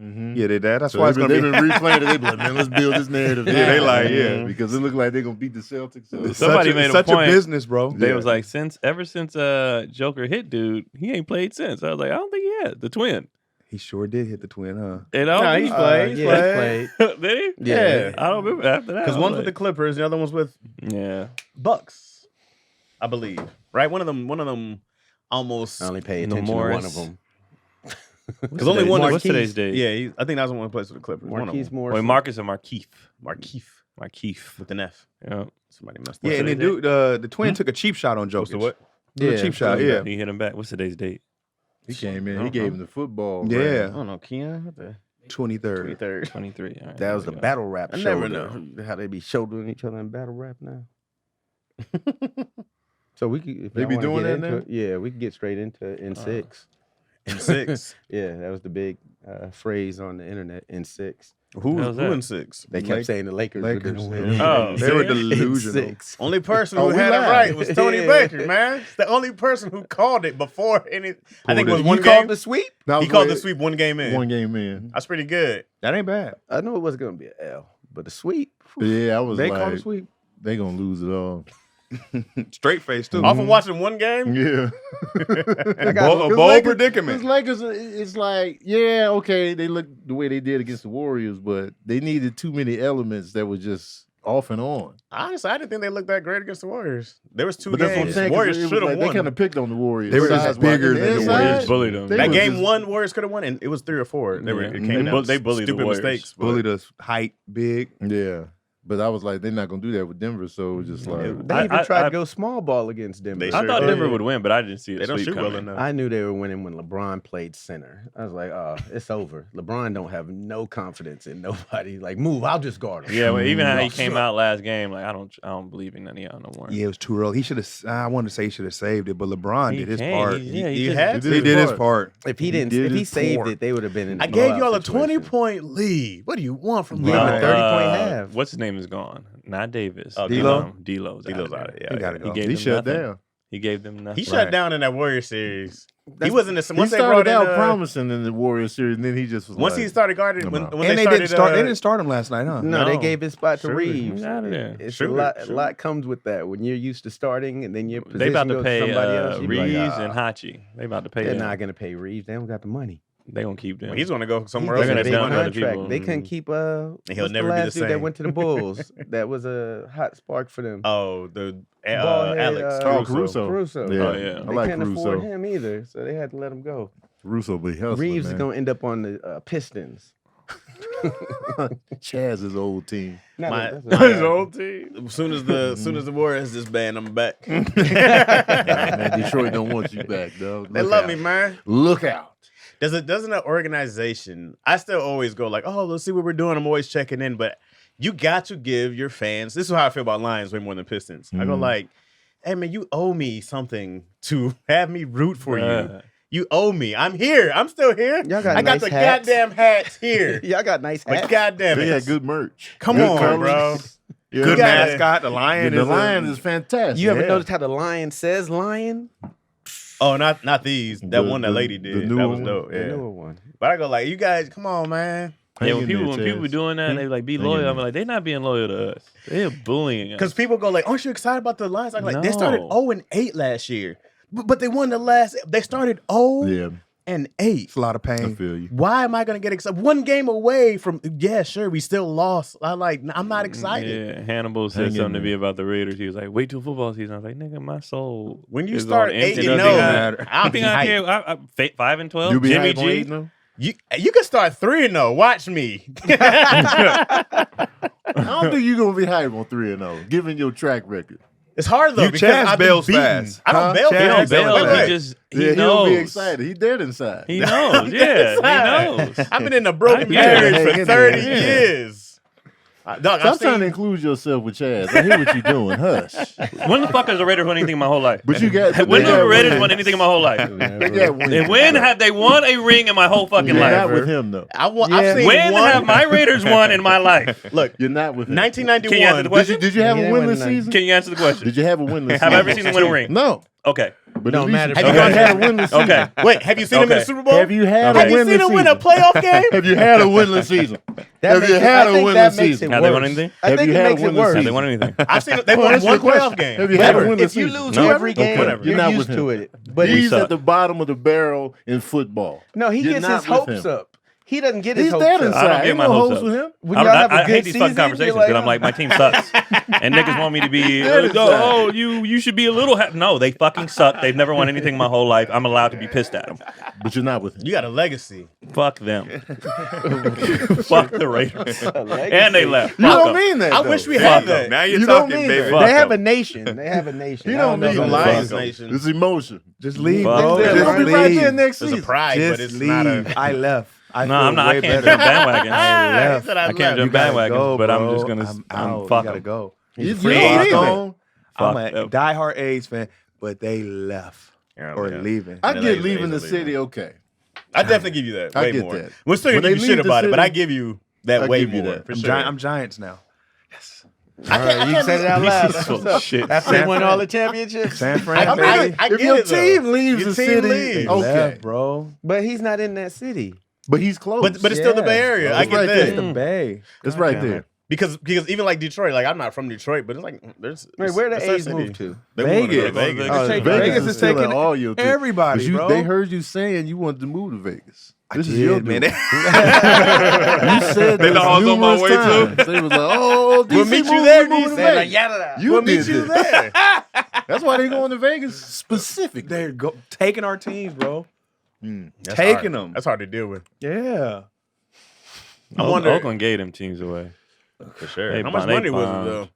Mm-hmm. Yeah, that's why it's gonna they've be. been replaying it. They be like, man, let's build this narrative. Yeah, they like, because it look like they're gonna beat the Celtics. So. Somebody made a such point. a business, bro. They was like, ever since Joker hit dude, he ain't played since. I was like, I don't think he had the twin. He sure did hit the twin, huh? And He played. He played. Did he? Yeah. I don't remember after that. Because one's with the Clippers, the other one's with Bucks, I believe. Right? One of them almost. I only pay attention to one of them. Because only one. What's today's date? Yeah, I think that's the one who plays for the Clippers. Marquise Morris. Wait, Marcus or Markeith? Markeith with an F. Yeah. Somebody messed up. Yeah, and then dude, the twin took a cheap shot on Jokic. What's the what? Yeah, cheap shot. Yeah, He hit him back. What's today's date? He came in. He gave him the football. Yeah. I don't know, Keon. What the 23rd. 23rd. 23. All right, That was the battle rap I shoulder. never know. How they be shouldering each other in battle rap now. So we could. If They y'all be wanna doing get that into now? it, yeah, we could get straight into N6. N6. Yeah, that was the big phrase on the internet. N6. Who How's that? in 6? They kept saying the Lakers were Lakers. going to win. Oh, They were see? delusional. N6. Only person Oh, who we had it lied. right was Tony Yeah. Baker, man. It's the only person who called it before any. I think it was You one called game. the sweep? That He was called the what- sweep one game in. One game in. That's pretty good. That ain't bad. I knew it wasn't going to be an L, but the sweep. Yeah, I was They called the like, sweep. they gonna lose it all. Straight face too. Off of watching one game. Yeah. A bold predicament. Because Lakers, it's like, yeah, okay, they look the way they did against the Warriors, but they needed too many elements that were just off and on. Honestly, I didn't think they looked that great against the Warriors. There was two But that's what I'm games. saying. 'Cause Warriors it was should have like, won. They kind of picked on the Warriors. They were just Size-wise. bigger On than the inside, Warriors. Bullied them. they That was game just- one, Warriors could have won, and it was 3 or 4. They were, Yeah. it came down They to bullied the stupid Warriors. mistakes. but- Bullied us, height, big. Yeah. But I was like, they're not gonna do that with Denver, so it was just like They even I- tried I- to go small ball against Denver. They I sure thought did. Denver would win, but I didn't see it. They don't sweep shoot well coming. enough. I knew they were winning when LeBron played center. I was like, oh, it's over. LeBron don't have no confidence in nobody. Like, move, I'll just guard him. Yeah, well, even how he came out last game, like I don't believe in any of y'all no more. Yeah, it was too early. He should have. I wanted to say he should have saved it, but LeBron He did his can't. part. He You had to. He did his part. If he didn't, did if he his saved part. it, they would have been in. I a gave blowout y'all a situation. 20-point lead. What do you want from me? Yeah, Well, but 30-point half. What's his name is gone. Not Davis. Oh, D'Lo? D'Lo's D'Lo's out out of of there. it. He gotta go. gave he them shut nothing. down. He gave them nothing. He shut down in that Warrior series. He That's- wasn't. He Once they brought started in, out promising in the Warriors series, and then he just was once like, he started guarding, I'm when out. when And they they started, didn't start. They didn't start him last night, huh? No, they No. gave his spot to Schroeder. Reeves. He's outta there. It's Schroeder. a lot comes with that when you're used to starting and then your position They about to goes pay somebody else. You be like, Reeves "Ah." and Hachi. They about to pay They're them. not gonna pay Reeves. They don't got the money. They gonna keep them. He's going to go somewhere He's else. They're got a gonna big down other contract. people. They couldn't keep he'll what's never the be the last dude that same. went to the Bulls. That was a hot spark for them. Oh, the Bald head, Alex Oh, Caruso. Caruso. Caruso. Yeah, Oh, yeah. I They like couldn't afford Caruso. him either, so they had to let him go. Caruso be hustling, Reeves man. is gonna end up on the Pistons. Chaz's old team. No, My- that's a- His old team. As soon as the Warriors disband, I'm back. Man, Detroit don't want you back, dog. They Look love out. me, man. Look out. Doesn't an organization? I still always go like, oh, let's see what we're doing. I'm always checking in, but you got to give your fans. This is how I feel about Lions way more than Pistons. I go like, hey man, you owe me something to have me root for you. You owe me. I'm here. I'm still here. Y'all got I got nice the hats. goddamn hats here. Y'all got nice But hats. goddamn They it, had good merch. Come Good on, colors. bro. Yeah. Good gotta- mascot. The lion. The is lion is fantastic. You ever Yeah. noticed how the lion says lion? Oh, not these. That one that lady the did. newer That was one? dope. The Yeah. newer one. But I go like, you guys, come on, man. Yeah, Hang when in people there, were Chaz. doing that, they like be Hang in loyal. there. I'm like, they're not being loyal to us. They're bullying us. Because people go like, aren't you excited about the Lions? I'm like, they started No. 0-8 last year. But they won the last. They started 0-8. Yeah, It's a lot of I pain. feel you. Why am I going to get excited? One game away from, yeah, sure, we still lost. I'm not excited. Yeah, Hannibal said Hang in something to there. me about the Raiders. He was like, wait till football season. I was like, nigga, my soul. When you is start on empty. 8-0, It doesn't matter. I I'll be think I hyped. care. 5 and 12. You be Jimmy hype on G. 8-0? You can start 3-0. Watch me. I don't think you're gonna be hype on 3-0, given your track record. It's hard though You because Chaz I've been bails beaten. fast. I don't Huh? bail Chaz He don't fast. bail. Wait, He wait. just Yeah, he he don't be knows. excited. He dead inside. He knows. Yeah, he knows. I've been in a broken I get it. marriage Hang for in 30 there. years. Dog, Stop I've trying to seen, include yourself with Chaz. I hear what you're doing. Hush. When the fuck has the Raiders won anything in my whole life? But you got. When they have the got Raiders wins. won anything in my whole life? They got wins. And when have they won a ring in my whole fucking You're life? not with him though. I've Yeah. seen When one. have my Raiders won in my life? Look, You're not with him. 1991. Can you answer the question? Did you have He a didn't win winless none. season? Can you answer the question? Did you have a winless Have season? I ever seen them win a ring? No. Okay. But Don't at least matter. Have if you you had a winless season? Okay. Wait, have you seen him in the Okay. Super Bowl? Have you had Have a you winless seen him win a season? playoff game? Have you had a winless season? That Have makes you it- had I a think winless that makes season? it Have they won worse. anything? I Have think you it had a makes it winless worse. Have they won anything? I've seen they Oh, won answer the one question. playoff game. Have you had a Whatever. winless If you season? lose No. every game, Okay. You're you're not used with to him. it. But We He's suck. at the bottom of the barrel in football. no, he You're gets not his with hopes him. up. He doesn't get his He's hopes dead up. I don't inside. get Ain't my no hopes hopes up. with him. When y'all have a I good hate these fucking season, you're conversations like, because I'm like, my team sucks, and niggas want me to be, Dead inside. oh, you should be a little. No, they fucking suck. They've never won anything my whole life. I'm allowed to be pissed at them. But you're not with him. You got a legacy. Fuck them. Fuck the Raiders. legacy. And they left. You Fuck don't 'em. mean that. I though. wish we Fuck had them. that. Now you're You don't talking, mean baby. that. Fuck They have 'em. a nation. They have a nation. He I don't know mean the that. Lions Fuck 'em. nation. It's emotion. Just leave, Fuck. bro. They're Just gonna be Just right there leave. next There's a season. pride, but Just it's leave. not a. I left. I No, feel I'm not. I way can't better. jump bandwagons. I left. said I can't jump You gotta bandwagons, go, but I'm bro. just gonna. I'm out. Fuck You gotta 'em. go. You free don't agent. need him. I'm Fuck a them. diehard A's fan, but they left Yeah, or yeah. leaving. I Yeah, get they- leaving they the leaving. city. Okay. I definitely give you that. I Way get more. that. We're still When gonna they give you shit leave the about it, but I city- give you that I way give you more that. for I'm, sure. I'm Giants now. Yes. All right, you said it out loud. That's what's up. Shit. After they won all the championships. San Fran, I baby. mean, I if get your it, though. team leaves Your the team city, leaves. okay. Left, bro. But he's not in that city. But he's close. But it's still the Yeah. Bay Area. I It's get right that. there. It's the Bay. it's God right damn there. it. Because even like Detroit, like I'm not from Detroit, but it's like there's Wait, where the it's our A's city. move to? They moved to Vegas. Vegas. Oh, Take Vegas Vegas is is still taking at all your team. everybody, But bro. They heard you saying you wanted to move to Vegas. This is did, your man. doing. You said They this know I was on my numerous way, too. times. They was like, "Oh, DC We'll meet you moving, there, we moving DC. to Like, Vegas." yada. You We'll did meet you this. there. That's why they going to Vegas specifically. They're taking our teams, bro. That's Taking hard. them. That's hard to deal with. Yeah. I wonder Oakland gave them teams away. for sure. They How much they money was it bombed. though?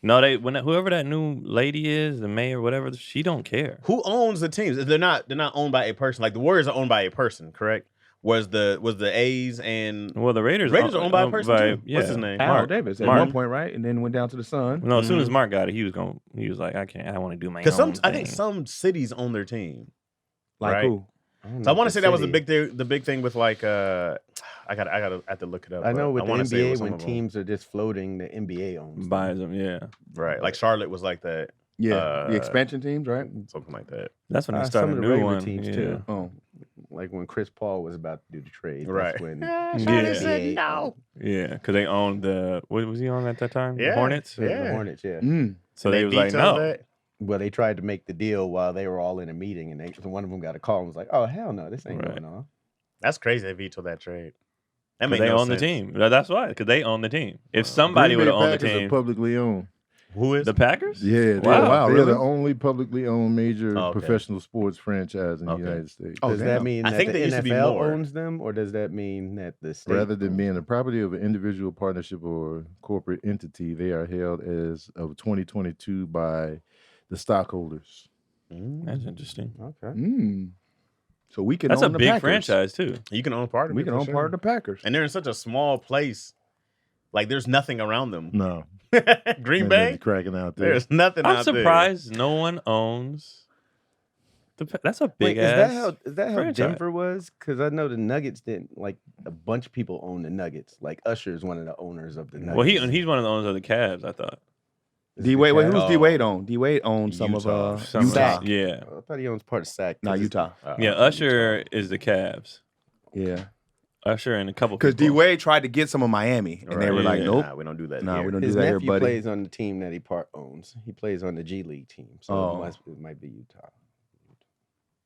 No, whoever that new lady is, the mayor, whatever, she don't care. Who owns the teams? They're not owned by a person. Like the Warriors are owned by a person, correct? Was the A's and Well, the Raiders are owned by a person too? Yeah. What's his name? Al Mark. Davis at Mark. one point, right? And then went down to the Sun. No, as soon as Mark got it, he was like, I want to do my own Because I thing. think some cities own their team. Like Right. who? So I want to say that was the big thing with like I gotta have to look it up. I know but with the wanna say it NBA, was some when of them. teams are just floating, the NBA owns them. buys them. Yeah, Right, like Charlotte was like that, Yeah. The expansion teams, right? something like that. that's when they Some started of a the new regular one. teams yeah. too. Oh. Like when Chris Paul was about to do the trade. Right. That's when Charlotte said NBA no. Yeah, because they owned the what was he on at that time? Yeah. The Hornets. the Yeah. Hornets, yeah. So they was like, vetoed no. that? Well, they tried to make the deal while they were all in a meeting, and one of them got a call and was like, "Oh hell no, this ain't Right. going on." That's crazy. They vetoed that trade. That 'Cause made they no own sense. the team. That's why, because they own the team. If somebody Green would Bay have owned the Packers are team, publicly owned. Who is the Packers. Yeah, Wow, they're really? the only publicly owned major Oh, okay. professional sports franchise in Okay. the United States. Oh, Does damn. that mean I that think the there used to be NFL more. owns them, or does that mean that the state Rather than owns being them? the property of an individual partnership or corporate entity, they are held as of 2022 by the stockholders. That's interesting. Okay. So we can That's a own the big Packers. franchise too. You can own part of We it. can for own sure. part of the Packers. And they're in such a small place. Like there's nothing around them. No, Green nothing Bay, cracking out there. there's nothing I'm out there. surprised no one owns. That's a big Wait, ass. is that how franchise. Denver was? Because I know the Nuggets didn't like a bunch of people own the Nuggets. Like Usher is one of the owners of the Nuggets. Well, he's one of the owners of the Cavs. I thought. Is D it Wade, wait, Cavs? who's Oh. D Wade on? D Wade owns some Utah. of Some- Utah. Yeah, I thought he owns part of SAC. Nah, Utah. yeah. Usher is the Cavs. Yeah. Usher and a couple. Because D people. Wade tried to get some of Miami, and they were like, Yeah. nope. Nah, we don't do that. Nah, here. we don't do His that here, nephew buddy. plays on the team that he part owns. He plays on the G League team, so Oh. it might be Utah.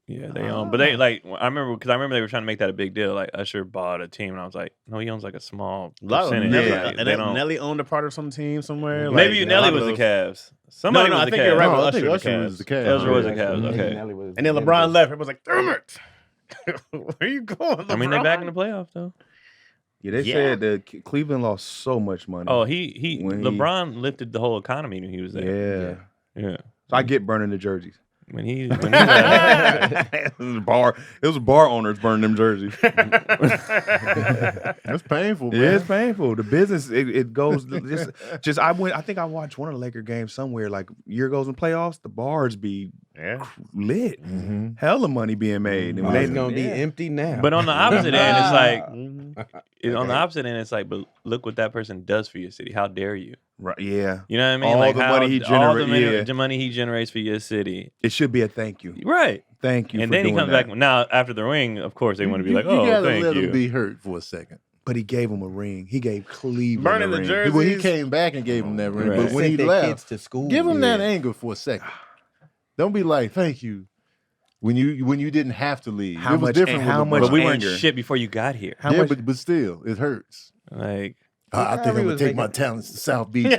Yeah, they own. But they like. I remember they were trying to make that a big deal. Like Usher bought a team, and I was like, no, he owns like a small A lot of percentage. Nelly, Like, and they don't. Nelly owned a part of some team somewhere. Maybe like, Nelly a lot was of the those- Cavs. Somebody No, was I the think Cavs. you're right. No, I Usher think the Usher was Cavs. the Cavs. Usher was the Yeah, Cavs. maybe Okay. Nelly was- And then maybe LeBron was- left. It was like, damn it. Where you going? LeBron? I mean, they're back in the playoffs though. Yeah, they Yeah. said that Cleveland lost so much money. Oh, he When he- LeBron lifted the whole economy when he was there. yeah. Yeah. So I get burning the jerseys. When he left, it was bar owners burning them jerseys. That's painful, man. Yeah, it's painful. The business it goes just I think I watched one of the Laker games somewhere like year goes in playoffs. The bars be Yeah. lit. Mm-hmm. Hella money being made. And when It's they gonna be empty now. But on the opposite end, it's like Mhm. on the opposite end, it's like, but look what that person does for your city. How dare you? right, yeah, You know what I mean? All like the how, money he all the generate- yeah. money he generates for your city. it should be a thank you. Right. Thank you. And for then he doing comes that. back now after the ring. Of course, they want to be like, you "Oh, gotta thank let you." him be hurt for a second. But he gave him a ring. He gave Cleveland Burning a the ring. jersey. When he Jerseys. came back and gave him that ring, Right. but when he Sent their left, kids to school. give him that Yeah. anger for a second. Don't be like, "Thank you," when you didn't have to leave. How it was much- different. and with how LeBron. much But we weren't anger. shit before you got here. How yeah, much? but still, it hurts. Like I think Kyrie I'm gonna was take my making- talents to South Beach,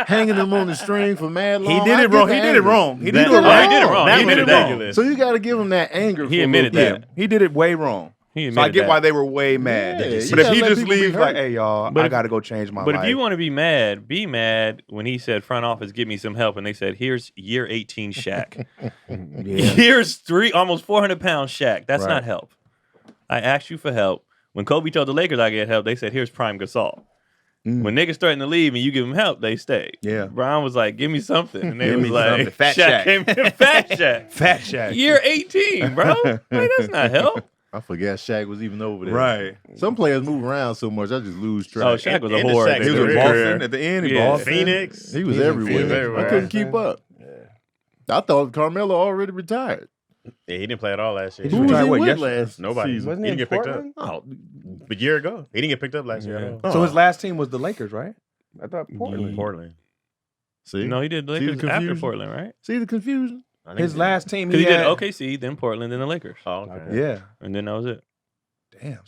hanging them on the string for mad long. He did I it get wrong. the He did it anger. wrong. He did That- it wrong. he did it wrong. That He was admitted that. ridiculous. So you got to give him that anger. He for a admitted little Yeah, bit. he did it way wrong. he So I admitted get that. why they were way mad. Yeah, you but if gotta he let just people be leaves like, hurt. "Hey y'all, But I if- got to go change my But life." if you want to be mad when he said front office, give me some help, and they said, here's year 18 Shaq. yeah. Here's almost 400-pound Shaq. That's Right. not help. I asked you for help. When Kobe told the Lakers I get help, they said, here's prime Gasol. Mm. When niggas starting to leave and you give them help, they stay. Yeah. Brown was like, give me something. And they Give was me like, something. Fat Shaq Shaq. came in, Fat Shaq. Fat Shaq. Year 18, bro. Like, that's not help. I forgot Shaq was even over there. Right. Some players move around so much, I just lose track. Oh, Shaq was a And the whore. Shaq at He the was end with of his career. Boston at the end. He Yeah. Boston. Phoenix. He was He's in everywhere. Phoenix, I everywhere. couldn't keep up. I thought Carmelo already retired. Yeah, he didn't play at all last year. He Who was retired he what, with yesterday? last Nobody. season? Wasn't He he didn't in get picked up. Portland? Oh, A year ago. He didn't get picked up last year at all. So his last team was the Lakers, right? I thought Portland. Portland. see? No, he did See the Lakers after confusion? Portland, right? See the confusion? I think His so. last team, Because he did had- OKC, then Portland, then the Lakers. Oh, okay. Okay. Yeah. And then that was it. Damn.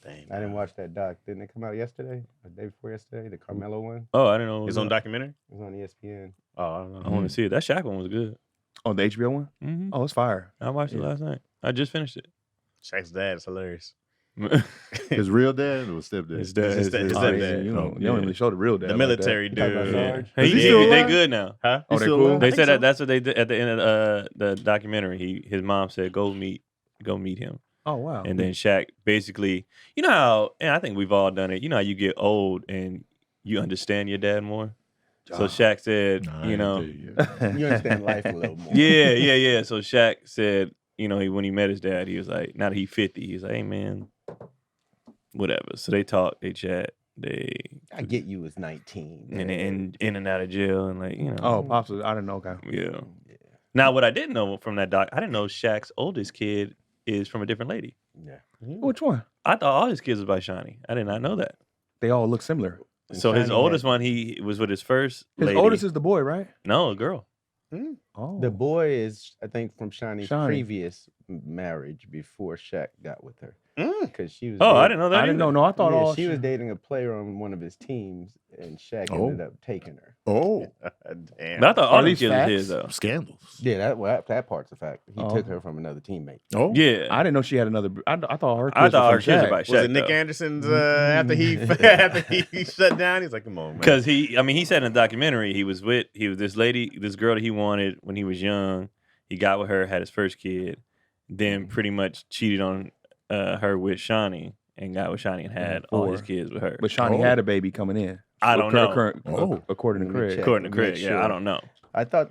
Dang. I didn't watch that doc. Didn't it come out yesterday? Or the day before yesterday? The Carmelo one? Oh, I didn't know. It was His own on. documentary? It was on ESPN. Oh, I don't know. I want to see it. That Shaq one was good. Oh, the HBO one? Mm-hmm. Oh, it's fire. I watched it Yeah. last night. I just finished it. Shaq's dad is hilarious. His real dad or stepdad? His dad. His dad. Oh, stepdad. yeah, you don't Yeah. really show the real dad. The like military You talking about dude. Sarge? Hey, Is he he- still they alive? good now. Huh? Oh, He's they still cool? alive? They think said so. that that's what they did at the end of the documentary. His mom said, "Go meet him." Oh, wow. And then Shaq basically, you know how, and I think we've all done it. You know how you get old and you understand your dad more. So Shaq said, Nah, I you ain't know, there yet. You understand life a little more. yeah. So Shaq said, you know, when he met his dad, he was like, now that he's 50, he's like, hey man, whatever. So they talk, they chat, they I get you was 19. and in and out of jail and like, you know. Oh, Pops, I didn't know. Okay. Yeah. Now what I didn't know from that doc, I didn't know Shaq's oldest kid is from a different lady. Yeah. Which one? I thought all his kids was by Shawnee. I did not know that. They all look similar. And So his Shawnee oldest had- one, he was with his first His lady. oldest is the boy, right? No, a girl. Oh. The boy is, I think, from Shawnee's Shawnee. previous marriage before Shaq got with her. Mm. Because she was. Oh, I dating- didn't know that. I didn't either. know. No, I thought yeah, all she was dating a player on one of his teams, and Shaq Oh. ended up taking her. Oh, Damn. But I thought all Are these these kids was facts? his though. scandals. Yeah, that part's a fact. He Oh. took her from another teammate. Oh, Yeah. I didn't know she had another. I thought her kids I thought her were kids from were Shaq. by Was Shaq. it Nick though. Anderson's after he shut down? He's like, come on, man. Because he said in the documentary he was this girl that he wanted when he was young. He got with her, had his first kid, then pretty much cheated on her with Shawnee and got with Shawnee and had all his Four. kids with her. But Shawnee Oh. had a baby coming in. I don't know. Oh. According to Let me Craig. check. According to Make Craig, yeah, sure. I don't know. I thought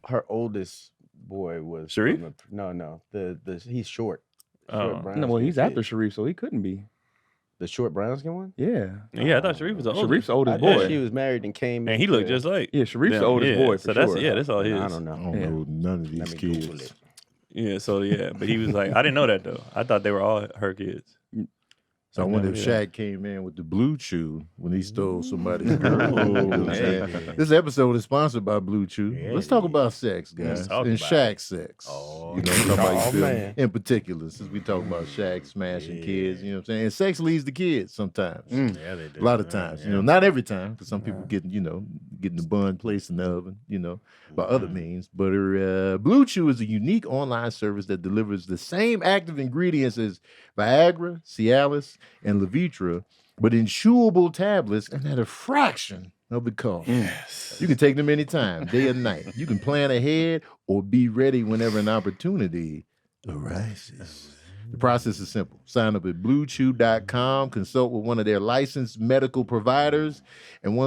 her oldest boy was Sharif? from no the he's short. Oh. Short No, well, he's brown-skinned after kid. Sharif, so he couldn't be. the short brown skin one. Yeah. Yeah, I thought Sharif was the oldest. Sharif's the I oldest thought boy. she was married and came. And he into- looked just like Yeah, Sharif's them. the oldest Yeah, boy so for that's sure. that's all his. I don't know. I don't Yeah. know none of Let these me Google kids. it. Yeah, so yeah, but he was like, I didn't know that though. I thought they were all her kids. So I I've wonder if never- Shaq came in with the BlueChew when he stole somebody's girl. Oh, You know what I'm saying? Hey. This episode is sponsored by BlueChew. Yeah. Let's talk about sex, Let's guys, talk and about Shaq sex. Oh. You know, what I'm talking about, you Oh, feel me? man. In particular, since we talk about Shaq smashing Yeah. kids, you know what I'm saying? And sex leads to kids sometimes. Yeah, they do. A lot of Yeah, times, you yeah. know, not every time, because some people getting the bun placed in the oven, by other Mhm. means. But BlueChew is a unique online service that delivers the same active ingredients as Viagra, Cialis, and Levitra, but in chewable tablets and at a fraction of the cost. Yes. You can take them anytime, day or night. You can plan ahead or be ready whenever an opportunity arises. The process is simple. Sign up at BlueChew.com, consult with one of their licensed medical providers, and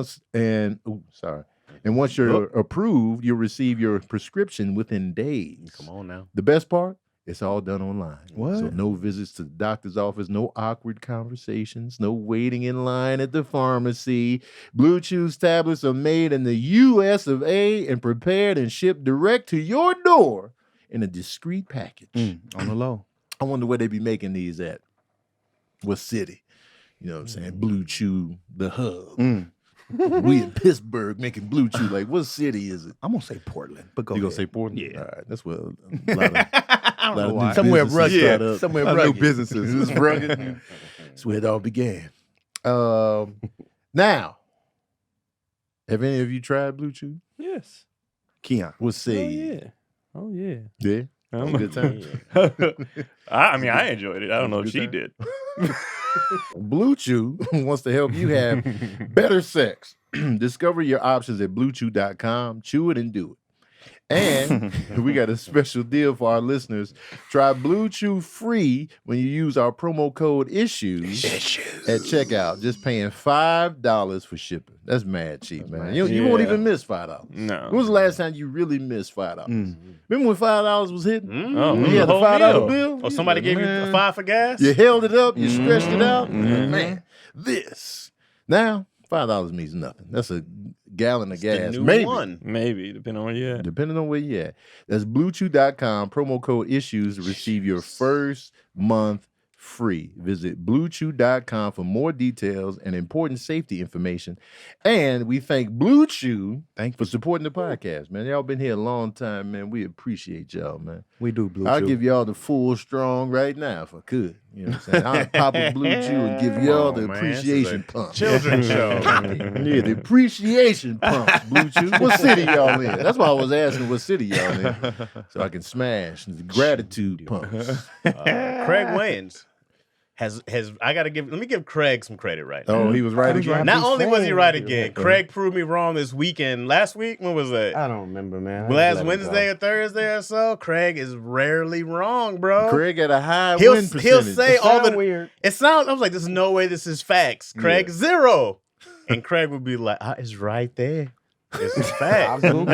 And once you're approved, you'll receive your prescription within days. Come on now. The best part, it's all done online. What? So no visits to the doctor's office, no awkward conversations, no waiting in line at the pharmacy. Blue Chew's tablets are made in the US of A and prepared and shipped direct to your door in a discreet package. On the low. I wonder where they be making these at. What city? You know what I'm saying? Blue Chew, the hub. We in Pittsburgh making Blue Chew. Like, what city is it? I'm gonna say Portland, but go You ahead. gonna say Portland? Yeah. All right. That's where a lot of new Somewhere businesses rugged. start up. Somewhere New rugged. businesses. It's rugged. That's where it all began. Now, have any of you tried Blue Chew? Yes. Keon. What Oh say? yeah. Oh yeah. Yeah. I'm a good time. I mean, I enjoyed it. I don't know if Good she time. did. Blue Chew wants to help you have better sex. Discover your options at BlueChew.com. Chew it and do it. And we got a special deal for our listeners. Try Blue Chew free when you use our promo code ISSUES at checkout. Just paying $5 for shipping. That's mad cheap, man. You won't Yeah. even miss $5. No. When was the last time you really missed $5? Remember when $5 was hitting? Oh, You had the whole $5 meal. bill? Oh, somebody gave you Man. a 5 for gas? You held it up, you stretched it out. Mhm. Man, this. Now, $5 means nothing. That's a gallon of The gas. new Maybe. one. Maybe, depending on where you're at. Depending on where you're at. That's BlueChew.com. Promo code ISSUES to receive your first month free. Visit BlueChew.com for more details and important safety information. And we thank Blue Chew for supporting the podcast, man. Y'all been here a long time, man. We appreciate y'all, man. We do Blue I'll Chew. give y'all the full strong right now if I could. You know what I'm saying? I'll pop a Blue Chew and give y'all the man. This is appreciation a pump. Children's show. Yeah, the appreciation pumps, Blue Chew. What city y'all in? That's why I was asking what city y'all in. So I can smash the gratitude pumps. Craig Wayans has let me give Craig some credit right now. Oh, he was right again. Not only was he right He was again, Craig proved me wrong this weekend. Last week, when was that? I don't remember, man. Last Wednesday or Thursday or so. Craig is rarely wrong, bro. Craig got a high he'll win percentage. say all the weird. It sounds. I was like, "There's no way this is facts." Craig 0, and Craig would be like, "It's right there. It's facts." I'll Google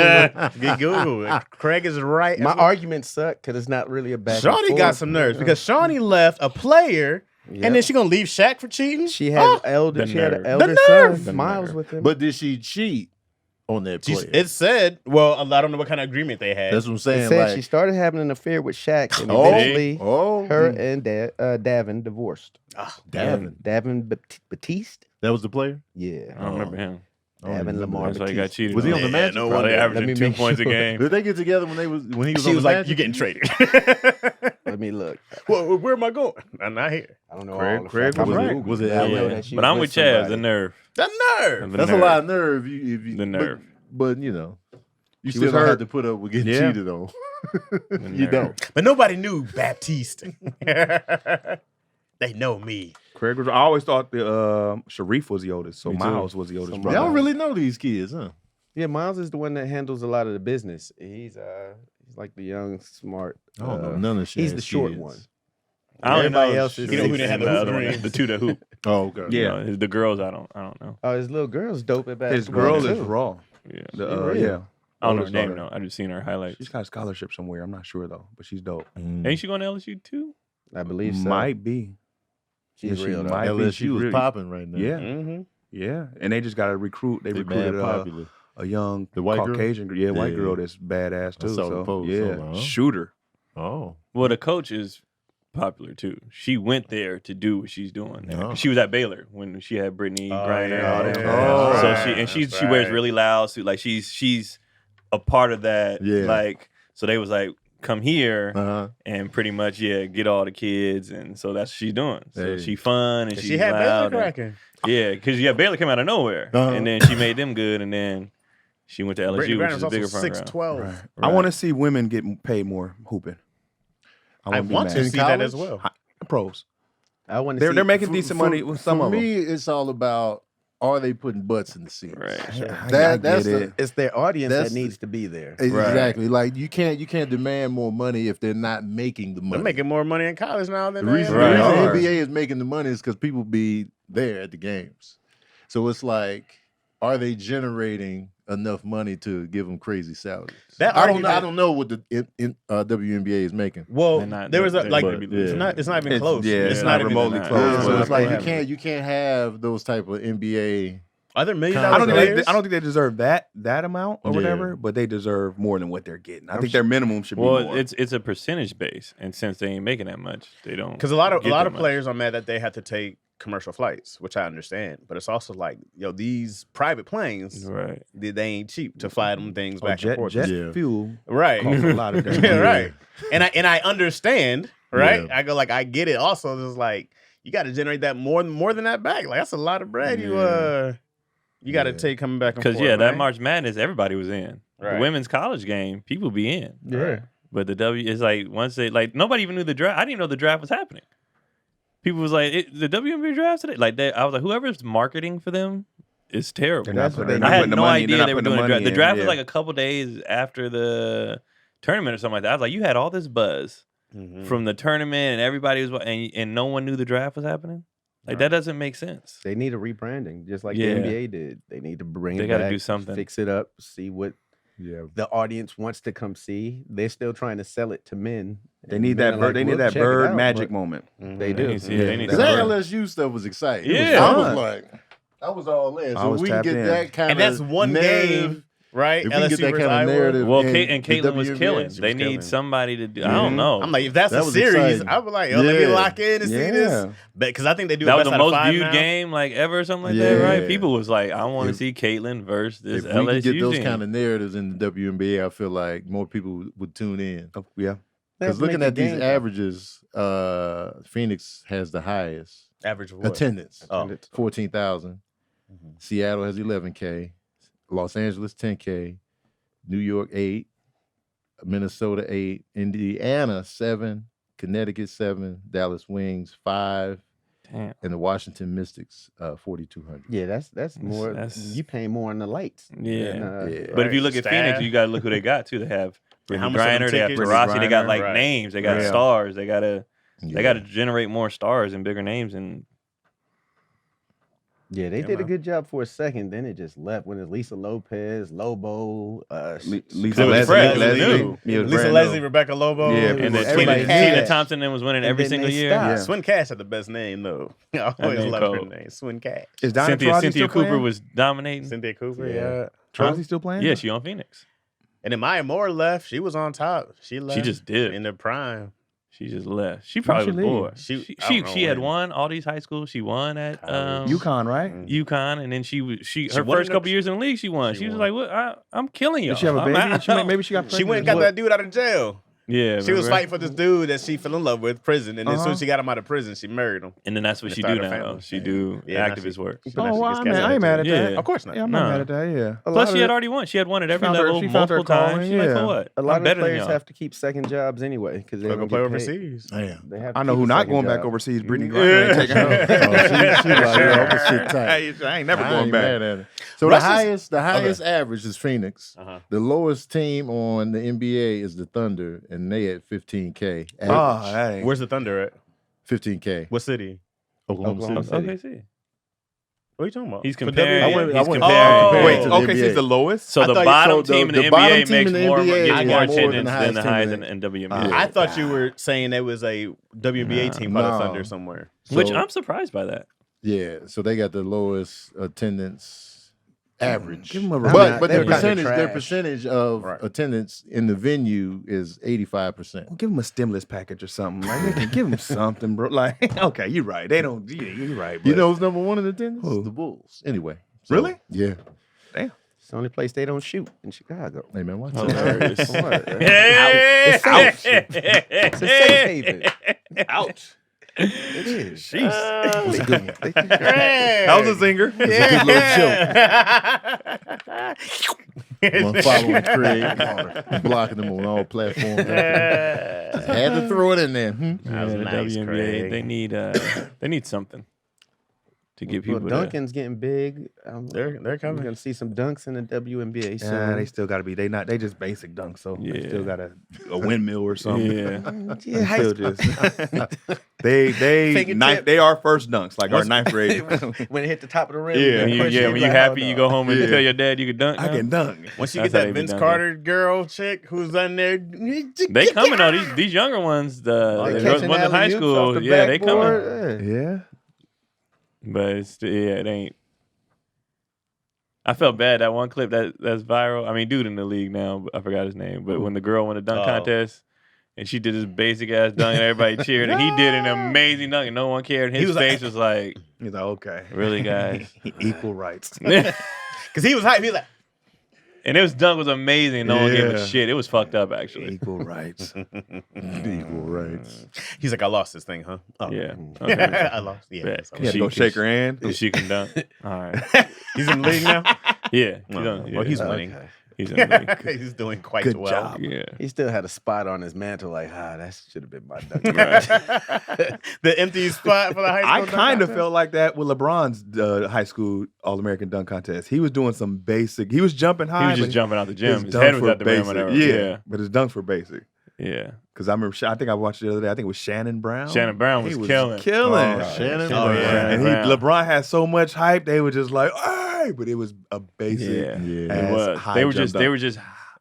Get Google. Craig is right. My arguments suck because it's not really a back. and Shawnee got forth. some nerves because Shawnee left a player, Yep. and then she gonna leave Shaq for cheating. She had the She had an nerve. elder nerve. son, Miles, with him. But did she cheat on that player? It said, well, I don't know what kind of agreement they had. That's what I'm it saying. said Like, she started having an affair with Shaq, and oh, eventually oh, her and Davin divorced. Davin. Davin Batiste. That was the player? Yeah. I don't remember him. Davin Lamar That's why he got Batiste. cheated. Was he on the Magic? no Probably wonder. averaging Let me 2 make points a sure. game. Did they get together when he was She on was the like, Magic? "You getting traded?" Let me look. Well, where am I going? I'm not here. I don't know Craig- all the Craig facts. was I'm right. Googling Was it I know LA? that she But was I'm with Chaz. somebody. The nerve. The nerve. The That's nerve. a lot of nerve. If you The nerve. But you know, you She still was don't have hurt. to put up with getting Yeah. cheated on. The You nerve. don't. But nobody knew Baptiste. They know me. Craig was. I always thought the Sharif was the oldest, so Me too. Miles was the oldest Some brother. Y'all really know these kids, huh? Yeah, Miles is the one that handles a lot of the business. He's like the young, smart. I don't know none of He's Shaq's the short kids. one. I only Everybody know else is You know who didn't have the the other hoop one, rings? the two that hoop. Oh, okay. Yeah. You know, the girls, I don't know. Oh, his little girl's dope at basketball. His girl is too. raw. Yeah. The, real. yeah. I don't know her Oldest name daughter. though. I just seen her highlights. She's got a scholarship somewhere. I'm not sure though, but she's dope. Ain't she going to LSU too? I believe so. Might be. She's Yeah, she real though. might be. LSU She's was really- popping right now. Yeah, Mm-hmm. yeah. And they just got to recruit. They They recruited mad popular. a young The white girl? Caucasian, white Yeah. girl that's badass I too. saw the So post. yeah, Hold on. shooter. Oh. Well, the coach is popular too. She went there to do what she's doing. Now. Oh. She was at Baylor when she had Brittany Griner and all them. yeah. So Oh, she wears really loud suit. Like she's a part of that. Yeah. Like so they was like, come here Uh-huh. and pretty much get all the kids, and so that's what she's doing. So Hey. she fun and she's She had Baylor loud. And, cracking. yeah, because Baylor came out of nowhere, Uh-huh. and then she made them good, and then she went to LSU, Brittany which Griner's is a also bigger program. 6'12". Right. I Right. want to see women get paid more hooping. I wouldn't be want mad. to In see that college? as well. Pros. I want to see. They're making decent money with some for of them. me, it's all about are they putting butts in the seats? Right. That's get the, it. It's their audience That's that the- needs to be there. exactly. Like you can't demand more money if they're not making the money. They're making more money in college now than The reason, Right. the Are. NBA is making the money is because people be there at the games. So it's like, are they generating enough money to give them crazy salaries. That I argument- don't know what the WNBA is making. Well, They're not- there was a they- like but, it's yeah. not even It's- close. yeah, it's it's not not even remotely close. close. Yeah, so but- it's like what you happened. can't have those type of NBA. Are there $1 million I I don't think players? they, I don't think they deserve that amount or Yeah. whatever, but they deserve more than what they're getting. I think their minimum should be Well, more. it's a percentage base, and since they ain't making that much, they don't. Because a lot of get that much. players are mad that they have to take commercial flights, which I understand. But it's also like, these private planes, Right. they ain't cheap to fly them things Oh, back and forth. jet Yeah. fuel Right. costs a lot of that. Yeah, right. And I understand, right? Yeah. I go like I get it. Also, it's like you got to generate that more than that back. Like that's a lot of bread. You got to Yeah. take coming back and Because forth. that man. March Madness, everybody was in. Right. The women's college game, people be in. Yeah. But the W is like once they like nobody even knew the draft. I didn't even know the draft was happening. People was like the WNBA draft today. Like I was like, whoever's marketing for them is terrible. They're not That's what putting- they they're I not had putting the no money- idea they're they not were putting doing the draft. The money draft in, was yeah. like a couple days after the tournament or something like that. I was like, you had all this buzz Mhm. from the tournament and everybody was and no one knew the draft was happening. Like that doesn't make sense. They need a rebranding, just like Yeah. the NBA did. They need to bring They it gotta back, do something. fix it up, see what Yeah. the audience wants to come see. They're still trying to sell it to men. They and need men that are bird. like, They need "We'll that check it bird out," magic but moment. Mhm. They do. Yeah, they need Because some that bird. LSU stuff was exciting. Yeah. I was like, I was all in. I So was we can tapped get in. that kind And of that's one narrative. game, right? If we can get that versus kind of Iowa. narrative. Well, in and the Caitlin was WNBA, killing. She They was need killing. somebody to do. I don't know. I'm like, if that's That a was series, exciting. I was like, let me Yeah. lock in and see this. Yeah. Because I think they do that a was best the out of most 5 viewed now. game like ever or something like that, right? Yeah. People was like, I want to If- see Caitlin versus this If we LSU can get those team. kind of narratives in the WNBA, I feel like more people would tune in. Oh, yeah. They have Because to make looking the at these game averages, Phoenix has the highest Average of what? attendance, Oh. 14,000. Mhm. Seattle has 11K. Los Angeles 10K. New York 8. Minnesota 8. Indiana 7. Connecticut 7. Dallas Wings 5. Damn. And the Washington Mystics 4,200. Yeah, that's more. that's- You paying more on the lights. Yeah. than, Yeah. But if you Right. look at Staff. Phoenix, you got to look who they got too. They have And how Brittany much of them Griner, they have tickets- Taurasi, they got Griner, like right. names, they got Yeah. stars, they got to Yeah. generate more stars and bigger names. And Yeah, they Yeah, did a man. good job for a second. Then it just left when it's Lisa Lopez, Lobo, Lisa It was Leslie. fresh, it was Leslie. new. Yeah, it was Lisa brand Leslie, new. Rebecca Lobo. Yeah, and then everybody Tina had- Thompson then was winning and every then single they year. stopped. Yeah. Swin Cash had the best name though. I always name loved her cold. name. Swin Cash. Is Donna Cynthia Taurasi still Cooper playing? was dominating. Cynthia Cooper, Yeah. yeah. Taurasi still playing? Yeah, she on Phoenix. And then Maya Moore left. She was on top. She left. just dipped. in the prime. She just left. She probably she was leave? bored. She- She I don't know had when. won all these high schools. She won at College. UConn, right? UConn, and then she She her won first in the- couple years in the league, she won. she She was won. like, "What? I'm killing you." Did she have a baby? Maybe she got pregnant. She went and got What? that dude out of jail. Yeah, She was remember? fighting for this dude that she fell in love with, prison, and then as soon Uh-huh. as she got him out of prison, she married him. and then that's what and she started do a now. family. She do Yeah, now activist she- work. So now Oh, she well, gets I cast out ain't mad at Yeah. that. Of course not. Yeah, I'm not Nah. mad at that. Yeah. A lot Plus, of she had the- already won. She had won at every found her- level she found her multiple times. calling, She's like, yeah. for what? A lot I'm of better than players y'all. have to keep second jobs anyway because they Go don't play get paid. overseas. Damn. They have I to know keep who a not second going back job. overseas. Brittany Yeah. Griner ain't taking her. Oh, she like, yeah, I'm gonna sit tight. I ain't never I going ain't back. mad at it. So Russell's- the highest average is Phoenix. Uh-huh. The lowest team on the NBA is the Thunder, and they at 15K. Oh, that ain't. Where's the Thunder at? 15K. What city? Oklahoma City. Okay, see. What are you talking about? He's For comparing. WNBA? I went- He's I went- comparing. Oh, Wait, to the okay, NBA. she's the lowest? So I the thought you- bottom so the- team in the the NBA bottom makes team in the more, NBA gets is more more attendance than the than the highest highs team in in- WNBA. I thought you were saying there was a WNBA team by the No. Thunder somewhere. Which So- I'm surprised by that. Yeah, so they got the lowest attendance average. Give 'em a but reminder. but They're their kinda percentage trash. of Right. attendance in the venue is 85%. Well, give them a stimulus package or something. Like, give them something, bro. Like, okay, you're right. They don't. Yeah, you're right. You but- know who's number one in attendance? Who? The Bulls. Anyway. So, Really? Yeah. It's the only place they don't shoot in Chicago. Hey man, watch Hilarious. that. What? It's Ouch. It's a safe haven. Ouch. It is. Jeez. That's a good one. That was a zinger. I'm following Craig, blocking him on all platforms. Just had to throw it in there. That was the nice, WNBA, Craig. they need something. to get people. Well, Duncan's getting big. They're We're coming. gonna see some dunks in the WNBA soon. Yeah, they still got to be. They just basic dunks, so they Yeah. still got a windmill or something. Yeah. Yeah, high Still school. just Fingertip. they are first dunks, like our ninth grade. when it hit the top of the rim. Yeah. When you, push yeah, it, when you like, happy, oh, you no. go home and Yeah. tell your dad you can dunk. I now? can dunk. Once you That's get how that they be Vince dunking. Carter girl chick who's on there, They coming though. These younger ones, Like the catching ones in high alley-oops off school, the yeah, they coming. backboard. Yeah. But it ain't. I felt bad that one clip that's viral. I mean, dude in the league now, I forgot his name. But when the girl won the dunk contest and she did this basic ass dunk and everybody cheered, and he did an amazing dunk and no one cared. And his face was like, He's like, okay, really, guys? equal rights. because he was hype. He was like, And his dunk was amazing. No one gave a Yeah. shit. It was fucked up, actually. Equal rights. Equal rights. he's like, I lost this thing, huh? Oh. Yeah. Okay. I lost. Yeah. Bet. so- You had to go shake her hand. If she can dunk. All right. He's in the league now. Yeah. Well, he's winning. Okay. He's in the league. He's doing quite Good well. job. Yeah. He still had a spot on his mantle, like, that should have been my dunk. The empty spot for the high school. I dunk kind of contest? felt like that with LeBron's high school All-American dunk contest. He was doing some basic. He was jumping high. He was just but jumping out the gym. His dunks head was were at the rim. basic. Whatever. Yeah, but his dunks were basic. Yeah. Because I remember, I think I watched it the other day. I think it was Shannon Brown. Shannon Brown was He killing. killing. Oh, Shannon Oh, Brown. yeah. And Brown. LeBron had so much hype. They were just like, "Hey!" But it was a basic. Yeah. Yeah. It ass was. high They were jump just. dunk. They were just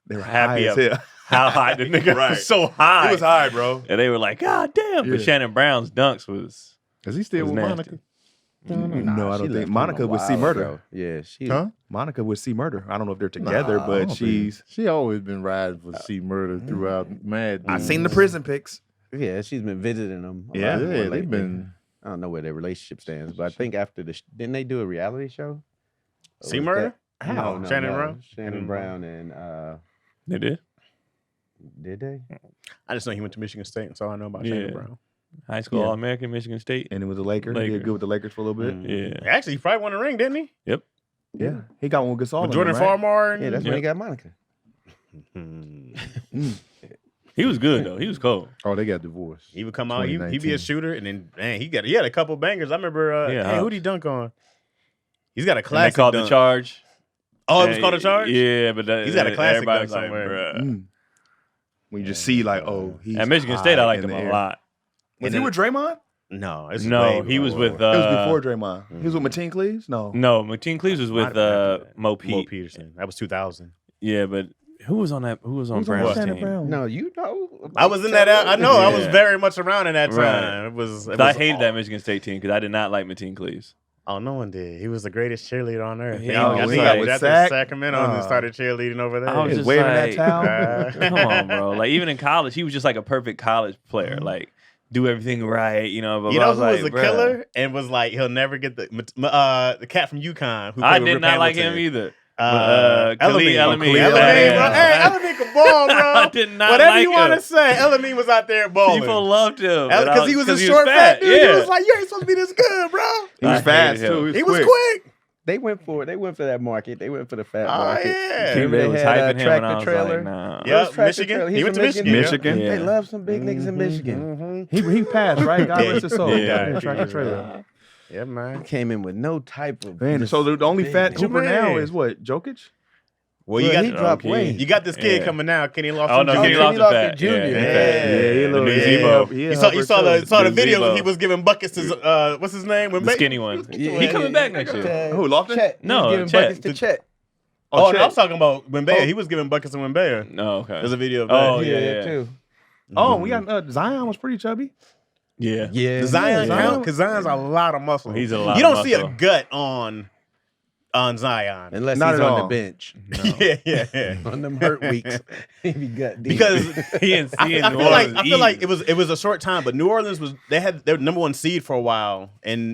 They were happy high as of hell. how high the nigga Right. was. So high. It was high, bro. And they were like, God damn. Yeah. But Shannon Brown's dunks was. Is he still Was with nasty. Monica? No, I she don't think left him Monica a would see while murder. ago. Yeah, she. Huh? Monica would see murder. I don't know if they're together, Nah, I but don't think- she's. She always been riding for C murder throughout Mad. I Dudes. seen the prison pics. Yeah, she's been visiting them. a Yeah. lot more Yeah, lately. they've been. I don't know where their relationship stands, but I think after didn't they do a reality show? Or See was murder? that- No, no, Shannon no. Brown? Shannon Brown and They did. did they? I just know he went to Michigan State, and so I know about Yeah. Shannon Brown. High school Yeah. All American, Michigan State. And it was a Laker. He Laker. did good with the Lakers for a little bit. Yeah. Actually, he probably won a ring, didn't he? Yeah. He got one with Gasol. With in Jordan him, right? Farmar. And... Yeah, that's when he got Monica. He was good though. He was cold. Oh, they got divorced. He would come out. He'd be a 2019. shooter, and then man, he had a couple bangers. I remember. Yeah, hey, who'd he dunk on? He's got a And they classic. called dunk. the charge. Oh, it was called a charge. Yeah, but He's got a classic everybody's dunk like, somewhere. bruh. When you just see like, oh, he's At Michigan State, I high liked in him the a air. lot. Was And he then- with Draymond? No, it's No, way he was before. with. It was before Draymond. He was with Mateen Cleaves? No. No, Mateen Cleaves was with Might have been after that. Mo Mo Pete. Peterson. That was 2000. Yeah, but who was on that? Who was on Who's on Brown's Shannon team? Brown? No, you know. I was in that. I know. I was Yeah. very much around in that time. Right. It was. I hated that Michigan State team because I did not like Mateen Cleaves. Oh, no one did. He was the greatest cheerleader on earth. Yeah, I he think got I with got Sac. to Sacramento and then started cheerleading over there. I was He's just waving like, that towel. Come on, bro. Like even in college, he was just like a perfect college player. Like do everything right, you know. But You I know was who was like, a bruh, killer and was like he'll never get the cat from UConn. Who I played with did Rip not like him Hamilton. either. Elamine. Elamine. Elamine, bro. Hey, Elamine can ball, bro. I did not Whatever like you want him. to say, Elamine was out there balling. People loved him Because he was a 'cause short fat dude. Yeah. He was like, you ain't supposed to be this good, bro. He was I fast hated him. too. He was quick. They went for that market. They went for the fat Oh, market. yeah. Remember They they was had hyping him, and I was tractor like, trailer. nah. Yeah, Those tractor Michigan. trailers. He He's went to from Michigan. Michigan. Yeah. They love some big niggas in Michigan. He passed, right? God rest his soul. Yeah. Tractor trailer. Yeah, man. Came in with no type of. Man, so the only big fat nigga. Hooper now man. is what? Jokic? Well, Well, you he got dropped okay. weight. you got this kid Yeah. coming now, Kenny Lofton. Oh no, Jr. Kenny Kenny Lofton Lofton fat. Jr. Yeah, Yeah. fat. he The new yeah, Zebo. he You saw the The videos Zebo. when he was giving buckets to what's his name? The skinny one. Yeah, He coming back next year. Who, Lofton? Chet. No, He was giving Chet. buckets to Chet. Oh, no, Chet. I'm talking about Wembea. Oh. He was giving buckets to Wembea. No, okay. There's a video of that. Oh, Yeah, yeah. too. Oh, we got Zion was pretty chubby. Yeah. Yeah. Does Zion Zion- count? Because Zion's a lot of muscle. He's a lot You of don't see a muscle. gut on Zion. Unless Not he's at on all. the bench. Yeah. On them hurt weeks, he be gut deep. Because He in I New feel like Orleans it was a short time, but New Orleans they had their number one seed for a while in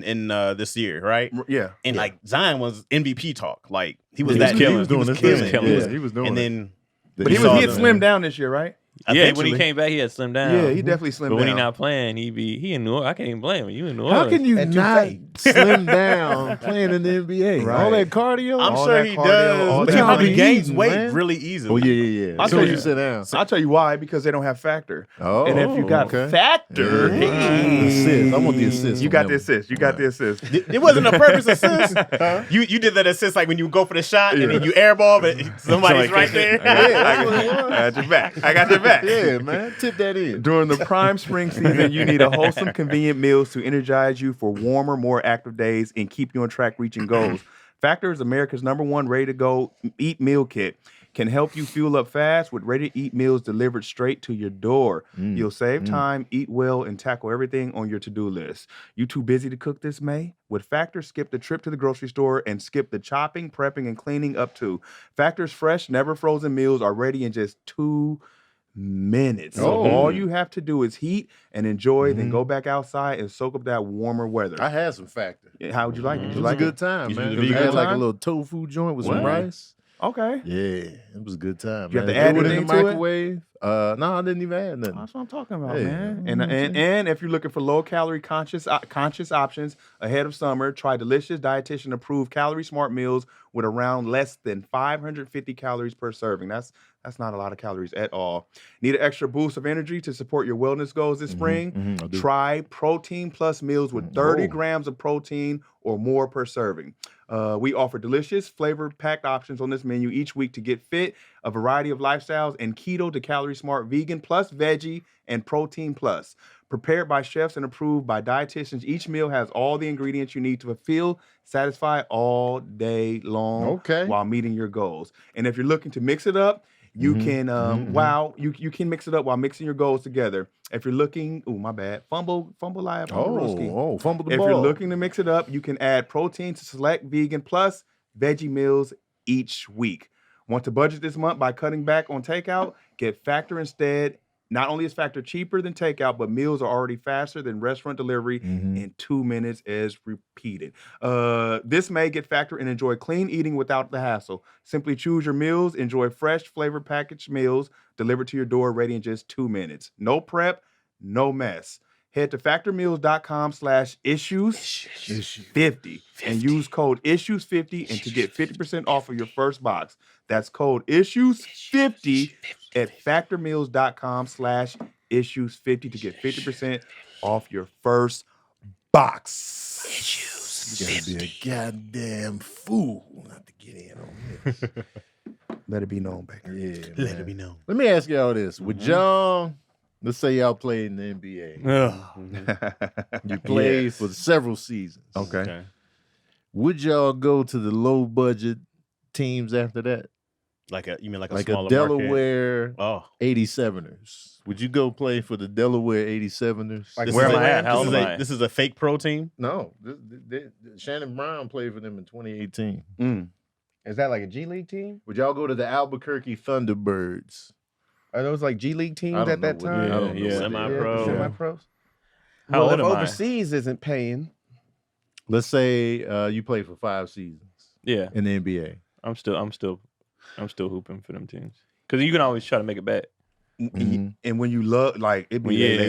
this year, right? Yeah. And like Zion was MVP talk, like he was He that was killing. dude. He was He was killing. killing. He was Yeah, he was doing And it. then But he saw had them. slimmed down this year, right? Yeah, when he Eventually. came back, he had slimmed down. Yeah, he definitely slimmed But when he down. not playing, he in New Orleans. I can't even blame him. You in New How Orleans? can you At not 2K. slim down playing in the NBA? Right. All that cardio. I'm All sure that he cardio, does. all But that he probably eating, gains weight man. really easily. Oh yeah. I'll As soon tell as you you. sit down. I'll tell you why, because they don't have factor. Oh, and if you got okay. factor, Yeah. hey, Assist. I want the assist. You on got that the one. assist. You got the assist. It wasn't a purpose assist. You did that assist like when you go for the shot and then you airball, but somebody's right there. I got your back. I got your back. Yeah, man. Tip that in. During the prime spring season, you need a wholesome, convenient meals to energize you for warmer, more active days and keep you on track reaching goals. Factor is America's #1 ready-to-go eat meal kit. Can help you fuel up fast with ready-to-eat meals delivered straight to your door. You'll save time, eat well, and tackle everything on your to-do list. You too busy to cook this May? With Factor, skip the trip to the grocery store and skip the chopping, prepping, and cleaning up to. Factor's fresh, never frozen meals are ready in just 2 minutes. So Oh. all you have to do is heat and enjoy, then go back outside and soak up that warmer weather. I had some factor. How would you like it? It Did was you like a good time, You man. did It a had good like a time? little tofu joint with some What? rice. Okay. Yeah, it was a good time. You have man. to add Threw it in anything the to it? microwave. No, I didn't even add nothing. That's what I'm talking about, Yeah. man. And if you're looking for low calorie conscious options ahead of summer, try delicious dietitian approved calorie smart meals with around less than 550 calories per serving. That's not a lot of calories at all. Need an extra boost of energy to support your wellness goals this spring? I do. Try Protein Plus meals with 30 Oh. grams of protein or more per serving. We offer delicious, flavor-packed options on this menu each week to get fit, a variety of lifestyles, and keto to calorie smart vegan plus veggie and protein plus. Prepared by chefs and approved by dietitians, each meal has all the ingredients you need to feel satisfied all day long Okay. while meeting your goals. And if you're looking to mix it up, you can you can mix it up while mixing your goals together. If you're looking, fumble live on the broski. Oh, fumble the If ball. you're looking to mix it up, you can add protein to select vegan plus veggie meals each week. Want to budget this month by cutting back on takeout? Get Factor instead. Not only is Factor cheaper than takeout, but meals are already faster than restaurant delivery in 2 minutes as repeated. This May, get Factor and enjoy clean eating without the hassle. Simply choose your meals, enjoy fresh flavor packaged meals delivered to your door ready in just 2 minutes. No prep, no mess. Head to factormeals.com/issues50 and use code issues50 and to get 50% off of your first box. That's code issues50 at factormeals.com/issues50 to get 50% off your first box. You gotta be a goddamn fool not to get in on this. Let it be known, Baker. Yeah, Let man. it be known. Let me ask y'all this: Would y'all, let's say y'all played in the NBA, Ugh. you played Yes. for several seasons. Okay. Would y'all go to the low budget teams after that, You mean like a like smaller a Delaware market? 87ers? Would you go play for the Delaware 87ers? Like This Where is am a- I at? How old this is am a- I? This is a fake pro team. No, Shannon Brown played for them in 2018. Is that like a G League team? Would y'all go to the Albuquerque Thunderbirds? Are those like G League teams I don't at that know what- time? I don't know Yeah, what they semi-pro. are. Semi-pros. How Well, old if am I? overseas isn't paying, Let's say you played for 5 seasons Yeah, in the NBA. I'm still hooping for them teams because you can always try to make it back. And when you love, like, they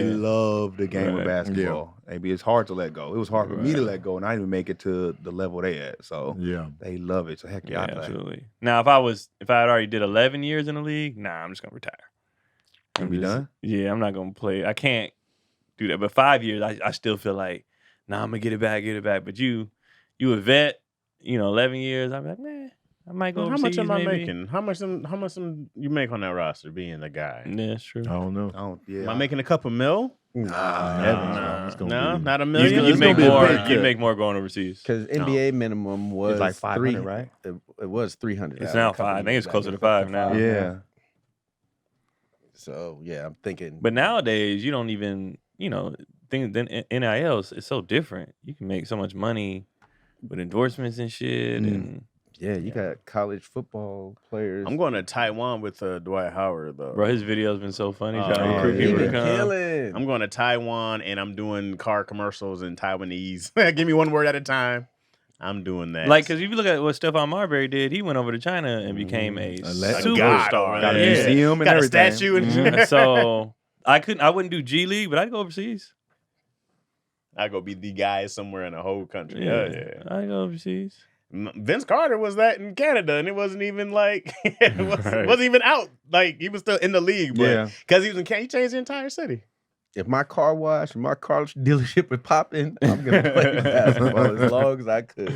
love the game of Right. basketball. Maybe it's hard to let go. It was hard for me to Right. let go, and I didn't even make it to the level they at. So Yeah. they love it. So heck yeah, Yeah, I play. absolutely. Now, if I had already did 11 years in the league, nah, I'm just gonna retire. And be done. Yeah, I'm not gonna play. I can't do that. But 5 years, I still feel like, nah, I'm gonna get it back. But you a vet, 11 years. I'm like, man, I might go. How much overseas, am I maybe. making? How much you make on that roster being the guy? Yeah, that's true. I don't know. Am I making a couple mil? Nah, it's gonna No, be- not a You, million. you It's make gonna be a more. pay cut. You make more going overseas. because NBA minimum was like 500, 300, right? It was 300. It's now 5. I think it's closer to 5 now. Yeah. So yeah, I'm thinking. But nowadays, you don't even, things. Then NILs, it's so different. You can make so much money with endorsements and shit. And yeah, you got college football players. I'm going to Taiwan with Dwight Howard though. bro, his video's been so funny. Oh, Trying to yeah, recruit he people to been come. killing. I'm going to Taiwan and I'm doing car commercials in Taiwanese. Give me one word at a time. I'm doing that. Like, because if you look at what Stephon Marbury did, he went over to China and became a superstar. Got a Yeah. museum and got a everything. statue and Mhm. So I wouldn't do G League, but I'd go overseas. I go be the guy somewhere in the whole country. Yeah, Yeah. I go overseas. Vince Carter was that in Canada, and it wasn't even like wasn't even out. Like he was still in the league, but because he was in Canada, he changed the entire city. If my car wash and my car dealership would pop in, I'm gonna play basketball as long as I could.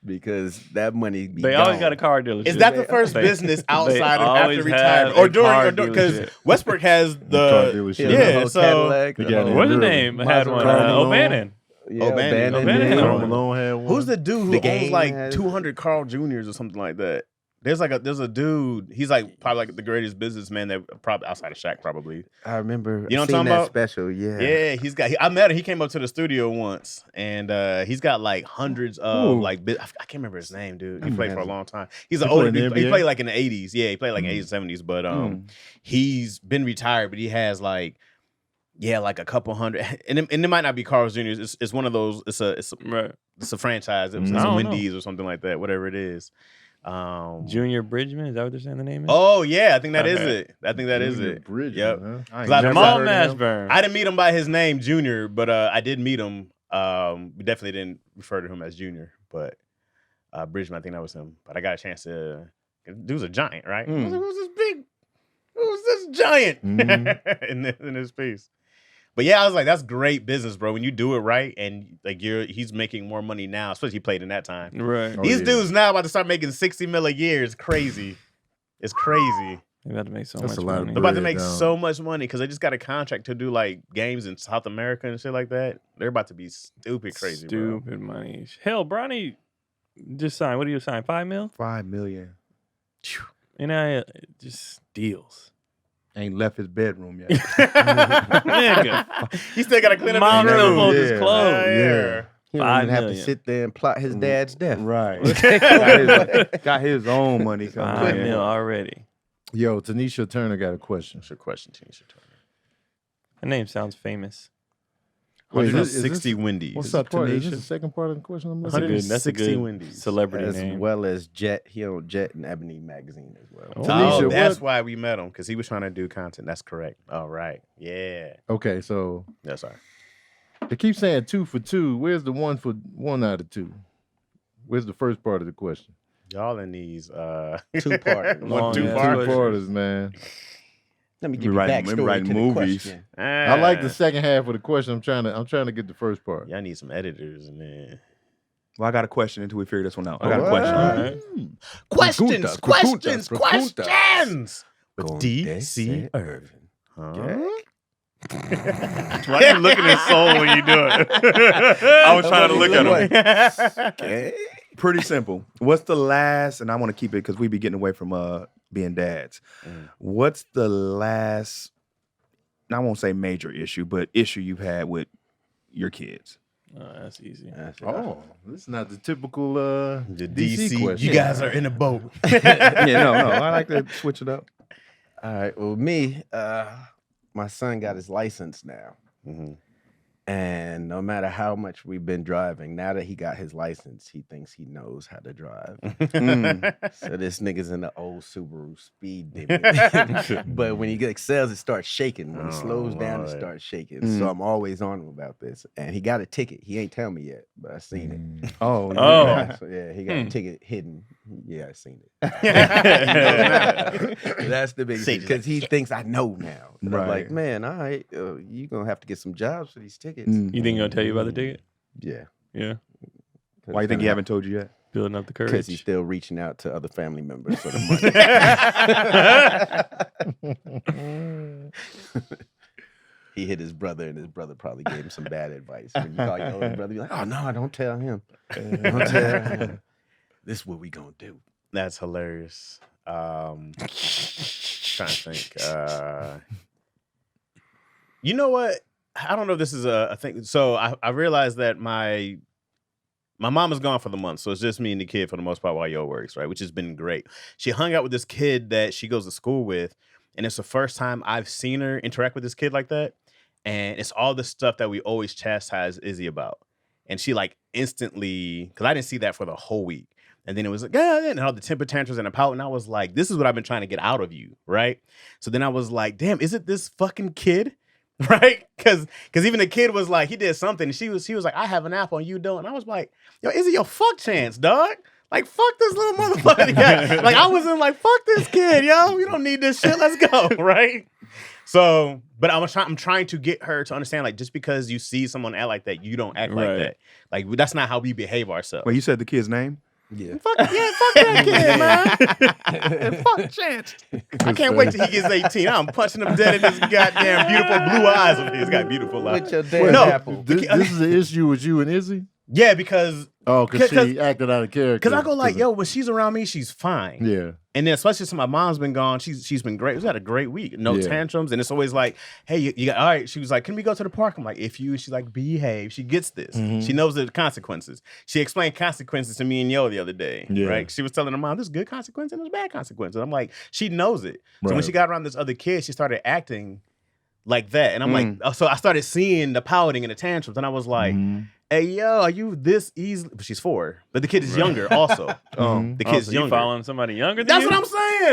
Because that money be They gone. always got a car dealership. Is that the first business outside of always after retirement, have or a during, car or because dealership. Westbrook has car the dealership. yeah, the whole so Cadillac, They the got whole- it. What's his Really? name? Had one. Carmelo. O'Bannon. Yeah, O'Bannon. O'Bannon. Karl Yeah. Malone had one. who's the dude who The owns Game like has- 200 Carl Juniors or something like that? There's a dude. He's like probably like the greatest businessman that probably outside of Shaq probably. I rember. You know what I'm seeing talking that about? special. Yeah. Yeah, I met him. He came up to the studio once, and he's got like hundreds of Ooh. like. I can't remember his name, dude. He Mm. played for a long time. He's He an older played in dude. the He NBA? played like in the 80s. Yeah, he played like 80s, 70s. But he's been retired, but he has like. Yeah, like a couple hundred, and it might not be Carl's Jr. It's one of those. It's a Right. franchise. It's I a don't Wendy's or something like that. Whatever it is. Junior Bridgman. Is that what they're saying the name is? Oh yeah, I think that is Okay. it. I think that is Junior it. Bridges, Yep. huh? I ain't Jamal never Jamal heard of him. Mashburn. I didn't meet him by his name, Junior, but I did meet him. We definitely didn't refer to him as Junior, but Bridgman, I think that was him. But I got a chance to. Dude's a giant, right? I was like, who's this big? Who's this giant in this piece? But yeah, I was like, that's great business, bro. When you do it right, and like he's making more money now, especially he played in that time. Right. Oh, These yeah. dudes now about to start making $60 million a year. It's crazy. It's crazy. They about to make so That's much a lot of money. They're about to Bread, make dog. so much money because they just got a contract to do like games in South America and shit like that. They're about to be stupid crazy, bro. Stupid money. Hell, Bronny just signed. What do you sign? $5 million? $5 million. And I just deals. Ain't left his bedroom yet. Nigga. He still got to clean up Mom his still room. folds his Yeah. clothes. Yeah. He don't $5 even have to million. sit there and plot his dad's death. Right. Got got his own money $5 coming in. million already. Yo, Tanisha Turner got a question. What's your question, Tanisha Turner? Her name sounds famous. Wait, is this- 160 Wendy's. What's up, Tanisha? Is Tanisha? this the second part of the question? I'm That's a looking good, at? that's a 160 good Wendy's. celebrity As name. well as Jet. He on Jet and Ebony magazine as well. Oh. Tanisha, Oh, that's what- why we met him because he was trying to do content. That's correct. All right. Yeah. Okay, so That's all right. they keep saying 2 for 2. Where's the 1 for 1 out of 2? Where's the first part of the question? Y'all in these Two-part. Long two ass part. question. Two-parters, man. Let me We give you writing- we backstory writing to the movies. question. I like the second half of the question. I'm trying to get the first part. Y'all need some editors in there. Well, I got a question until we figure this one out. I got a What? question. All right. Questions, Preguntas, questions, preguntas. questions. With Con DC DC Irvin. Huh? Why you looking at Soul when you do it? I was trying to look at him. Okay. Pretty simple. What's the last, and I want to keep it because we be getting away from being dads. What's the last, I won't say major issue, but issue you've had with your kids? Oh, that's easy. Oh, this is not the typical The DC DC, question. you guys are in a boat. Yeah, no. I like to switch it up. All right. Well, me, my son got his license now. Mhm. And no matter how much we've been driving, now that he got his license, he thinks he knows how to drive. So this nigga's in the old Subaru speed demon. But when he excels, it starts shaking. When he slows down, it Lord. starts shaking. So I'm always on him about this. And he got a ticket. He ain't tell me yet, but I seen it. Oh, Oh. Yeah, so yeah, he got a ticket hidden. Yeah, I seen it. That's the biggest thing because he thinks I know now. And I'm like, Right. man, all right, you gonna have to get some jobs for these tickets. You think he'll tell you about the ticket? Yeah. Yeah. Why you think he haven't told you yet? Building up the Because courage. he's still reaching out to other family members for the money. He hit his brother, and his brother probably gave him some bad advice. When you call your older brother, you're like, "Oh no, don't tell him. Don't tell him. This is what we gonna do." That's hilarious. Trying to think. You know what? I don't know if this is a thing. So I realized that my mom is gone for the month, so it's just me and the kid for the most part while Yo works, right? Which has been great. She hung out with this kid that she goes to school with, and it's the first time I've seen her interact with this kid like that. And it's all the stuff that we always chastise Izzy about. and she like instantly, because I didn't see that for the whole week. And then it was like, and all the temper tantrums and the pout. And I was like, this is what I've been trying to get out of you, right? So then I was like, damn, is it this fucking kid? Right? Because even the kid was like, he did something. And she was like, I have an app on you don't. And I was like, yo, is it your fuck chance, dog? Like, fuck this little motherfucker. Yeah. Like, I was in like, fuck this kid, yo. We don't need this shit. Let's go, right? So, but I'm trying to get her to understand, like, just because you see someone act like that, you don't act like that. Like, that's not how we behave ourselves. Wait, you said the kid's name? Yeah. Fuck that kid, man. And fuck Chance. I can't wait till he gets 18. I'm punching him dead in his goddamn beautiful blue eyes of his. Got beautiful eyes. With your damn No. apple. This is an issue with you and Izzy? Yeah, because Because she acted out of character. Because I go like, yo, when she's around me, she's fine. Yeah. And then especially since my mom's been gone, she's been great. We've had a great week. No tantrums. And it's always like, hey, you got all right. She was like, can we go to the park? I'm like, she's like, behave. She gets this. Mm-hmm. She knows the consequences. She explained consequences to me and Yo the other day. Yeah. Right? She was telling her mom, there's good consequences and there's bad consequences. I'm like, she knows it. So when Right. she got around this other kid, she started acting like that. And I'm like, so I started seeing the pouting and the tantrums. And I was like, hey, yo, are you this easy? But she's 4. But the kid is younger also. The kid's so you younger. following somebody younger than That's you? what I'm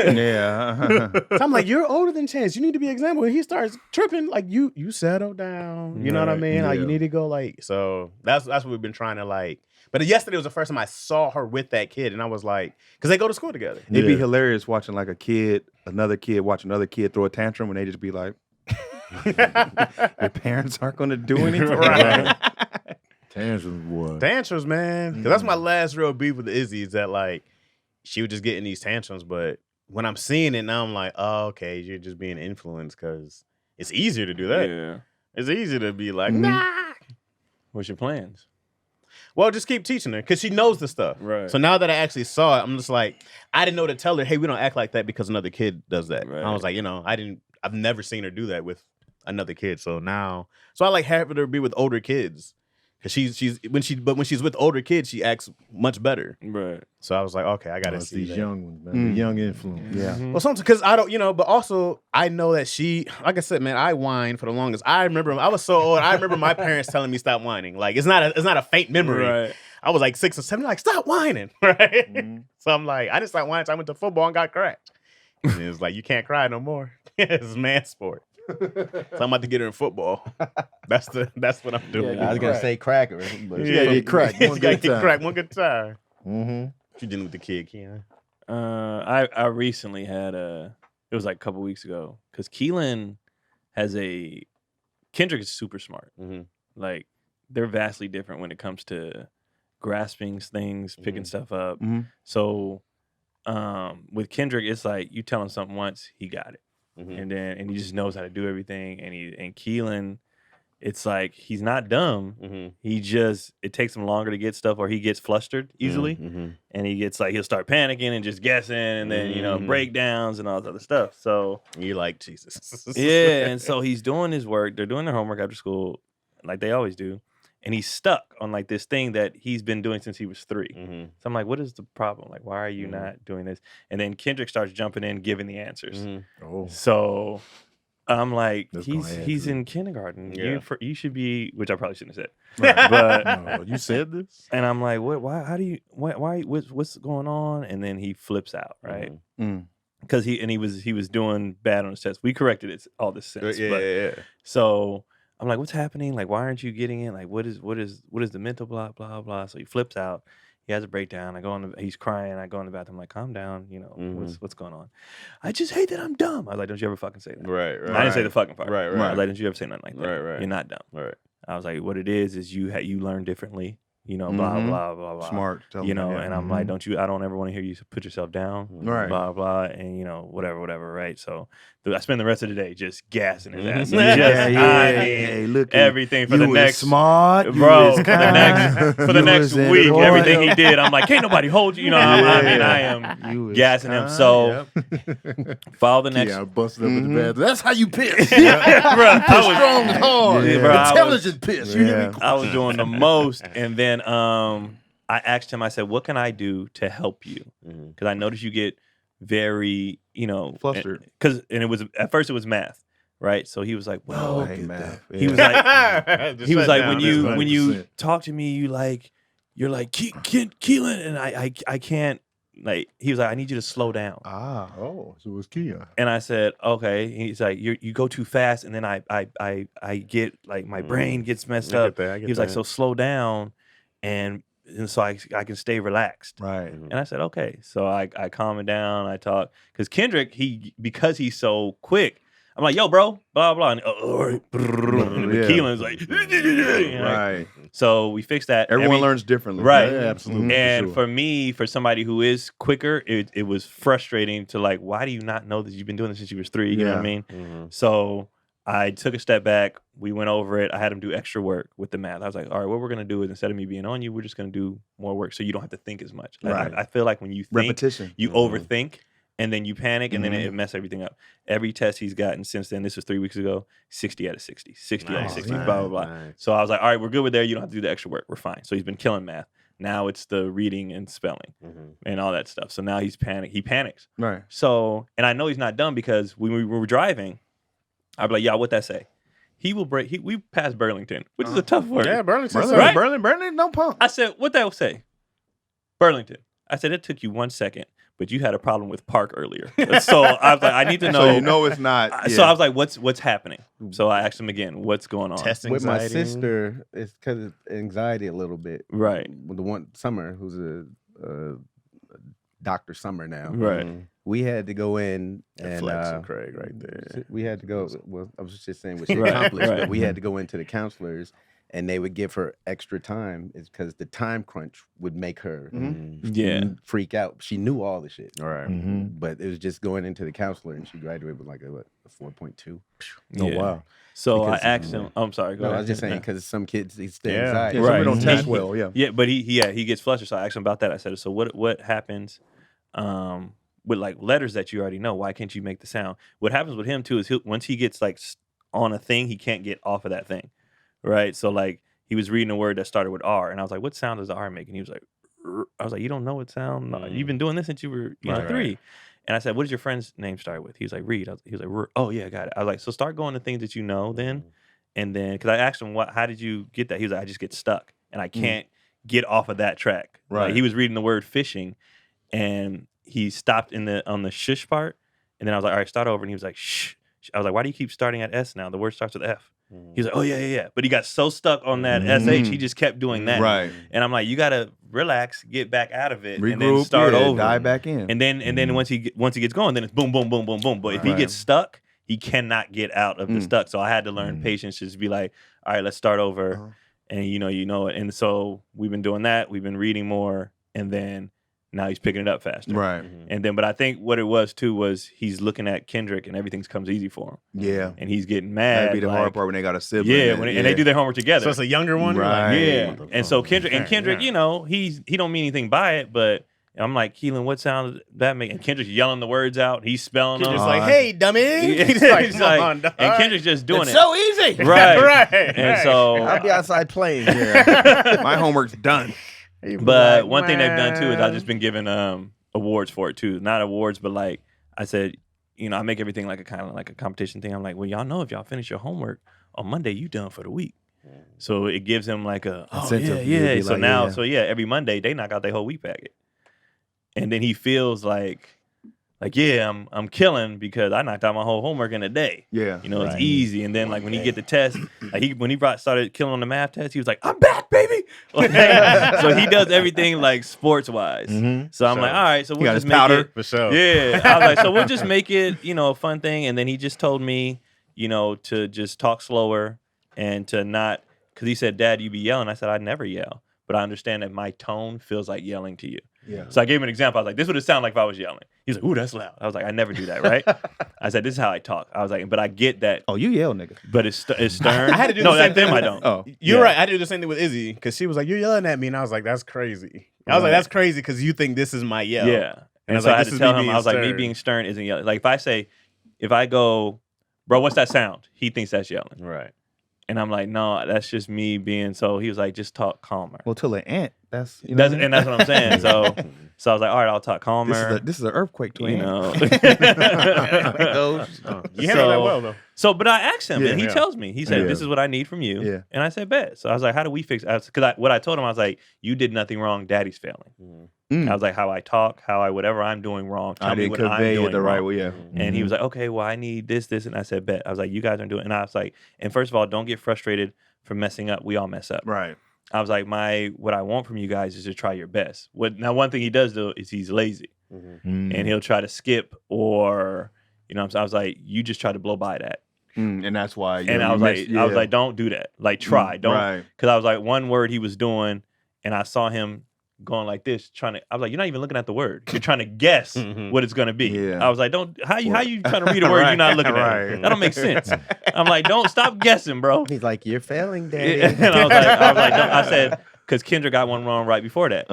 saying. Yeah. So I'm like, you're older than Chance. You need to be an example. When he starts tripping, like you settle down. You know what I Right, mean? Like yeah. you need to go like. So that's what we've been trying to like. But yesterday was the first time I saw her with that kid, and I was like, because they go to school together. It'd be Yeah. hilarious watching like another kid watch another kid throw a tantrum and they just be like, your parents aren't going to do anything. Right. Tantrums, boy. Tantrums, man. Because that's my last real beef with Izzy is that like she was just getting these tantrums, but when I'm seeing it now, I'm like, oh, okay, you're just being influenced because it's easier to do that. Yeah. It's easier to be like, nah. What's your plans? Well, just keep teaching her because she knows the stuff. Right. So now that I actually saw it, I'm just like, I didn't know to tell her, hey, we don't act like that because another kid does that. Right. I was like, I've never seen her do that with another kid. So I like having her be with older kids. Cause when she's with older kids, she acts much better. Right. So I was like, okay, I gotta It's see these that. young ones, man. The young influence. Yeah. Well, sometimes because I don't, but also I know that she, like I said, man, I whined for the longest. I remember I was so old. I remember my parents telling me stop whining. Like it's not a faint memory. Right. I was like 6 or 7, like stop whining, right? So I'm like, I didn't stop whining. So I went to football and got cracked. And it was like, you can't cry no more. It's man sport. So I'm about to get her in football. That's what I'm doing. I was gonna say cracker, but You gotta get cracked one You gotta good get time. cracked one good time. Mm-hmm. What you dealing with the kid, Keon? I recently had it was like a couple weeks ago because Kendrick is super smart. Mm-hmm. Like they're vastly different when it comes to grasping things, picking stuff up. Mhm. So with Kendrick, it's like you tell him something once, he got it. Mhm. And he just knows how to do everything. And Keelan, it's like he's not dumb. Mm-hmm. He just it takes him longer to get stuff, or he gets flustered easily, Mm-hmm. and he gets like he'll start panicking and just guessing, and then breakdowns and all this other stuff. So You like Jesus? yeah, and so he's doing his work. They're doing their homework after school, like they always do, and he's stuck on like this thing that he's been doing since he was 3. Mm-hmm. So I'm like, what is the problem? Like, why are you not doing this? And then Kendrick starts jumping in, giving the answers. Oh. So I'm like, That's gonna he's add to in kindergarten. Yeah. You should be, which I probably shouldn't have said. Right. But No, you said this? and I'm like, what? Why? How do you? Why? What's going on? And then he flips out, right? Because he was doing bad on his test. We corrected it all this since. but, Yeah. So I'm like, what's happening? Like, why aren't you getting it? Like, what is the mental blah blah blah? So he flips out. He has a breakdown. He's crying. I go in the bathroom. I'm like, calm down. You know, what's going on? I just hate that I'm dumb. I was like, don't you ever fucking say that. Right. I didn't say the fucking part. Right. I was like, don't you ever say nothing like that. Right. You're not dumb. Right. I was like, what it is you learn differently. You know, blah blah blah blah. Smart. Tell You them know, that. and I'm like, I don't ever want to hear you put yourself down. Right. Blah blah, and whatever. Right. So I spend the rest of the day just gassing his ass. Yeah, Just, yeah. I mean, Hey, look, everything for you the was next smart, you bro was for kind, the next you was week. important. Everything he did, I'm like, can't nobody hold you. You know, I am You was gassing him. kind. So follow the next. Yeah, I busted up in the bathroom. That's how you piss. Bro, I was Strong and hard. Yeah, bro, I was- Intelligent piss. You hear me? I was doing the most, and then I asked him. I said, "What can I do to help you?" Because I noticed you get very, Flustered. Because it was at first it was math. right? So he was like, well, Hey, man. he was like, Just he was shut like, down. when That's you 100%. talk to me, you're like Keelan, and I can't, like, he was like, I need you to slow down. Ah. Oh, so it was Keon. And I said, okay. He's like, you go too fast, and then I get, like, my brain gets messed I get up. that, I He get was like, that. so slow down, and so I can stay relaxed. Right. And I said, okay. So I calm it down. I talk, because Kendrick, because he's so quick, I'm like, yo, bro, blah blah, and, all right. And Yeah. Keelan's like, you know? Right. So we fixed that. Everyone learns differently. Right. Yeah, absolutely. And sure. for me, for somebody who is quicker, it was frustrating to, like, why do you not know that you've been doing this since you was 3? You know what I mean? So I took a step back. We went over it. I had him do extra work with the math. I was like, all right, what we're going to do is, instead of me being on you, we're just going to do more work so you don't have to think as much. Right. I feel like when you think, Repetition. you overthink, and then you panic, and then it messes everything up. Every test he's gotten since then, this was 3 weeks ago, 60 out of 60, 60 out of 60, blah, blah, blah. Nice. So I was like, all right, we're good with there. You don't have to do the extra work. We're fine. So he's been killing math. Now it's the reading and spelling and all that stuff. So now he panics. Right. So, and I know he's not done, because when we were driving, I'd be like, y'all, what that say? He will break. We passed Burlington, which is a tough word. Yeah, Burlington. Right? Burlington, no pump. I said, what that say? Burlington. I said, it took you 1 second, but you had a problem with Park earlier. So I was like, I need to know. So you know it's not. So I was like, what's happening? So I asked him again, what's going on? Test With my anxiety. sister, it's because of anxiety a little bit. Right. With the one Summer, who's a Dr. Summer now. Right. We had to go in and Flexing Craig right there. we had to go. Well, I was just saying what she Right, accomplished, right. but we had to go into the counselors, and they would give her extra time, is because the time crunch would make her Yeah. freak out. She knew all the shit, All right. but it was just going into the counselor, and she graduated with like a 4.2. Oh, Yeah. wow. So Because- I asked him. I'm sorry. Go No, ahead. I was just saying Yeah. because some kids they stay Yeah. anxiety. Yeah, some Right. people don't test Mhm. well. Yeah. Yeah, but he gets flustered. So I asked him about that. I said, so what happens with, like, letters that you already know? Why can't you make the sound? What happens with him too is once he gets, like, on a thing, he can't get off of that thing, right? So, like, he was reading a word that started with R, and I was like, what sound does the R make? And he was like, "R." I was like, you don't know what sound? No, you've been doing this since you were Right, 3. right. And I said, what does your friend's name start with? He was like, Reed. He was like, "R." Oh yeah, got it. I was like, so start going to things that you know then. And then, because I asked him, how did you get that? He was like, I just get stuck, and I can't get off of that track. Right. Like, he was reading the word fishing, and he stopped on the shush part, and then I was like, all right, start over. And he was like, shh. I was like, why do you keep starting at S now? The word starts with F. He was like, oh yeah. But he got so stuck on that SH, he just kept doing that. Right. And I'm like, you gotta relax, get back out of it, and then Regroup. start yeah, over. Dive back in. And then once he gets going, then it's boom, boom, boom, boom, boom. But if he Right. gets stuck, he cannot get out of the stuck. So I had to learn patience, just be like, all right, let's start over. And you know it. And so we've been doing that. We've been reading more, and then now he's picking it up faster. Right. And then, but I think what it was too was he's looking at Kendrick, and everything comes easy for him. Yeah. And he's getting mad. That'd be the hard like- part when they got a sibling. Yeah, and they do their homework together. So it's a younger one? Right. Yeah, and so Kendrick, Yeah. you know, he don't mean anything by it, but I'm like, Keelan, what sound does that make? And Kendrick's yelling the words out. He's spelling them. Kendrick's like, hey, dummy. He's like, like, come on, dog. and Kendrick's just doing It's it. so easy. Right. right. And so, I'll be outside playing. My homework's done. but Like, one thing they've done too is I've man. just been given awards for it too. Not awards, but like I said, you know, I make everything like a kind of like a competition thing. I'm like, well, y'all know if y'all finish your homework on Monday, you done for the week. So it gives them like a Incentive. yeah. You'd be So like, now, yeah. so yeah, every Monday they knock out their whole week packet, and then he feels like yeah, I'm killing because I knocked out my whole homework in a day. Yeah. You know, it's Right. easy. And then like when he get the test, like when he started killing on the math test, he was like, I'm back, baby. Like, so he does everything like sports wise. Mhm. So I'm So, like, all right, so he we'll got just his make powder. it. For sure. Yeah. I was like, so we'll just make it, you know, a fun thing. And then he just told me, you know, to just talk slower and to not, because he said, Dad, you be yelling. I said, I'd never yell. But I understand that my tone feels like yelling to you. Yeah. So I gave him an example. I was like, this would it sound like if I was yelling. He's like, ooh, that's loud. I was like, I never do that, right? I said, this is how I talk. I was like, but I get that. Oh, you yell, nigga. But it's stern. I had to do no, the same that them thing. I don't. Oh. You're Yeah. right. I did the same thing with Izzy because she was like, "You're yelling at me," and I was like, "That's crazy." I was like, Right. "That's crazy because you think this is my yell." Yeah. I And was so like, I had this to is tell me him, being I was like, me stern. being stern isn't yelling. Like if I go, bro, what's that sound? He thinks that's yelling. Right. And I'm like, no, that's just me being. So he was like, just talk calmer. Well, till an ant. That's you know. And that's what I'm saying. So I was like, all right, I'll talk calmer. This is an earthquake to an you ant. know. You handle that well though. So, but I asked him, and he Yeah. tells me, he said, "This is what I need from you." Yeah. And I said, "Bet." So I was like, "How do we fix?" Because what I told him, I was like, "You did nothing wrong. Daddy's failing." I was like, "How I talk, whatever I'm doing wrong. Tell I me didn't what I'm convey doing it the right wrong." way. Yeah. And he was like, "Okay, well, I need this, and I said, "Bet." I was like, "You guys aren't doing." And I was like, "And first of all, don't get frustrated for messing up. We all mess up." Right. I was like, what I want from you guys is to try your best. Now, one thing he does do is he's lazy, and he'll try to skip or, you know, what I'm saying? I was like, you just try to blow by that. And that's why. And I was like, don't do that. Like, try, don't. Right. Because I was like, one word he was doing, and I saw him going like this, trying to. I was like, you're not even looking at the word. You're trying to guess what it's gonna be. Yeah. I was like, how you trying to read a word you're not looking at? It? That don't make sense. I'm like, don't stop guessing, bro. He's like, you're failing, Daddy. And I was like, don't. I said, because Kendra got one wrong right before that,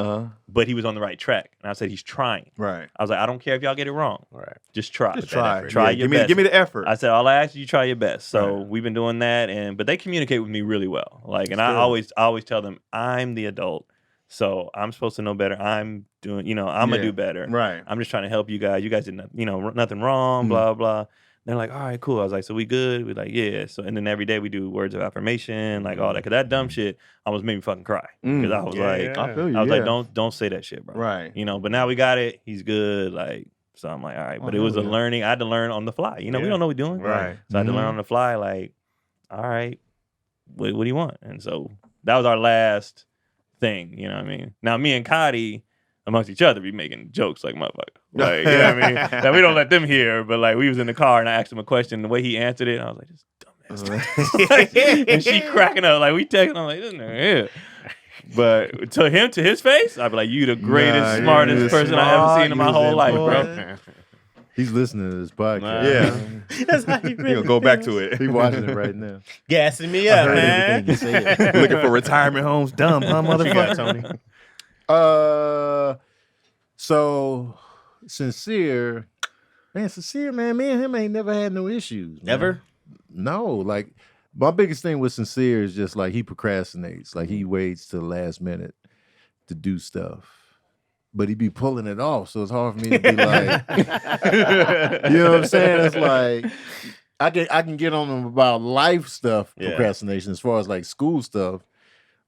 but he was on the right track, and I said he's trying. Right. I was like, I don't care if y'all get it wrong. Right. Just try. Just try. Try Yeah, your best. Give me the effort. I said, all I ask you try your best. So Right. we've been doing that, but they communicate with me really well. Like, and I good. always tell them I'm the adult, so I'm supposed to know better. I'm doing, I'm gonna do better. Right. I'm just trying to help you guys. You guys did nothing wrong. Blah blah. They're like, all right, cool. I was like, so we good? We're like, yeah. So and then every day we do words of affirmation, like all that. Cause that dumb shit almost made me fucking cry. Cause I was like, I feel you. I was like, don't say that shit, bro. Right. But now we got it. He's good. Like, so I'm like, all right. But it was a learning. I had to learn on the fly. We don't know what we're doing. Right. So I had to learn on the fly. Like, all right, what do you want? And so that was our last thing. You know what I mean? Now me and Cotty amongst each other be making jokes like motherfucker. Like, you know what I mean? Now we don't let them hear, but like we was in the car and I asked him a question. The way he answered it, I was like, this dumbass. And she cracking up. Like we texting, I'm like, this nigga here. But to his face, I'd be like, you the greatest, smartest person I ever seen in my whole life, bro. He's listening to this podcast. Yeah. That's how you He'll go back to it. He watching it right now. gassing me I up, heard man. everything you said. Looking for retirement homes. Dumb, huh, What you got, motherfucker? Tony? So sincere, man. Me and him ain't never had no issues. Man. Never? No, like my biggest thing with sincere is just like he procrastinates. Like he waits till the last minute to do stuff. But he be pulling it off, so it's hard for me to be like, you know what I'm saying? It's like I can get on him about life stuff, procrastination, as far as like school stuff,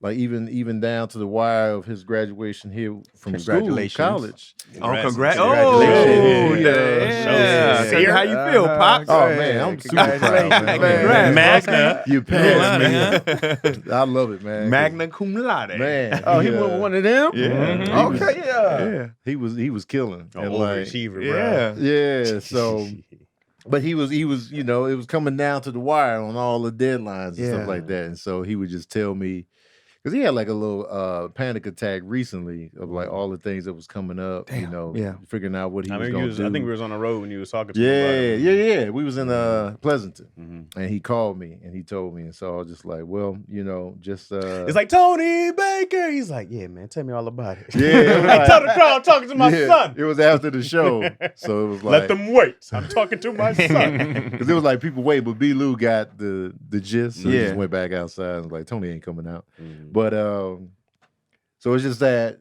like even down to the wire of his graduation here from school, college. Oh, Congratulations. Oh, Yeah. See how you feel, Pops? Oh man, I'm super proud, man. Congrats, Magna. You passed me. I love it, man. Magna cum laude. Man. Oh, he was one of them? Yeah. Okay, yeah. He was killing. An And, like, overachiever, bro. Yeah. yeah, so but he was, it was coming down to the wire on all the deadlines and stuff like that. And so he would just tell me, because he had like a little panic attack recently of like all the things that was coming up, figuring out what he was going to do. I think we was on the road when you was talking to him about it. Yeah. We was in Pleasanton, and he called me and he told me, and so I was just like, well, just It's like, Tony Baker. He's like, yeah, man, tell me all about it. yeah. Hey, tell the crowd I'm talking to my son. It was after the show, so it was like Let them wait. I'm talking to my son. because it was like people wait, but B. Lou got the gist, so he Yeah. just went back outside and was like, Tony ain't coming out. But so it's just that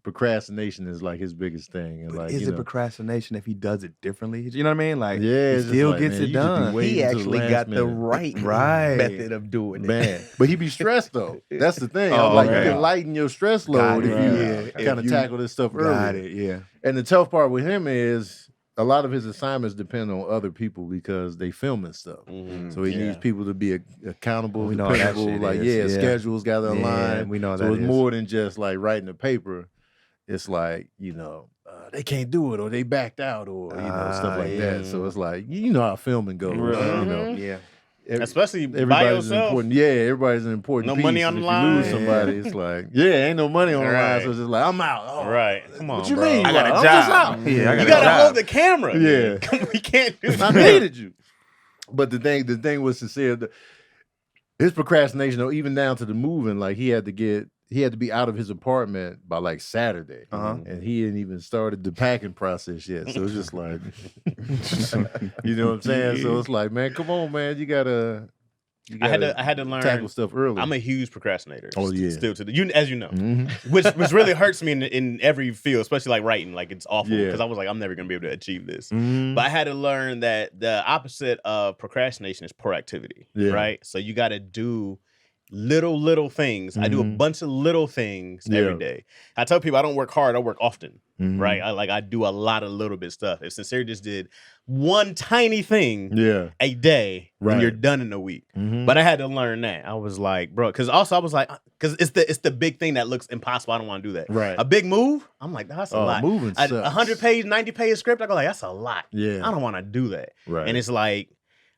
procrastination is like his biggest thing, and like Is it procrastination if he does it differently? You know what I mean? Like, yeah, he it's just still like, gets man, it you just be done. waiting He till the actually last got the minute. Right. method of doing it. Man, but he be stressed though. That's the thing. Oh, I'm like, okay. you can lighten your stress Got load it. if you Yeah. kind If of you tackle this stuff Got early. it, yeah. And the tough part with him is a lot of his assignments depend on other people because they filming stuff. So he needs people to be accountable, We know how that dependable. shit Like, is. Yeah. schedules got to align. we know how So that it's is. more than just like writing a paper. It's like, they can't do it or they backed out or, stuff like that. So it's like, you know how filming goes. Yeah. Especially by Everybody's yourself. important. Yeah, everybody's an important No piece. money on And the if you lose line. somebody, it's like, ain't no money on the line. Right. So it's just like, I'm out. Oh, Right. Come on, What you bro. mean? I got a I'm job. just out. Yeah, I got You a gotta job. hold the camera. Yeah. We can't do I that. needed you. But the thing was sincere. His procrastination, though, even down to the moving, like he had to be out of his apartment by like Saturday, and he hadn't even started the packing process yet. So it's just like, you know what I'm saying? So it's like, man, come on, man, you gotta You I gotta had to learn. tackle stuff early. I'm a huge procrastinator. Oh, yeah. Still to the you as you know, Mhm. which really hurts me in every field, especially like writing. Like it's awful Yeah. because I was like, I'm never gonna be able to achieve this. Mhm. But I had to learn that the opposite of procrastination is proactivity. Yeah. Right. So you got to do little things. I do a Mhm. bunch of little things Yeah. every day. I tell people I don't work hard. I work often. Mhm. Right. I do a lot of little bit stuff. If Sincere just did one tiny thing Yeah. a day, then Right. you're done in a week. Mhm. But I had to learn that. I was like, bro, because also I was like, because it's the big thing that looks impossible. I don't want to do that. Right. A big move, I'm like, that's a lot. Moving A sucks. 100-page, 90-page script, I go like, that's a lot. Yeah. I don't want to do that. Right. And it's like,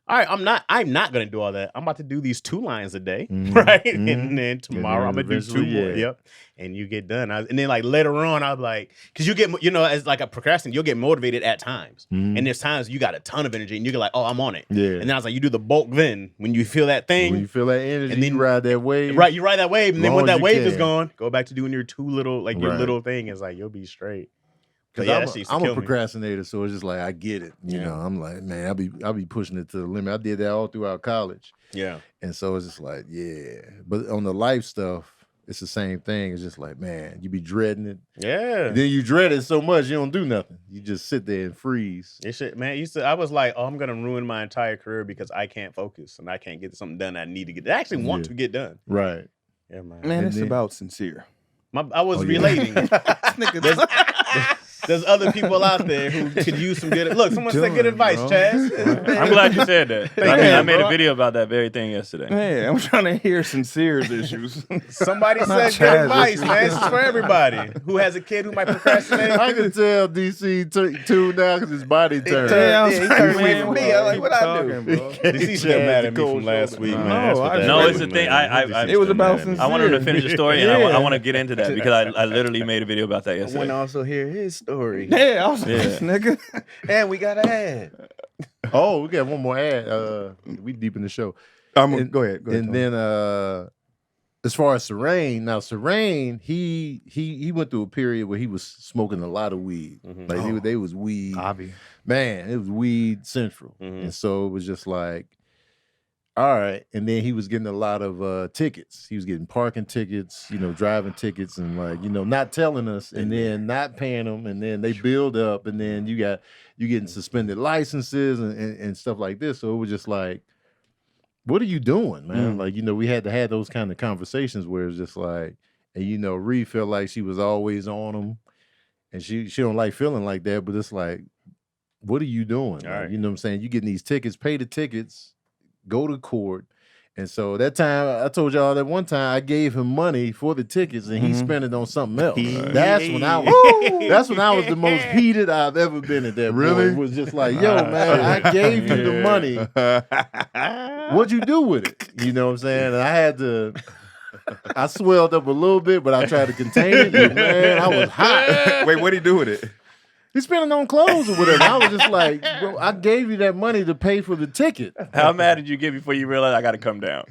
all right, I'm not gonna do all that. I'm about to do these 2 lines a day, Mhm. right? Mhm. And then tomorrow I'm gonna do 2 eventually, more. yeah. Yep. And you get done. And then like later on, I'm like, because you get, as like a procrastinator, you'll get motivated at times. Mhm. And there's times you got a ton of energy and you get like, oh, I'm on it. Yeah. And then I was like, you do the bulk then when you feel that thing. When you feel that energy, and then- you ride that wave. Right, you ride that wave, and then Long when as that you wave is can. gone, go back to doing your your Right. little thing. It's like you'll be straight. But Because yeah, that shit used to I'm a kill me. procrastinator, so it's just like I get it. You Yeah. know, I'm like, man, I'll be pushing it to the limit. I did that all throughout college. Yeah, And so it's just like, yeah. But on the life stuff, it's the same thing. It's just like, man, you be dreading it. yeah. Then you dread it so much you don't do nothing. You just sit there and freeze. It shit, man. I was like, oh, I'm gonna ruin my entire career because I can't focus and I can't get something done I need to get. I actually want Yeah. to get done. Right. Yeah, man. Man, And it's then- about sincere. I was Oh, yeah. relating. There's other people out there who could use some good. Look, someone said good Doing, advice, bro. Chaz. I'm glad you said that. Thank I you, made bro. a video about that very thing yesterday. Hey, I'm trying to hear sincere's issues. Somebody said Not good Chaz, advice, this man. This is for everybody who has a kid who might procrastinate. I can tell DC tuned down because his body turned. Yeah, he turned away from me. I'm like, what I talking, do? bro? DC's still mad at me from last week, man. No, That's what I- that No, is, it's the man. thing. I DC's It was still about mad at me. I wanted to finish the story, and Yeah. I want to get into that because I literally made a video about that I want yesterday. to also hear his story. Yeah, I was like, Yeah. this nigga. And we got an ad. Oh, we got one more ad. We deep in the show. And- Go ahead. And then as far as Serene, he went through a period where he was smoking a lot of weed. Mhm. Like they was weed. Avi. Man, it was weed central. Mhm. And so it was just like, all right. And then he was getting a lot of tickets. He was getting parking tickets, driving tickets, and not telling us, and then not paying them, and then they build up, and then you getting suspended licenses and stuff like this. So it was just like, what are you doing, man? Like, we had to have those kind of conversations where it's just like, and Ree felt like she was always on him, and she don't like feeling like that, but it's like, what are you doing? Like, right. You know what I'm saying? You getting these tickets, pay the tickets, go to court. And so that time, I told y'all that one time I gave him money for the tickets and he spent it on something else. That's when I was the most heated I've ever been at that point. Really? It was just like, yo, man, I gave you the money. What'd you do with it? You know what I'm saying? And I swelled up a little bit, but I tried to contain it. But man, I was hot. Wait, what'd he do with it? He spent it on clothes or whatever. I was just like, bro, I gave you that money to pay for the ticket. How mad did you get before you realized I got to come down?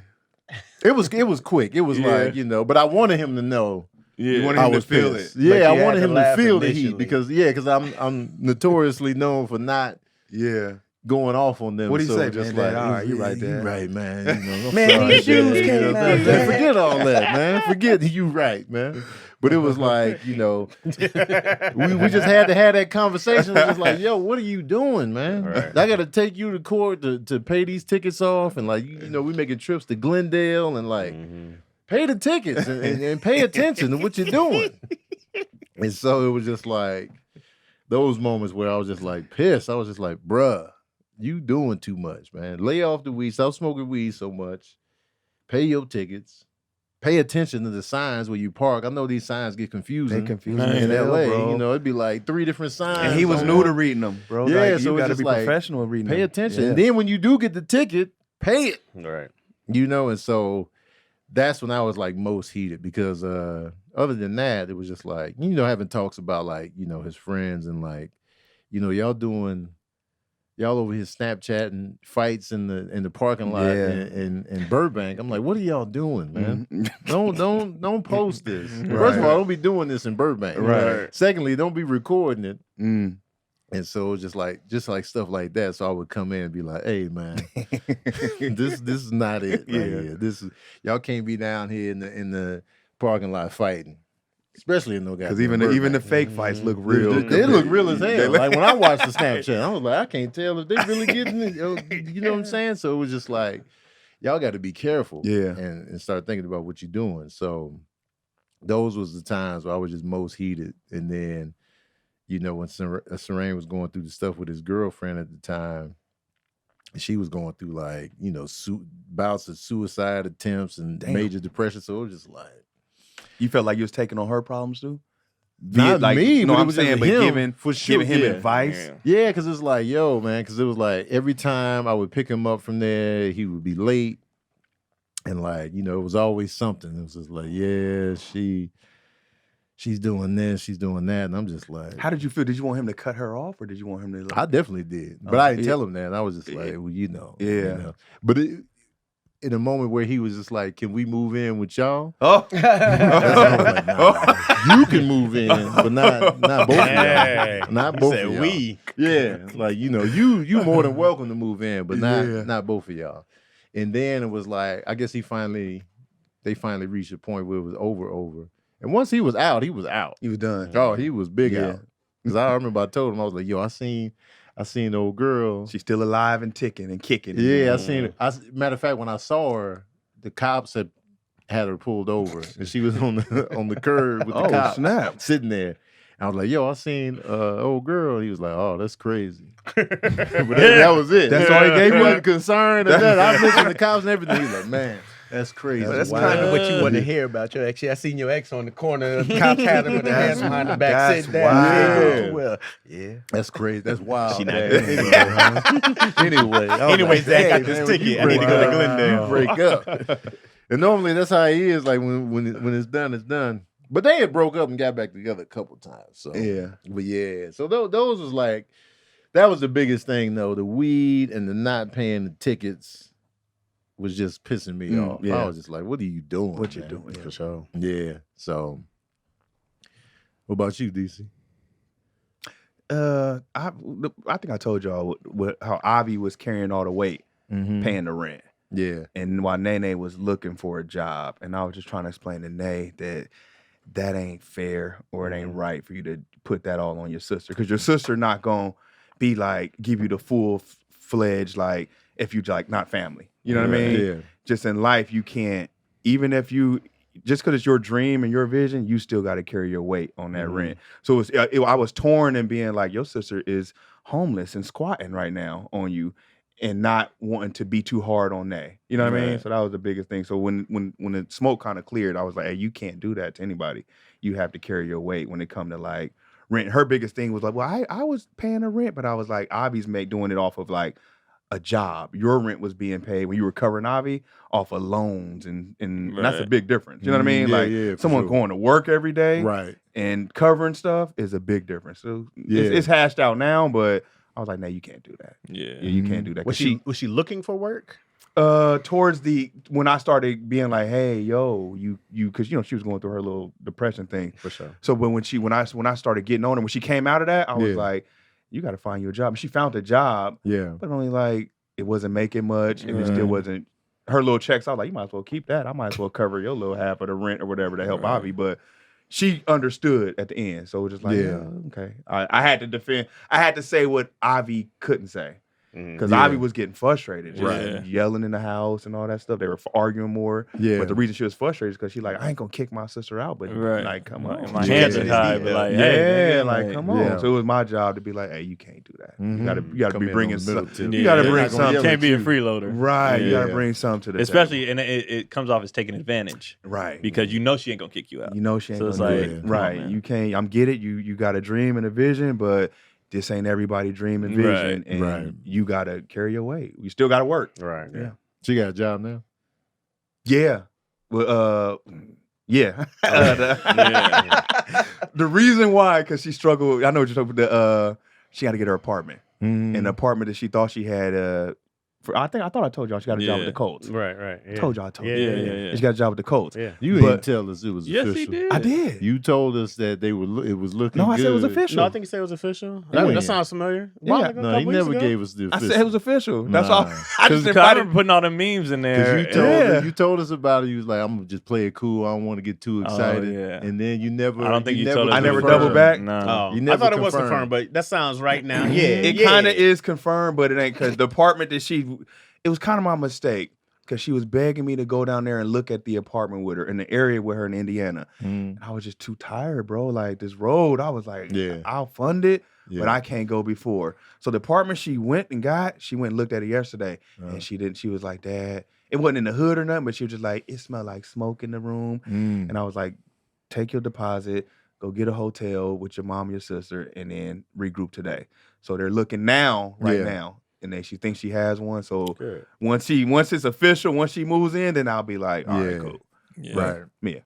It was quick. It was like, but I wanted him to know. Yeah. You wanted I him to was feel pissed. it. Yeah, But I you wanted had him to to laugh feel the heat initially. because I'm notoriously known for not Yeah. going off on them. What'd he so say, just man? like, All right, you right You there. right, man. I'm Man, sorry, these shoes man. came out, man. Forget all that, man. Forget you right, man. But it was like, we just had to have that conversation. It was like, yo, what are you doing, man? Right. I got to take you to court to pay these tickets off, and like, we making trips to Glendale, and like, pay the tickets and pay attention to what you're doing. And so it was just like those moments where I was just like pissed. I was just like, bruh, you doing too much, man. Lay off the weed. Stop smoking weed so much. Pay your tickets. Pay attention to the signs where you park. I know these signs get confusing. They confusing in as hell, LA. bro. It'd be like 3 different signs. And he was on new one. to reading them, bro. Yeah, Like, so you it's got to just be like, professional at reading Pay them. attention. Yeah. And then when you do get the ticket, pay it. Right. And so that's when I was like most heated because other than that, it was just like, having talks about like, his friends and like, y'all over here Snapchatting fights in the parking lot Yeah. in Burbank. I'm like, what are y'all doing, man? Mhm. Don't post this. Right. First of all, don't be doing this in Burbank. Right. Secondly, don't be recording it. Mm. And so it was just like stuff like that. So I would come in and be like, "Hey, man, this is not it. Right here. This is y'all can't be down here in the parking lot fighting, especially in no guys. Because even the fake fights look real. They look real as hell. Like when I watched the Snapchat, I was like, I can't tell if they really getting it. You know what I'm saying? So it was just like, y'all got to be careful, and start thinking about what you're doing. So those was the times where I was just most heated, and then. You know, when Serene was going through the stuff with his girlfriend at the time, she was going through like, you know, bouts of suicide attempts and major depression. So it was just like. You felt like you was taking on her problems too? Not like, me, no, but I'm saying, but giving him advice. Yeah, because it's like, yo, man, because it was like every time I would pick him up from there, he would be late. And like, you know, it was always something. It was just like, yeah, she's doing this, she's doing that, and I'm just like, how did you feel? Did you want him to cut her off, or did you want him to? Like... I definitely did, but I didn't tell him that. I was just like, well, you know, You know. But in a moment where he was just like, "Can we move in with y'all?" Oh, like, nah, you can move in, but not both of y'all. Not both of y'all. We, yeah, like you know, you more than welcome to move in, but not both of y'all. And then it was like, I guess they finally reached a point where it was over. And once he was out, he was out. He was done. Oh, he was big out. Because I remember I told him, I was like, yo, I seen the old girl. She's still alive and ticking and kicking. Yeah, I seen her. Matter of fact, when I saw her, the cops had her pulled over. And she was on the curb with the cops sitting there. I was like, yo, I seen old girl. He was like, oh, that's crazy. But that was it. That's all he gave you? you? Wasn't concerned or that. I mentioned the cops and everything. He was like, man. That's crazy. That's kind of what you want to hear about your ex. I seen your ex on the corner. Cops had him with their hands behind the back, sitting down. Wow. Yeah, that's crazy. That's wild. She not Anyway, Zach got this ticket. I need to go to Glendale. Break up. And normally that's how he is. Like when it's done, it's done. But they had broke up and got back together a couple times. So So those was like, that was the biggest thing though. The weed and the not paying the tickets was just pissing me off. Yeah. I was just like, what are you doing? What you doing? For sure. Yeah. So what about you, DC? I think I told y'all how Avi was carrying all the weight, paying the rent. Yeah. And while Nene was looking for a job, and I was just trying to explain to Nay that ain't fair or it ain't right for you to put that all on your sister, because your sister not gonna be like give you the full-fledged like if you like not family. You know what I mean? Yeah. Just in life, you can't, even if just because it's your dream and your vision, you still got to carry your weight on that rent. So I was torn and being like, your sister is homeless and squatting right now on you and not wanting to be too hard on that. You know what I mean? So that was the biggest thing. So when the smoke kind of cleared, I was like, hey, you can't do that to anybody. You have to carry your weight when it come to like rent. Her biggest thing was like, well, I was paying her rent, but I was like, Avi's doing it off of like, a job. Your rent was being paid when you were covering Avi off of loans, and that's a big difference. You know what I mean? Someone going to work every day, right, and covering stuff is a big difference. So it's hashed out now, but I was like, no, you can't do that. Yeah, you can't do that. Was she looking for work? Towards when I started being like, hey, yo, you, because you know she was going through her little depression thing. For sure. So when I started getting on her, when she came out of that, I was like, you got to find you a job. And she found a job, but only like it wasn't making much, and it still wasn't her little checks. I was like, you might as well keep that. I might as well cover your little half of the rent or whatever to help Avi. But she understood at the end, so it was just like, okay. I had to defend. I had to say what Avi couldn't say. Because Avi was getting frustrated, just yelling in the house and all that stuff. They were arguing more. Yeah. But the reason she was frustrated is because she's like, I ain't gonna kick my sister out, but like, come on. My hands are tied, but like, hey, like, come on. Yeah. So it was my job to be like, hey, you can't do that. You gotta be bringing something. You gotta bring something. Can't be a freeloader, right? You gotta bring something to the especially, and it comes off as taking advantage, right? Because you know she ain't gonna kick you out. You know she ain't gonna do it, right? You can't. I'm get it. You got a dream and a vision, but this ain't everybody dream and vision, and you gotta carry your weight. You still gotta work, right? Yeah. So you got a job now? Yeah. Well, yeah. The reason why, because she struggled. I know what you're talking about. She had to get her apartment, and the apartment that she thought she had I thought I told y'all she got a job with Yeah. the Colts. Right. I told y'all. Yeah. She got a job with the Colts. Yeah. You But- didn't tell us it was Yes, official. he did. I did. You told us that they were. It was looking. No, I good. said it was official. No, I think you said it was official. Yeah. That sounds familiar. Yeah. While ago, No, couple he weeks never ago. gave us the I official. said it was official. That's Nah. all. I just I invited. remember putting all the memes in there. Because you told Yeah. us, you told us about it. You was like, "I'm gonna just play it cool. I don't want to get too excited." yeah. And then you never. I don't think you never told us. I it never was double confirmed. back? No. Oh, You I never thought it was confirmed. confirmed, but that sounds right now. Yeah, It kind of is confirmed, but it ain't because the apartment that it was kind of my mistake because she was begging me to go down there and look at the apartment with her in the area with her in Indiana. Mm, I was just too tired, bro. Like this road, I was like, Yeah. I'll fund it, yeah. but I can't go before. So the apartment she went and looked at it yesterday, Uh, and she didn't. She was like, Dad, it wasn't in the hood or nothing, but she was just like, it smelled like smoke in the room. mm. And I was like, take your deposit, go get a hotel with your mom, your sister, and then regroup today. So they're looking now, right Yeah. now. And then she thinks she has one. So Good. once it's official, once she moves in, then I'll be like, all right, Yeah. cool. Yeah. Right. Yeah.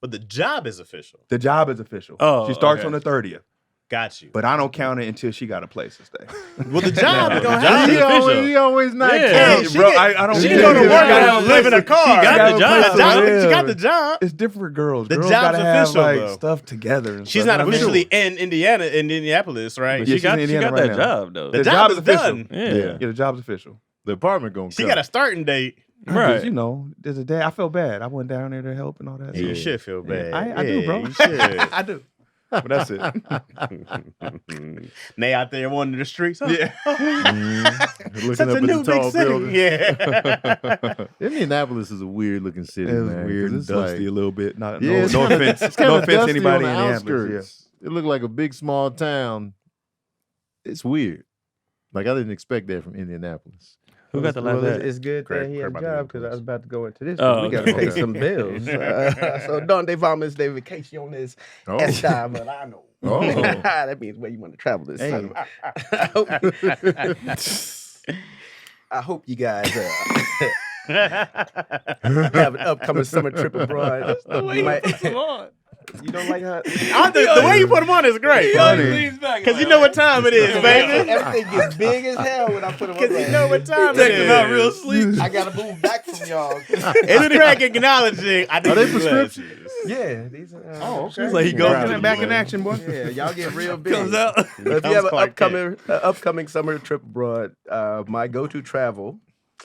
But the job is official. The job is official. Oh, she starts okay. on the 30th. Got you. But I don't count it until she got a place to stay. Well, the job No, is gonna the job have is He to. official. he always not Yeah. counting. She bro, get- I don't She care. can go to You work gotta and live in a car. She got gotta the play job. for She real. got the job. It's different for girls. The Girls job's gotta have official, like though. stuff together. And She's stuff. not You know what I mean? officially in Indianapolis, right? Yeah, But she she's got in Indiana that right now. job though. The The job job is is official. done. Yeah. Yeah. Yeah, the job's official. The apartment gonna She come. got a starting date. Right. Because, you know, there's a day I felt bad. I went down there to help and all that. Yeah. So. You should feel bad. I do, bro. You should. I do. But that's it. They out there wandering the streets. Huh? Yeah. Looking Such up a at new the big tall city. building. Yeah. Indianapolis is a weird looking city, It was man. 'cause weird and it's dusty like- a little bit. No, Yeah, no, it's no kinda- offense. It's No kinda offense to dusty anybody on in the Indianapolis. outskirts. It looked like a big small town. It's weird. Like I didn't expect that from Indianapolis. Who got the last Well, bet? it's good Craig- that he Craig had a about to job go because I first. was about to go into this. Oh, We got to okay. pay some bills. So donde vamos de vacaciones Oh. esta verano. Oh. That means where you want to travel this summer. I hope you guys have an upcoming summer trip abroad. You might- You don't like how The way you put them on is great. Because you know what time it is, baby. everything gets big as hell when I put them on. Because you know what time it Taking is. out real sleep. I gotta move back from y'all. It's Craig acknowledging. I Are they prescriptions? Yeah, these are. Oh, okay. She's like, he goes Proud to of the you, Back in man. action, boy. Yeah, y'all get real big. Comes out. So if you Comes have an Clark upcoming summer trip abroad, my go-to travel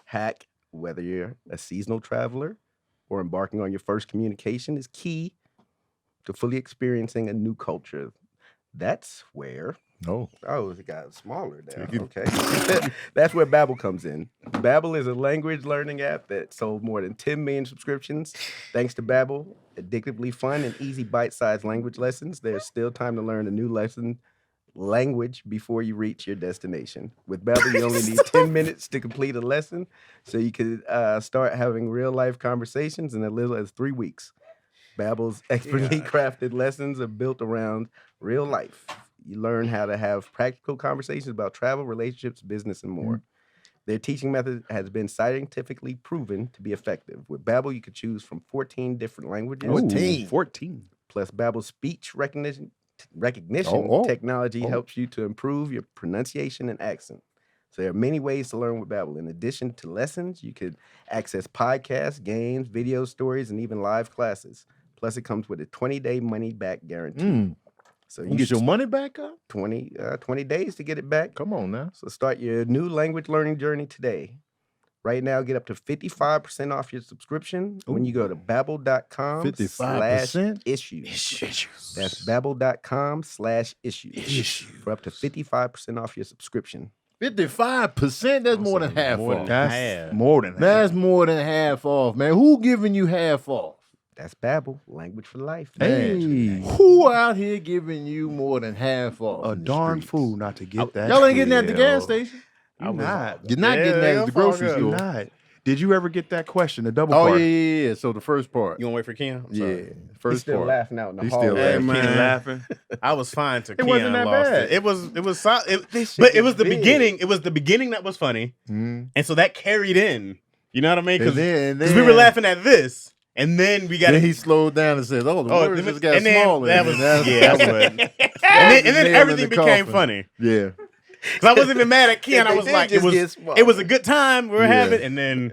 hack, whether you're a seasonal traveler or embarking on your first communication, is key to fully experiencing a new culture. That's where No. Oh, it got smaller now. Okay. That's where Babbel comes in. Babbel is a language learning app that sold more than 10 million subscriptions. Thanks to Babbel, addictively fun and easy bite-sized language lessons, there's still time to learn a new language before you reach your destination. With Babbel, you only need 10 minutes to complete a lesson, so you can start having real-life conversations in as little as 3 weeks. Babbel's expertly crafted lessons are built around real life. You learn how to have practical conversations about travel, relationships, business, and more. Their teaching method has been scientifically proven to be effective. With Babbel, you can choose from 14 different languages. 14. Plus, Babbel's speech recognition Oh. technology helps you to improve your pronunciation and accent. So there are many ways to learn with Babbel. In addition to lessons, you could access podcasts, games, video stories, and even live classes. Plus, it comes with a 20-day money-back guarantee. So You get your money back up? 20 days to get it back. Come on now. So start your new language learning journey today. Right now, get up to 55% off your subscription when you go to babbel.com 55%? /issues. That's babbel.com/issues for up to 55% off your subscription. 55%? That's more than half more off. than That's more than that. That's more than half off, man. Who giving you half off? That's Babbel, language for life. Hey. Who out here giving you more than half off? A in the darn streets? fool not to get that. Y'all ain't getting that at the deal. gas station. You're not. You're not Yeah, getting that they'll at the grocery fuck up. You're store. not. Did you ever get that question, the double Oh, part? yeah. So the first part. You want to wait for Keon? I'm Yeah. sorry. He's First still part. laughing out in the He's still hallway. laughing. man. laughing. I was fine to It Keon wasn't that lost bad. It was solid. This shit But it is was the big. beginning. It was the beginning that was funny, Mhm. and so that carried in. You know what I mean? And Because we were laughing at this, and then we got Then he slowed down and said, "Oh, the words just got and then smaller." that and was that's yeah. what. and then nail in everything the became coffin. funny. Yeah. Because I wasn't even mad at Keon. I was They like, just get it was a good time we were Yeah. having, and then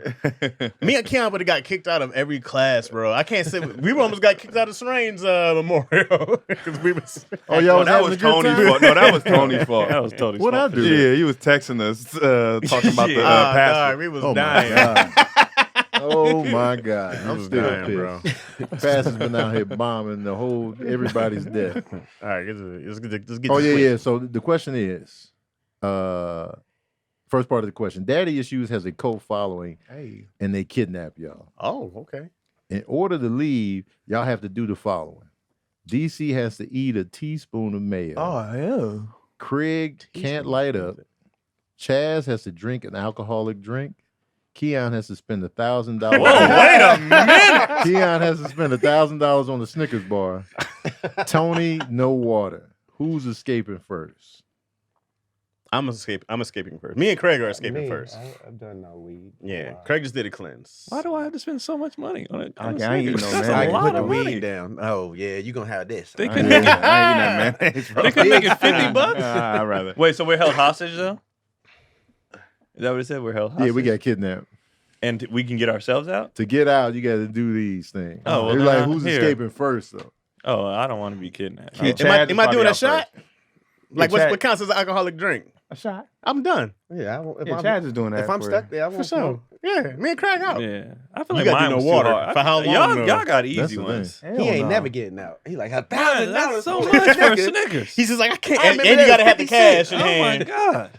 me and Keon would have got kicked out of every class, bro. I can't say we almost got kicked out of Serane's memorial because we was. Oh, y'all was that having was a good Tony's time? fault. No, that was Tony's fault. That was totally What I smart. do? Yeah, he was texting us talking about the Yeah. pastor. Dog, we was Oh my dying. god. Oh my god. I'm was still dying, bro. pissed. Pastor's been out here bombing the whole. Everybody's dead. All right, let's get. Oh this yeah, quick. yeah. So the question is, first part of the question: Daddy Issues has a cult following, Hey. and they kidnap y'all. Oh, okay. In order to leave, y'all have to do the following: DC has to eat a teaspoon of mayo. yeah. Craig can't light up. Chaz has to drink an alcoholic drink. Keon has to spend $1,000. Whoa, wait a minute. Keon has to spend $1,000 on the Snickers bar. Tony, no water. Who's escaping first? I'm escaping first. Me and Craig are escaping Me, first. I've done no weed. Yeah, Wow. Craig just did a cleanse. Why do I have to spend so much money on it? I ain't eating no That's I a can lot put the of weed money. down. Oh yeah, you gonna have this. They All could right. make it. I ain't eating that mayonnaise, bro. They could make it $50. I'd rather. Wait, so we're held hostage though? Is that what it said? We're held hostage. Yeah, we got kidnapped. and we can get ourselves out. To get out, you got to do these things. Oh, well, They're then like, I'm who's here. escaping first, though? Oh, I don't want to be kidnapped. Yeah, Oh. Chad Am I is doing a probably shot? Like Yeah, Chad- what counts as an alcoholic drink? A shot. I'm done. Yeah, if Yeah, I'm, Chaz is doing that. if I'm for- stuck there, I For won't sure. smoke. Yeah, me and Craig out. Yeah, I You feel like gotta do mine no was too water. hard. For how long, Y'all, though? y'all got That's easy the ones. Hell He ain't no. never getting out. He like Man, $1,000 that's so for much for Snickers. Snickers. He's just like, I can't. I And remember you that gotta have the 50 cash cents. in Oh my hand. god,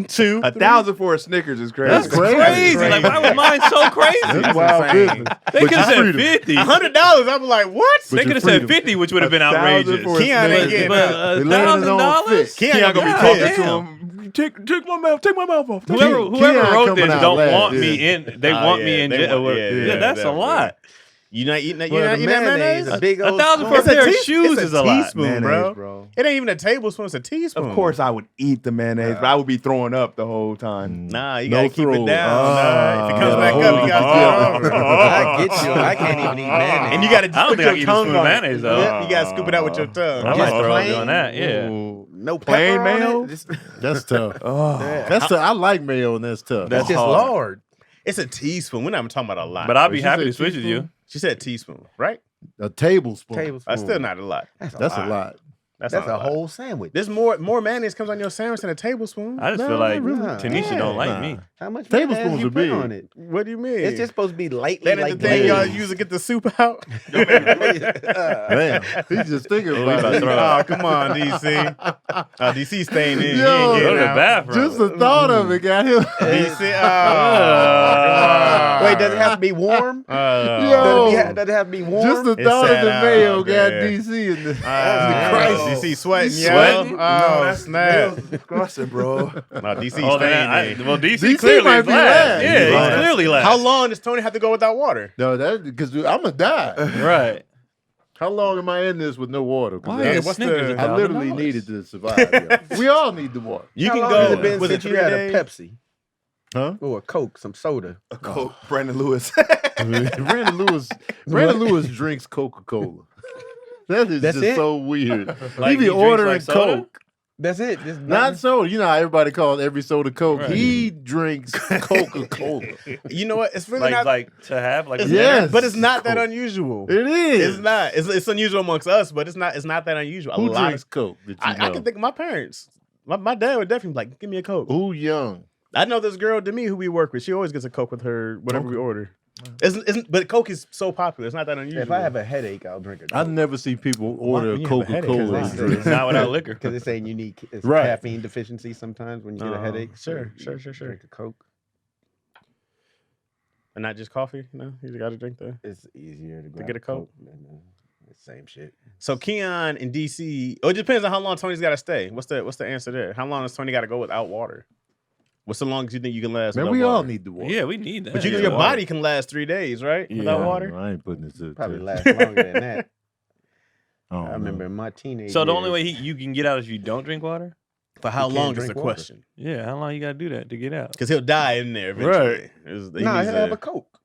Two. 1,000 for a Snickers is crazy. That's crazy. crazy! Like, why was mine so crazy? That's wild insane. business. They But could have you're said freedom. 50. $100. I'm like, what? But They your could have said freedom. 50, which would have been 1,000 outrageous. for a Keon ain't Snickers. getting But out. They laying his own $1,000? fit. Keon Keon gonna be God talking damn. to him. Take my mouth off. Whoever Keon wrote coming this out don't last, want yeah. me in. They Oh, want yeah, me in they jail. want- Yeah, yeah, that's a definitely. lot. You not eating that? You Well, not the eating that mayonnaise, mayonnaise? a big old 1,000 for a spoon. pair of tea- shoes it's is a lot. teaspoon, bro. It ain't even a tablespoon. It's a teaspoon. Of course, I would eat the mayonnaise, but I would be throwing up the whole time. Nah, you No gotta keep throw. it down. Nah. If it comes Yeah, back hold up, it you gotta together. throw it over. I get you. I can't even eat mayonnaise. And you gotta I don't put think I your can eat a tongue spoon on of it. mayonnaise, though. Yeah, you gotta scoop it out with your tongue. I might Just throw up plain? doing that. Yeah. Ooh, no Plain pepper mayo? on it. Just- that's tough. Oh. That's tough. I like mayo, and that's tough. That's It's just hard. lard. It's a teaspoon. We're not even talking about a lot. But I'll But be she happy said to switch with you. teaspoon? She said teaspoon, right? A tablespoon. Tablespoon. That's still not a lot. That's a lot. That's That's not a lot. whole sandwich. There's more mayonnaise comes on your sandwich than a tablespoon. I just No, feel like really. Tanisha Yeah. don't like Nah. me. How much Tablespoons mayonnaise you are put big. on it? What do you mean? It's just supposed to be lightly that ain't like the thing y'all glaze. use to get the soup out. Damn, he's just thinking we about about to it. throw Oh, come on, DC. DC staying in. Yo, he Go ain't to the getting out. bathroom. Just the thought of it got him. DC. Oh, Wait, does it have to be warm? Yo. Does it have to be warm? Just the It's thought of sad the out mayo got there. DC in the. Christ. DC sweating, He's yo. sweating? Oh, snap. Disgusting, bro. No, DC Oh, staying then in. well, DC, DC clearly might is be last. last. Yeah, Oh, he's that's- clearly last. How long does Tony have to go without water? No, that because I'm gonna die. Right. How long am I in this with no water? 'Cause Why I- is what's Snickers the- I literally $1,000? needed to survive. Yo. We all need the water. You How can long go has it been with since a you had a 3-day. Pepsi Huh? or a Coke, some soda? A Coke. Brandon Lewis. Brandon Lewis drinks Coca-Cola. That is That's just it? so weird. Like he be he drinks ordering like soda? Coke. That's it. Just Not soda. You know how everybody calls every soda Coke. Right. He drinks Coca-Cola. You know what? It's really not. Like to have like It's, Yes. but it's not that Coke. unusual. It is. It's not. It's unusual amongst us, but it's not. It's not that unusual. Who a lot drinks of, Coke? That you I know? can think of my parents. My dad would definitely be like, "Give me a Coke." Who young? I know this girl Demi who we work with. She always gets a Coke with her whatever we order. But Coke is so popular. It's not that unusual. if I have a headache, I'll drink a I Coke. never see people order when you have a headache, Coca-Cola. it's and not- drink. not without liquor. Because it's saying you need it's Right. caffeine deficiency sometimes when you get a headache. sure, so sure. Drink a Coke. and not just coffee. You got to drink the. It's easier to, grab get a Coke? than the same shit. So Keon in DC. Oh, it depends on how long Tony's got to stay. What's the answer there? How long does Tony got to go without water? What's the longest you think you can last? Man, without we all water? need the water. Yeah, we need that. But Yeah, your water. body can last 3 days, right? Without Yeah, water. I ain't putting this to Probably to- last longer than that. don't I remember know. in my teenage So the years, only way you can get out is if you don't drink water. For how You can't long is the drink water. question? Yeah, how long you gotta do that to get out? Because he'll die in there eventually. Right. Nah, he'll have a Coke.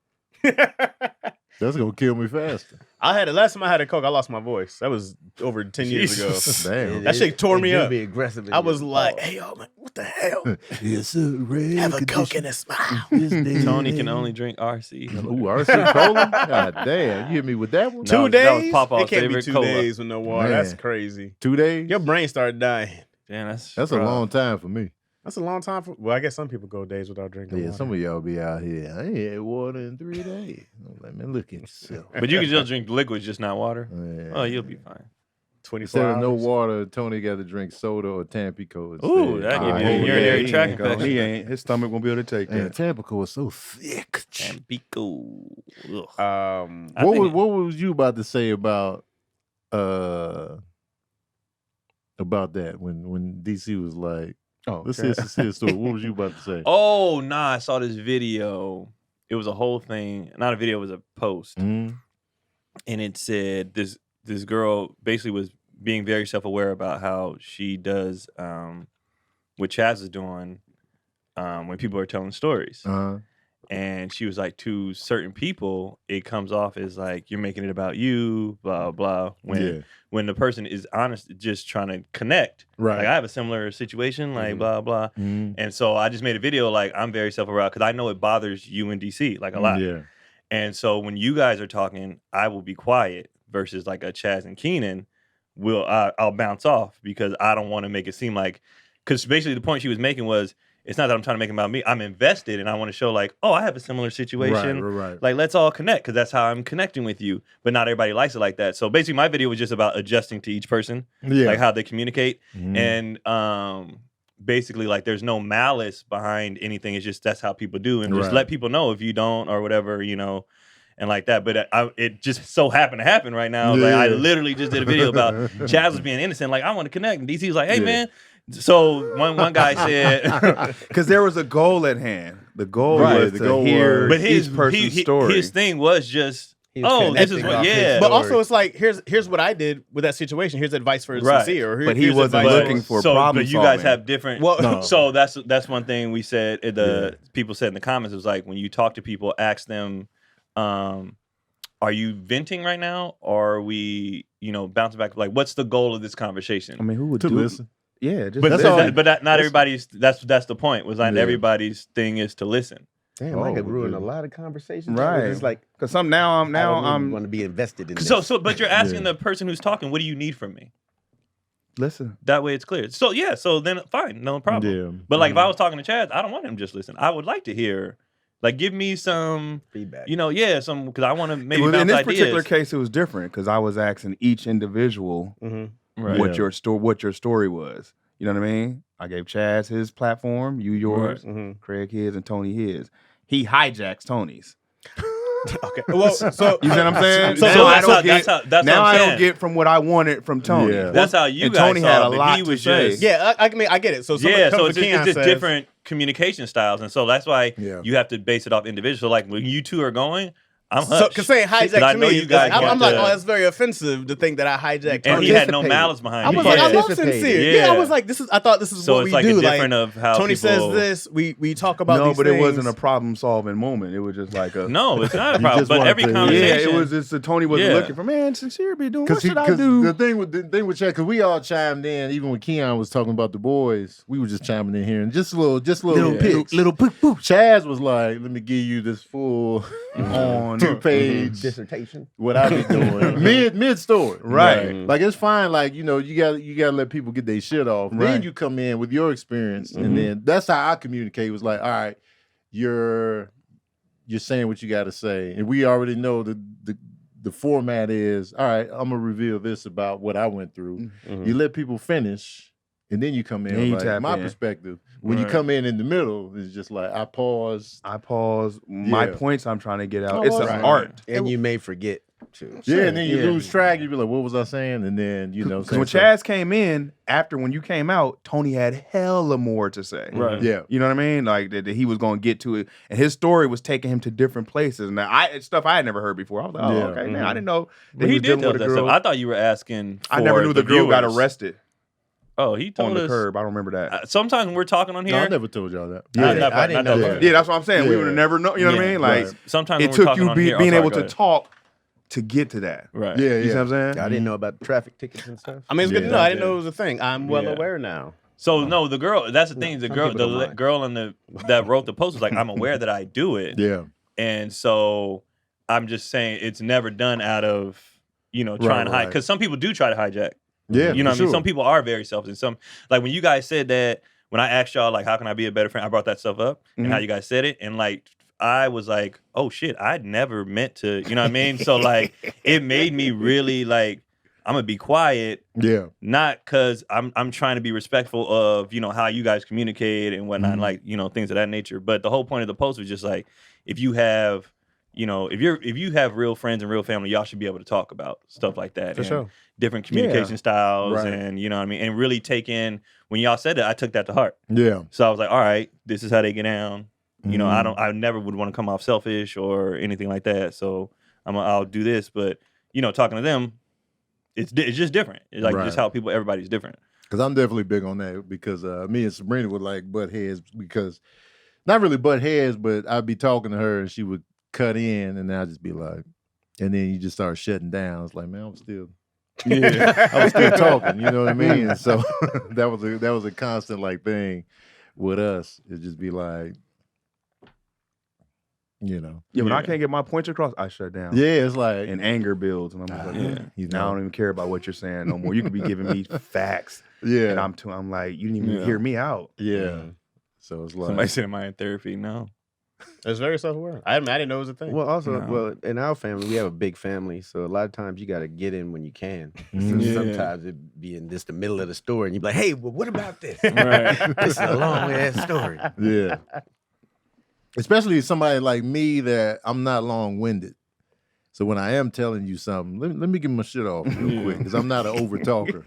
That's gonna kill me faster. I had it last time I had a Coke. I lost my voice. That was over 10 years ago. Jesus. Damn. That shit tore me do up. Be aggressive. in I your was like, thoughts. "Hey yo, man, what What the hell? It's a rare Have a Coke condition. and a smile. This day Tony and can age. only drink RC. Ooh, RC Cola? God damn. You hit me with that one? No. 2 days? that was Papa's It can't be favorite 2 cola. days with no water. Man. That's crazy. 2 days? Your brain started dying. Damn, That's a long time for me. That's a long time for. Well, I guess some people go days without drinking Yeah, water. some of y'all be out here. I ain't had water in 3 days. I'm like, man, look at yourself. But you can still drink liquids, just not water. Yeah. Oh, you'll be fine. 24 Instead hours. of no water, Tony got to drink soda or Tampico. Ooh, instead. that give you Oh, a urinary he tract ain't gonna- infection. He ain't. His stomach won't be able to take Man, that. Tampico is so thick. Tampico. Ugh. I What think what was you about to say about that when DC was like, Oh, let's okay. hear the story. What was you about to say? Oh, nah, I saw this video. It was a whole thing. Not a video, it was a post. Mm. And it said this girl basically was being very self-aware about how she does what Chaz is doing when people are telling stories. Uh-huh. And she was like, to certain people, it comes off as like you're making it about you, blah blah. When the person is honest, just trying to connect. Right. Like I have a similar situation, like Mhm. blah blah. Mm. And so I just made a video like I'm very self-aware because I know it bothers you in DC like a lot. Yeah. And so when you guys are talking, I will be quiet versus like a Chaz and Kenan I'll bounce off because I don't want to make it seem like, because basically the point she was making was, it's not that I'm trying to make it about me. I'm invested and I want to show like, oh, I have a similar situation. Right. Like, let's all connect because that's how I'm connecting with you. But not everybody likes it like that. So basically my video was just about adjusting to each person, Yeah. like how they communicate. Mhm. And basically like there's no malice behind anything. It's just that's how people do. And just Right. let people know if you don't or whatever, and like that. But it just so happened to happen right now. Like I Yeah. literally just did a video about Chaz was being innocent. Like, I want to connect. And DC was like, hey, Yeah. man. So one guy said, Because there was a goal at hand. The goal Right, was the to goal hear was- but each person's story. his thing was just, He was oh, this is connecting what, off his yeah. But story. also, it's like here's what I did with that situation. Here's advice for Right. sincere. Or But he here's wasn't advice looking for so, problem but you guys solving. have different. Well, No. So that's one thing we said. People said in the comments, it was like when you talk to people, ask them, are you venting right now, or are we, bouncing back? Like, what's the goal of this conversation? I mean, who would To do listen. Yeah, just But That's listen. all- not everybody's. That's the point. Was not Yeah. everybody's thing is to listen. Damn, I Oh, could ruin yeah. a lot of conversations. Right. It's like Because I'm I don't want to be invested in this. But you're asking Yeah. the person who's talking, what do you need from me? listen. That way it's clear. So yeah, so then fine, no problem. Yeah. But like if I was talking to Chaz, I don't want him to just listen. I would like to hear, like, give me some, feedback. some, because I want to maybe Well, bounce in this ideas. particular case, it was different because I was asking each individual Mhm. Right. what Yeah. your story was. You know what I mean? I gave Chaz his platform, you yours, Mhm. Craig his, and Tony his. He hijacks Tony's. Okay. Well, so You see what I'm saying? So now I that's don't how- get. that's what now I'm I saying. don't get from what I wanted from Tony. Yeah. That's how you And guys Tony saw had it, a but lot he to was say. just yeah, I mean, I get it. So somebody yeah, comes so to it's Keon just says, different communication styles, and so that's why Yeah. you have to base it off individual. So like when you two are going, I'm So, hushed. because saying Because hijack I to know me, you guys I'm want like, to- oh, that's very offensive to think that I hijacked. and Tony. he had no Participated. malice behind I it. was like, I love Participated. sincere. Yeah, I Yeah. was like, this is so what it's we like do. a different of how Tony people, says this. We talk about No, these but things. it wasn't a problem solving moment. It was just like a. No, it's not a You problem. just But wanted every to- Yeah, conversation, Yeah, it was just Tony wasn't Yeah. looking for man. Sincere be doing. What Because should I do? the thing with Chad, because we all chimed in, even when Keon was talking about the boys, we were just chiming in here and just little Yeah. picks, little poop poop. Chaz was like, "Let me give you this full On 2-page dissertation. what I be doing mid story, Right. Like it's fine, like you gotta let people get their shit off. Then Right. you come in with your experience, and then that's how I communicate. Was like, all right, you're saying what you got to say, and we already know the format is all right. I'm gonna reveal this about what I went through. Mhm. You let people finish, and then you come in. Then you Like, tap my in. perspective. When you Right. come in the middle, it's just like I pause. I pause my Yeah. points I'm trying to get out. Oh, It's an right. art. And you may forget too. Yeah, and then you yeah. lose track. You be like, "What was I saying?" And then Because when Chaz came in, after when you came out, Tony had hella more to say. Right. yeah, You know what I mean? Like that he was going to get to it, and his story was taking him to different places. Now, it's stuff I had never heard before. I was like, oh, Yeah. okay, man, I didn't know that But he was did dealing tell with that a girl. stuff. I thought you were asking. I never for knew the girl got viewers. arrested Oh, he told on the us. curb. I don't remember that. Sometimes when we're talking on no, here, I never told y'all that. Not Yeah, that I part, didn't not know that that. part. Yeah, that's what I'm saying. We Yeah. would have never known. You know what I Yeah, mean? Like right. sometimes it when we're took talking you on here, being oh, able sorry, to go talk to get to that. ahead. Yeah, Right. You see yeah. what I'm saying? I didn't know about the traffic tickets and stuff. I mean, it's good Yeah. to know. I didn't know it was a thing. I'm well Yeah. aware now. So no, the girl. That's the thing. The some girl, people the don't mind. girl that wrote the post was like, I'm aware that I do it, Yeah. and so I'm just saying it's never done out of trying to hide, right. because some people do try to hijack. Yeah. You know what I for mean? sure. Some people are very selfish. And some, like when you guys said that, when I asked y'all, like, how can I be a better friend? I brought that stuff up and how you guys said it. And like, I was like, oh shit, I'd never meant to, you know what I mean? So like, it made me really like, I'm gonna be quiet. Yeah. Not because I'm trying to be respectful of, how you guys communicate and whatnot, like, things of that nature. But the whole point of the post was just like, if you have, if you have real friends and real family, y'all should be able to talk about stuff like that. For and sure. Different communication styles, Right. and you know what I mean, and really take in when y'all said it, I took that to heart. Yeah. So I was like, all right, this is how they get down. I never would want to come off selfish or anything like that. So I'll do this, but talking to them, it's just different. It's like just Right. how everybody's different. Because I'm definitely big on that because me and Sabrina would like butt heads because not really butt heads, but I'd be talking to her and she would cut in and I'd just be like, and then you just start shutting down. It's like, man, I was still talking, you know what I mean? And so that was a constant like thing with us. It'd just be like, Yeah, when I can't get my points across, I shut down. Yeah, it's like And anger builds, and I'm just like, now I don't even care about what you're saying no more. You could be giving me facts, yeah, and I'm like, you didn't even hear me out. yeah. So it's like Somebody said, "Am I in therapy?" No. It's very self-aware. I didn't know it was a thing. Well, also, No. in our family, we have a big family, so a lot of times you got to get in when you can. So Yeah. sometimes it be in just the middle of the story, and you be like, "Hey, well, what about this? Right. This is a long ass story." yeah. Especially somebody like me that I'm not long-winded. So when I am telling you something, let me get my shit off real quick because I'm not an over talker.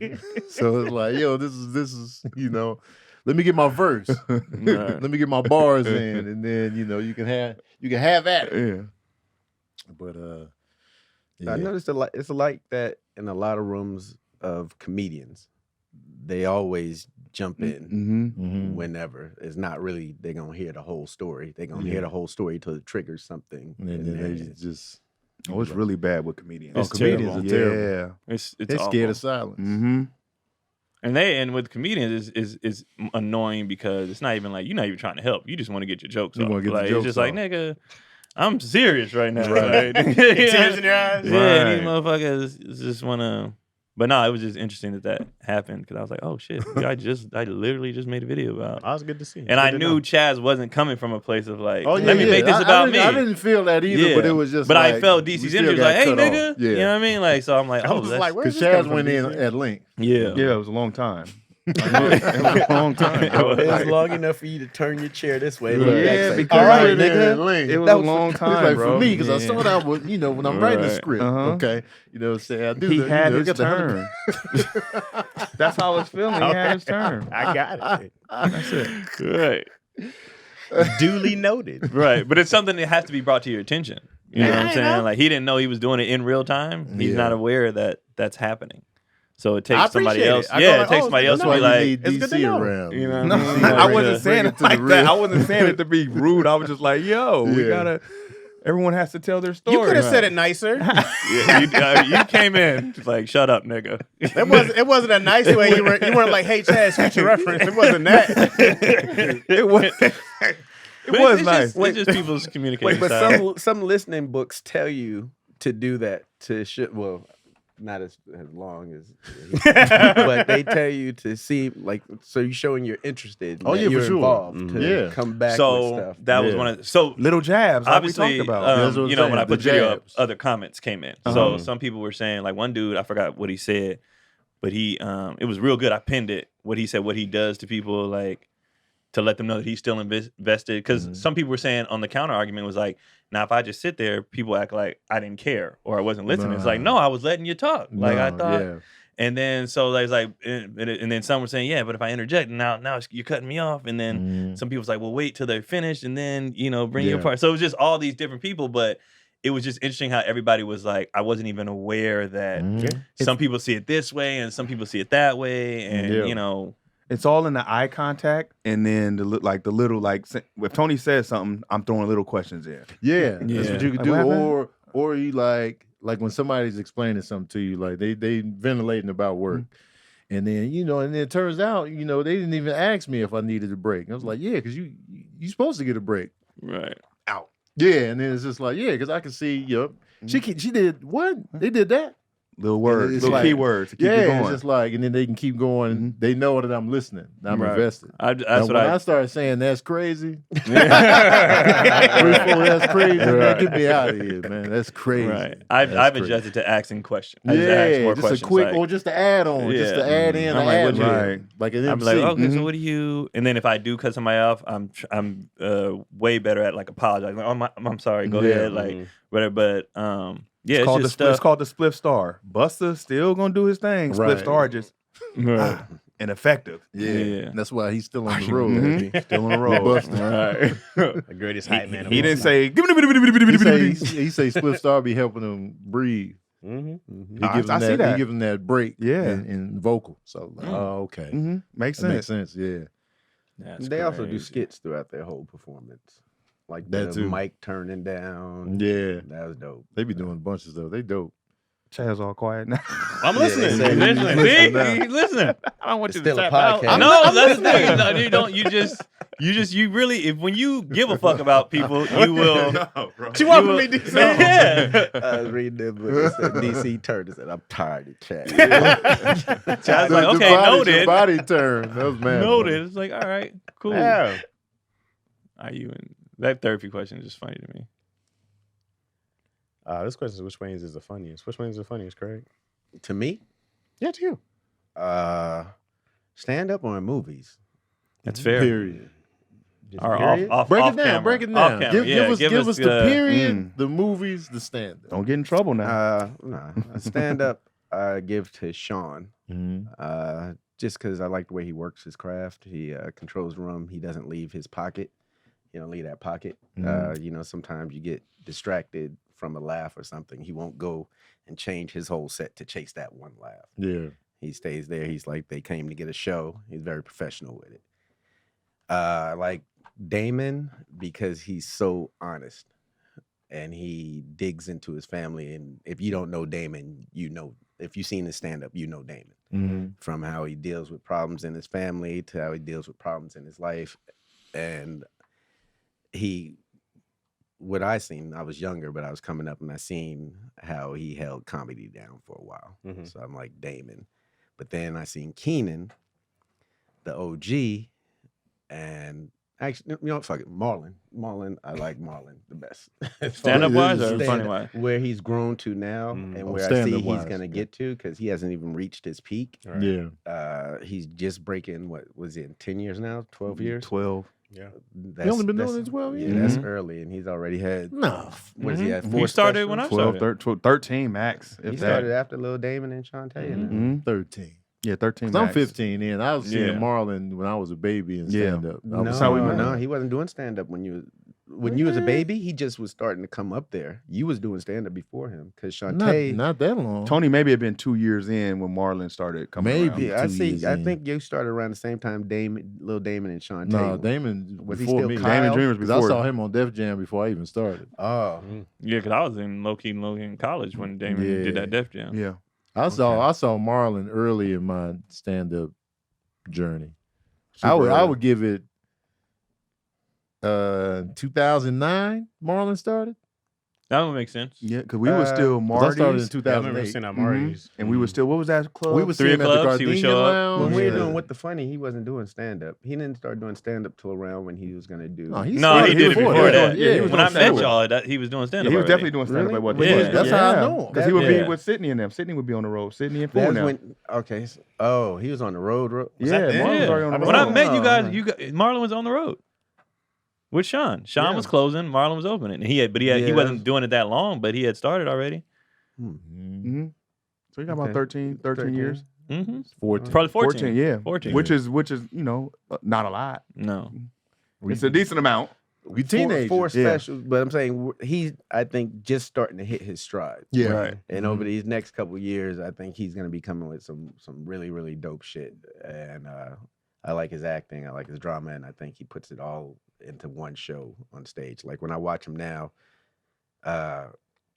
So it's like, yo, this is let me get my verse. Let me get my bars in, and then you can have at it. Yeah. But I noticed it's like that in a lot of rooms of comedians. They always jump in Mm-hmm. whenever. It's not really they're gonna hear the whole story. They're gonna hear the whole story till it triggers something. and in then there. they just Oh, it's really bad with comedians. It's comedians terrible. are terrible. Yeah. It's they're awful. scared of silence. Mm-hmm. And with comedians is annoying because it's not even like you're not even trying to help. You just want to get your jokes You off. wanna get the Like jokes it's just like, off. nigga, I'm serious right now. Right. Like, Tears in your eyes. Yeah, Right. these motherfuckers just want to. But no, it was just interesting that happened because I was like, oh shit, I literally just made a video about. That was good to see. And I Good to knew know. Chaz wasn't coming from a place of like, Oh, let me make this about me. I didn't feel that either, but it was just. But I like, felt we DC's still energy got like, hey cut nigga, off. Yeah, you know what I mean? Like, so I'm like, I oh, was just that's, like, where's because this Chaz coming went from, in DC? at length. yeah. Yeah, it was a long time. It was a long time. It was. It was long enough for you to turn your chair this way. Yeah, look back, say, because all right, went in nigga. at length. It was That a was long It's time, like bro. for me because I Yeah. start out with when I'm writing a Right. script, Uh-huh. okay, say I do. He the, had his got the turn. That's how I was feeling. He had his turn. I got it. That's it. Right. Duly noted. Right. But it's something that has to be brought to your attention. You know what I'm I saying? know. Like he didn't know he was doing it in real time. He's Yeah. not aware that that's happening. So it I takes somebody appreciate else. it. I Yeah, go it like, takes oh, somebody it's else That's to why be you like, need it's good to DC know. around. you know No, what I mean? I Like, wasn't saying bring it it to the like that. real. I wasn't saying it to be rude. I was just like, yo, we Yeah. gotta. Everyone has to tell their story. You could have said it nicer. Yeah, you came in just like, shut up, nigga. It wasn't a nice way. You weren't like, hey Chaz, future reference. It wasn't that. It was. It But was it's nice. Just, it's just people's communication Wait, but style. some listening books tell you to do that not as long as but they tell you to see so you're showing you're interested Oh, that yeah, for you're sure. involved to Yeah. come back with So stuff. that was Yeah. one of so Little jabs, like we obviously, talked about. That's what I'm when I saying, put the video up, jabs. other comments came in. So some people were saying, like one dude, I forgot what he said, but he it was real good. I pinned it. What he said, what he does to people, like to let them know that he's still invested. Because some people were saying on the counter argument was like, now if I just sit there, people act like I didn't care or I wasn't listening. It's like, no, I was letting you talk. Like I No, thought. yeah. And then so there's like, and then some were saying, yeah, but if I interject now you're cutting me off. And then some people was like, well, wait till they're finished and then bring your Yeah. part. So it was just all these different people, but it was just interesting how everybody was like, I wasn't even aware that some people see it this way and some people see it that way, and Yeah. It's all in the eye contact, and then the little if Tony says something, I'm throwing little questions in. Yeah, that's Yeah. what you could Like, do. what happened? Or you like when somebody's explaining something to you, like they ventilating about work, And then, and then it turns out, they didn't even ask me if I needed a break. And I was like, yeah, because you supposed to get a break. Right. Out. Yeah, and then it's just like, yeah, because I can see, she did what? They did that? Little words, it's little like- keywords to keep it Yeah, going. it's just like, and then they can keep going. They know that I'm listening. I'm Right. invested. That's Now, what when I started saying that's crazy, 3, 4, that's crazy, man, Right. get me out of here, man. That's crazy. Right. That's I've crazy. adjusted to asking questions. I just ask Yeah, more just questions. a quick, like, or just to add on, just to Yeah. add in I'm an like, ad what you- lib, like an I'm MC. like, okay, so Mhm. what do you? And then if I do cut somebody off, I'm way better at like apologizing. Like, I'm sorry. Go Yeah. ahead. Like whatever. But yeah, it's called just it's stuff. called the Spliff Star. Buster still gonna do his thing. Right. Spliff Star just Right. ineffective. Yeah. That's why he's still on the road. Mhm. baby. Still on the road. Right. The greatest hype man. of He all didn't time. say. He say Spliff Star be helping him breathe. Mhm. He I- gives I him see that. that. He gives him that break. Yeah. in vocal. So, Oh, okay. Mhm. Makes that makes sense. sense. Yeah. That's They also do crazy. skits throughout their whole performance, like That the too. mic turning down. Yeah. That was dope. They be doing a bunch of stuff. They dope. Chaz all quiet now. I'm Yeah, listening. they He's say- listening. Listen now. See, he's listening. I don't want It's you to still a tap out. podcast. No, that's the thing. No, you don't. You really. If when you give a fuck about people, you will. No, bro. What you want you from will- me, DC? Yeah. I was reading that book. It said DC turned and said, "I'm tired of chat." Chaz like, okay, the noted. body turn. That was mad. Noted. It's like, all right, cool. Yeah. Are you in that therapy question is just funny to me. This question is which Wayans is the funniest? Which Wayans is the funniest, Craig? To me, Yeah, to you. stand up or in movies. That's fair. Period. Just Or period? off Break off it down. camera. Break it Off down. camera. Give Yeah, us the period, Mm. the movies, the stand up. Don't get in trouble now. Nah, stand up. I give to Sean. Mm-hmm. Just because I like the way he works his craft. He controls the room. He doesn't leave his pocket. He don't leave that pocket. Sometimes you get distracted from a laugh or something. He won't go and change his whole set to chase that one laugh. Yeah. He stays there. He's like, they came to get a show. He's very professional with it. I like Damon because he's so honest and he digs into his family. And if you don't know Damon, if you've seen his stand up, you know Damon. Mm-hmm. From how he deals with problems in his family to how he deals with problems in his life. And what I seen, I was younger, but I was coming up and I seen how he held comedy down for a while. Mhm. So I'm like Damon. But then I seen Keenan, the OG, and actually, fuck it, Marlon. I like Marlon the best. Stand up wise or Stand funny up. wise? Where he's grown to now Mm. and Oh, where I see stand-up he's wise, going to yeah. get to because he hasn't even reached his peak. Right. Yeah. He's just breaking, what was it, 10 years now? 12 years? 12. Yeah. That's, only been doing that's- it 12 Yeah, years? that's early, and he's already had, No. what is he at, Mhm. 4 He started when specials? I 12, started. 13 max. He If started that. after Lil Damon and Shantae. and them. Mhm. 13. Yeah, 13 'Cause I'm max. 15 and I was seeing Yeah. Marlon when I was a baby in Yeah. stand up. No, how we met. no, he wasn't doing stand up when you was a baby. He just was starting to come up there. You was doing stand up before him because Shantae. Not that long. Tony maybe had been 2 years in when Marlon started coming Maybe. around. Yeah, I 2 see. years I in. think you started around the same time. Lil Damon and Shantae. No, Damon Was he before still me. Kyle? Damon Dreamers Because I before. saw him on Def Jam before I even started. Oh, Yeah, because I was in low key in college when Damon did that Def Jam. Yeah. I saw Marlon early in my stand up journey. I Super early. would give it 2009 Marlon started. That would make sense. Yeah, because we were still 'Cause I started in Marty's, Yeah, I remember 2008. seeing that Mhm. Marty's. and we were still, what was that club? We would see Three him at the clubs, he would Gardenia show up. Lounge. when we were Yeah. doing What the Funny, he wasn't doing stand up. He didn't start doing stand up till around when he was gonna do. No, he No, started he did it before before that. that. Yeah, he was When I doing met stand-up. y'all, he was doing stand Yeah, up. he was definitely doing stand up Really? at what When he was- was. that's how I know him. Because he would be Yeah. with Sydney and them. Sydney would be on the road. Sydney and Four That's now. when. Okay. He was on the road. Yeah, that then? Marlon was already on the Yeah. road. When I met you Oh, guys, no. Marlon was on the road with Sean. Sean Yeah. was closing, Marlon was opening. He Yeah, wasn't that's- doing it that long, but he had started already. Mhm. So you got about Okay. 13 years. Mm-hmm. 14. Probably 14. 14, yeah. 14. Which is not a lot. No. It's a decent amount. We teenagers. Four Yeah. specials, but I'm saying he's, I think, just starting to hit his stride. Yeah. Right. And over these next couple years, I think he's gonna be coming with some really, really dope shit. And I like his acting, I like his drama, and I think he puts it all into one show on stage. Like when I watch him now,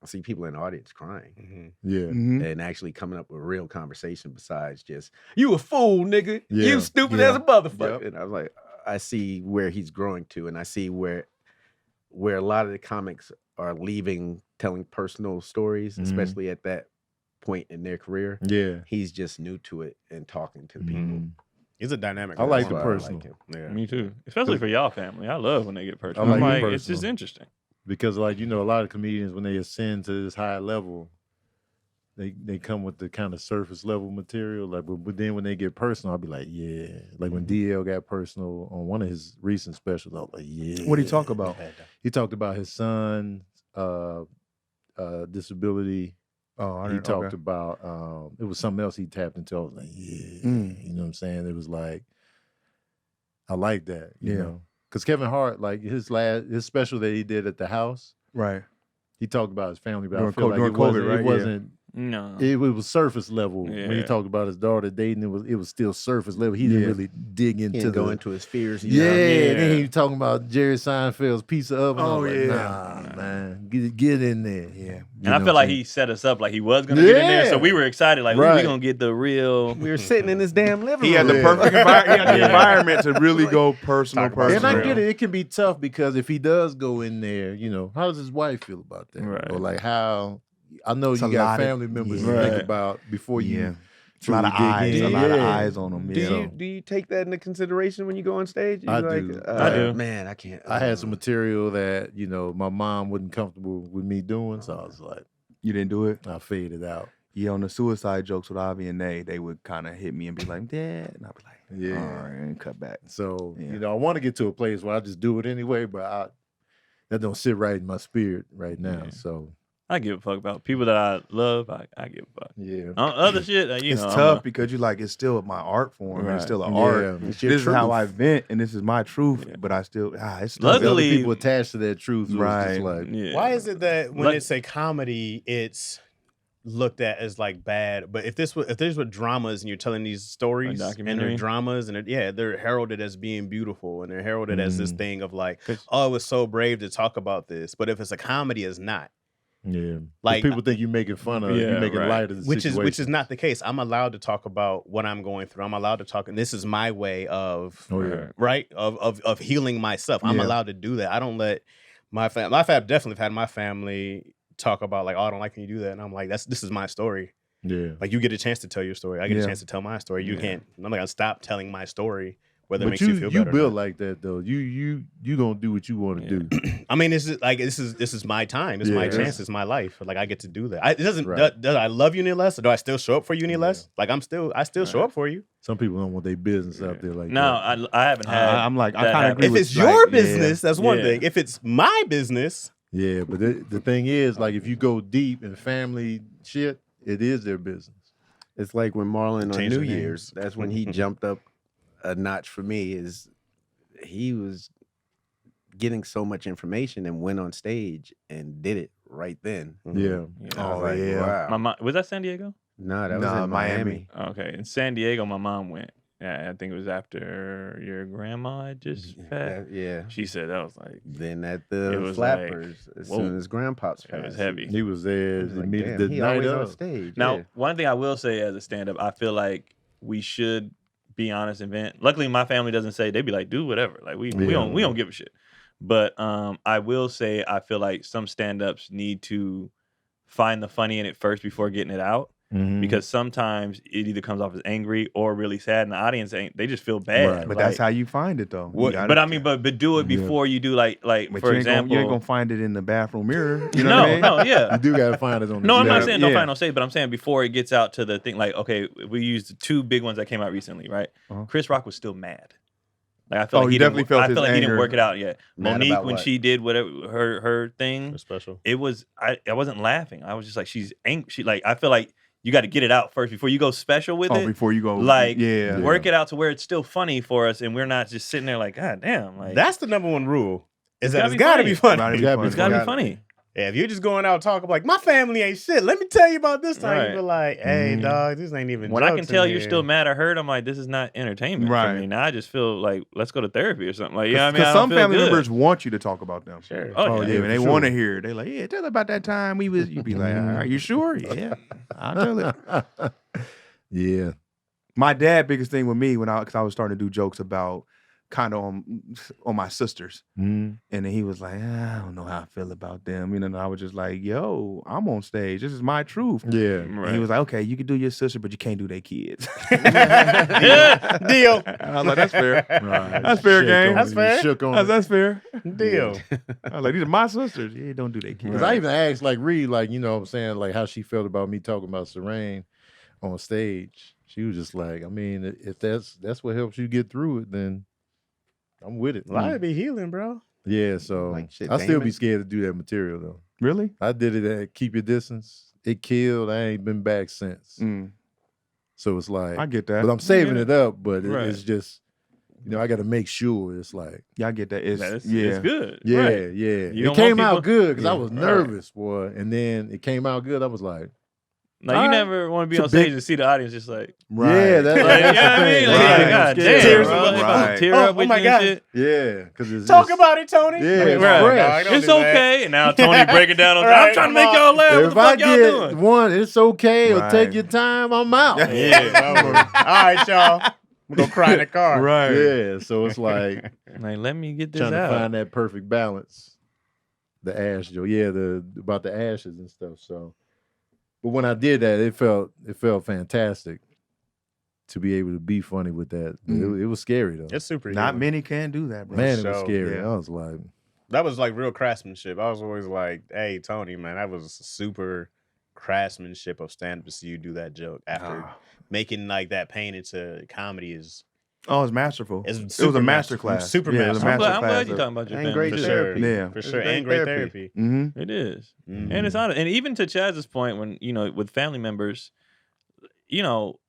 I see people in the audience crying Yeah. and actually coming up with real conversation besides just, you a fool, nigga. Yeah. You stupid Yeah. as a motherfucker. Yep. And I was like, I see where he's growing to, and I see where a lot of the comics are telling personal stories, especially at that point in their career. Yeah. He's just new to it and talking to people. He's a dynamic. I like guy. the personal. Yeah. Me too. Especially for y'all family. I love when they get personal. I like I'm the like, it's just personal. interesting. Because a lot of comedians, when they ascend to this high level, they come with the kind of surface level material. Like, but then when they get personal, I'll be like, yeah. Like when DL got personal on one of his recent specials, I was like, yeah. What did he talk about? He talked about his son's disability. Oh, I He didn't. talked Okay. about it was something else he tapped into. I was like, yeah. You know what I'm saying? It was like, I like that, you Yeah. know. Because Kevin Hart, like his special that he did at the house, Right. he talked about his family, but I During feel like during it COVID, wasn't, right? it Yeah. wasn't No. it was surface level. When he Yeah. talked about his daughter dating, it was still surface level. He didn't Yeah. really dig He into didn't go the into his fears. yeah, and then Yeah. he was talking about Jerry Seinfeld's pizza oven. I Oh, was like, yeah. nah, man, get in there. Yeah. And I feel like he set us up like he was gonna get in there, so we were excited. Like, we Right. gonna get the real. We were sitting in this damn living He room. had the perfect environment to really go personal. Talk about And I real. get it. It can be tough because if he does go in there, you know, how does his wife feel about that? Right. Or like how I know It's you a got lot of- family members yeah. to think Right. about before you. Yeah. It's a lot of truly dig eyes. in. A lot of Yeah. eyes on him. Yeah. Do you take that into consideration when you go on stage? You I like, do. I do. Man, I can't. I had some material that my mom wasn't comfortable with me doing, so I was like, You didn't do it? I faded out. Yeah, on the suicide jokes with Avi and they would kind of hit me and be like, Dad. And I'd be like, Yeah. all right, and cut back. So Yeah. I want to get to a place where I just do it anyway, but that don't sit right in my spirit right now. Yeah. So I give a fuck about people that I love. I give a fuck. yeah, Other shit, It's I'm tough because it's still my art form. Right. It's still an Yeah. art. It's This your is how truth. I vent, and this is my truth. Yeah. But I still, it's still Other Luckily- people attached to that truth, so it's Right. just like yeah. Why is it that when Like- it's a comedy, it's looked at as like bad? But if these were dramas and you're telling these stories and documentary? they're dramas and they're heralded as being beautiful and they're heralded as this thing of like, 'Cause- oh, it was so brave to talk about this. But if it's a comedy, it's not. yeah, Like- like people think you're making fun of, Yeah, you're making right. light of the Which situation. is not the case. I'm allowed to talk about what I'm going through. I'm allowed to talk, and this is my way of Oh yeah, right of healing myself. I'm Yeah. allowed to do that. I don't let my family. My family definitely have had my family talk about like, oh, I don't like when you do that, and I'm like, this is my story. yeah. Like you get a chance to tell your story. I get Yeah. a chance to tell my story. You Yeah. can't. I'm not gonna stop telling my story, whether it But makes you feel you better. or built not. like that though. You gonna do what you want to do. I mean, this is my time. It's my Yeah. chance. It's my life. Like I get to do that. It doesn't. Right. Does I love you any less, or do I still show up for you any less? Like I still show up for you. Some people don't want their business out there like No, that. I haven't had. I'm like, I that kind of happen. agree If with it's like, your yeah. business, that's one Yeah. thing. If it's my business, Yeah, but the thing is, like, if you go deep in family shit, it is their business. It's like when Marlon on Change New the name. Year's. That's when he jumped up a notch for me. Is he was getting so much information and went on stage and did it right then. Yeah. I was Oh, like, yeah. wow. My mom, was that San Diego? No, that was Nah, in Miami. Miami. Okay, in San Diego, my mom went. Yeah, I think it was after your grandma had just passed. Yeah. She said that was like Then at It the was Flappers, as whoa. soon as Grandpops it was passed, heavy. He was there I was like, immediately damn, the he night always on of. stage. Now, yeah. one thing I will say as a stand-up, I feel like we should be honest and vent. Luckily, my family doesn't say. They be like, do whatever. Like we don't give a shit. But I will say I feel like some stand-ups need to find the funny in it first before getting it out. Mhm. Because sometimes it either comes off as angry or really sad, and the audience they just feel bad. Right. But Like, that's how you find it, though. You what, gotta- but I mean, but do it before you do like but for you ain't example. you ain't gonna find it in the bathroom mirror. You know what I mean? no, yeah. You do gotta find it on the No, I'm not stage. saying don't Yeah. find no stage, but I'm saying before it gets out to the thing, like, okay, we used the two big ones that came out recently, right? Uh-huh. Chris Rock was still mad. Like I feel Oh, like you he definitely didn't, felt I his feel like he didn't anger. work it out yet. Mad Monique, about when what? she did whatever her thing, special. it was I wasn't laughing. I was just like, she's angry. She like I feel like you got to get it out first before you go special with it. Before you go, Like, yeah. Work it out to where it's still funny for us, and we're not just sitting there like, God damn, like That's the number one rule. Is that gotta it's be got to be funny. Gotta be Gotta be funny. it's gotta gotta be funny. Yeah, if you're just going out talking like, my family ain't shit. Let me tell you about this time. Right. You be like, hey, dog, this ain't even When I can jokes tell in you're here. still mad or hurt, I'm like, this is not entertainment Right. for me. Now I just feel like, let's go to therapy or something. Like, you know what I mean? Because I don't some feel family good. members want you to talk about them. Sure. Oh, Yeah, yeah. and they for want to sure. hear it. They like, yeah, tell about that time we was. You be like, are you sure? Yeah, I'll tell it. Yeah. My dad, biggest thing with me because I was starting to do jokes about kind of on my sisters, Mm. and then he was like, I don't know how I feel about them, and I was just like, yo, I'm on stage. This is my truth. Yeah. And he was like, okay, you can do your sister, but you can't do their kids. Deal. I was like, that's fair. Right. That's fair Shake game. on That's it. fair. You shook on That's, it. that's fair. Deal. I was like, these are my sisters. Yeah, don't do their kids. Because I even asked, like, Reed, like, you know what I'm saying, like, how she felt about me talking about Serene on stage. She was just like, I mean, if that's what helps you get through it, then I'm with it. A lot of be healing, bro. Yeah, so Like shit, I still Damon. be scared to do that material, though. Really? I did it at Keep Your Distance. It killed. I ain't been back since. Mm, So it's like, I get that. but I'm saving it up, but Right. it's just, you know, I got to make sure it's like, Yeah, I get that. It's It's yeah. good. yeah, Right. yeah. You It don't want came out people- good because I Yeah, was right. nervous, boy. And then it came out good. I was like, Like, All you right. never want to be It's a on stage big- and see the audience just like, Right. yeah, like, that's, you know that's what the I thing. mean? Like, Right. God Tears damn, of bro. love. Like, Right. tear Oh, up oh with my you God. and shit. Yeah, because it's Talk just, about it, Tony. Yeah, Like, it's right. fresh. Dog, don't It's do that. okay. And now Tony breaking down on All right, I'm trying to come make on. y'all laugh. What if the I fuck y'all get doing? one, it's okay. Or Right. take your time. I'm out. Yeah. It's over. All right, y'all. I'm going to cry in the car. Right. Yeah, so it's like Like, let me get this trying to out. find that perfect balance. The ash, Joe. Yeah, about the ashes and stuff. So, but when I did that, it felt fantastic to be able to be funny with that. It was scary though. It's super Not healing. many can do that, bro. Man, it was So, scary. yeah. I was like, That was like real craftsmanship. I was always like, hey, Tony, man, that was super craftsmanship of stand up to see you do that joke after making like that pain into comedy is Oh, it's masterful. it's It was super a master masterful. class. Super yeah, it was a masterful. master I'm class. glad you're talking about your And family. great For For sure. therapy. Yeah. For It's sure. great And great therapy. therapy. Mm-hmm. It is. Mhm. And it's honest. And even to Chaz's point, when, you know, with family members, you know,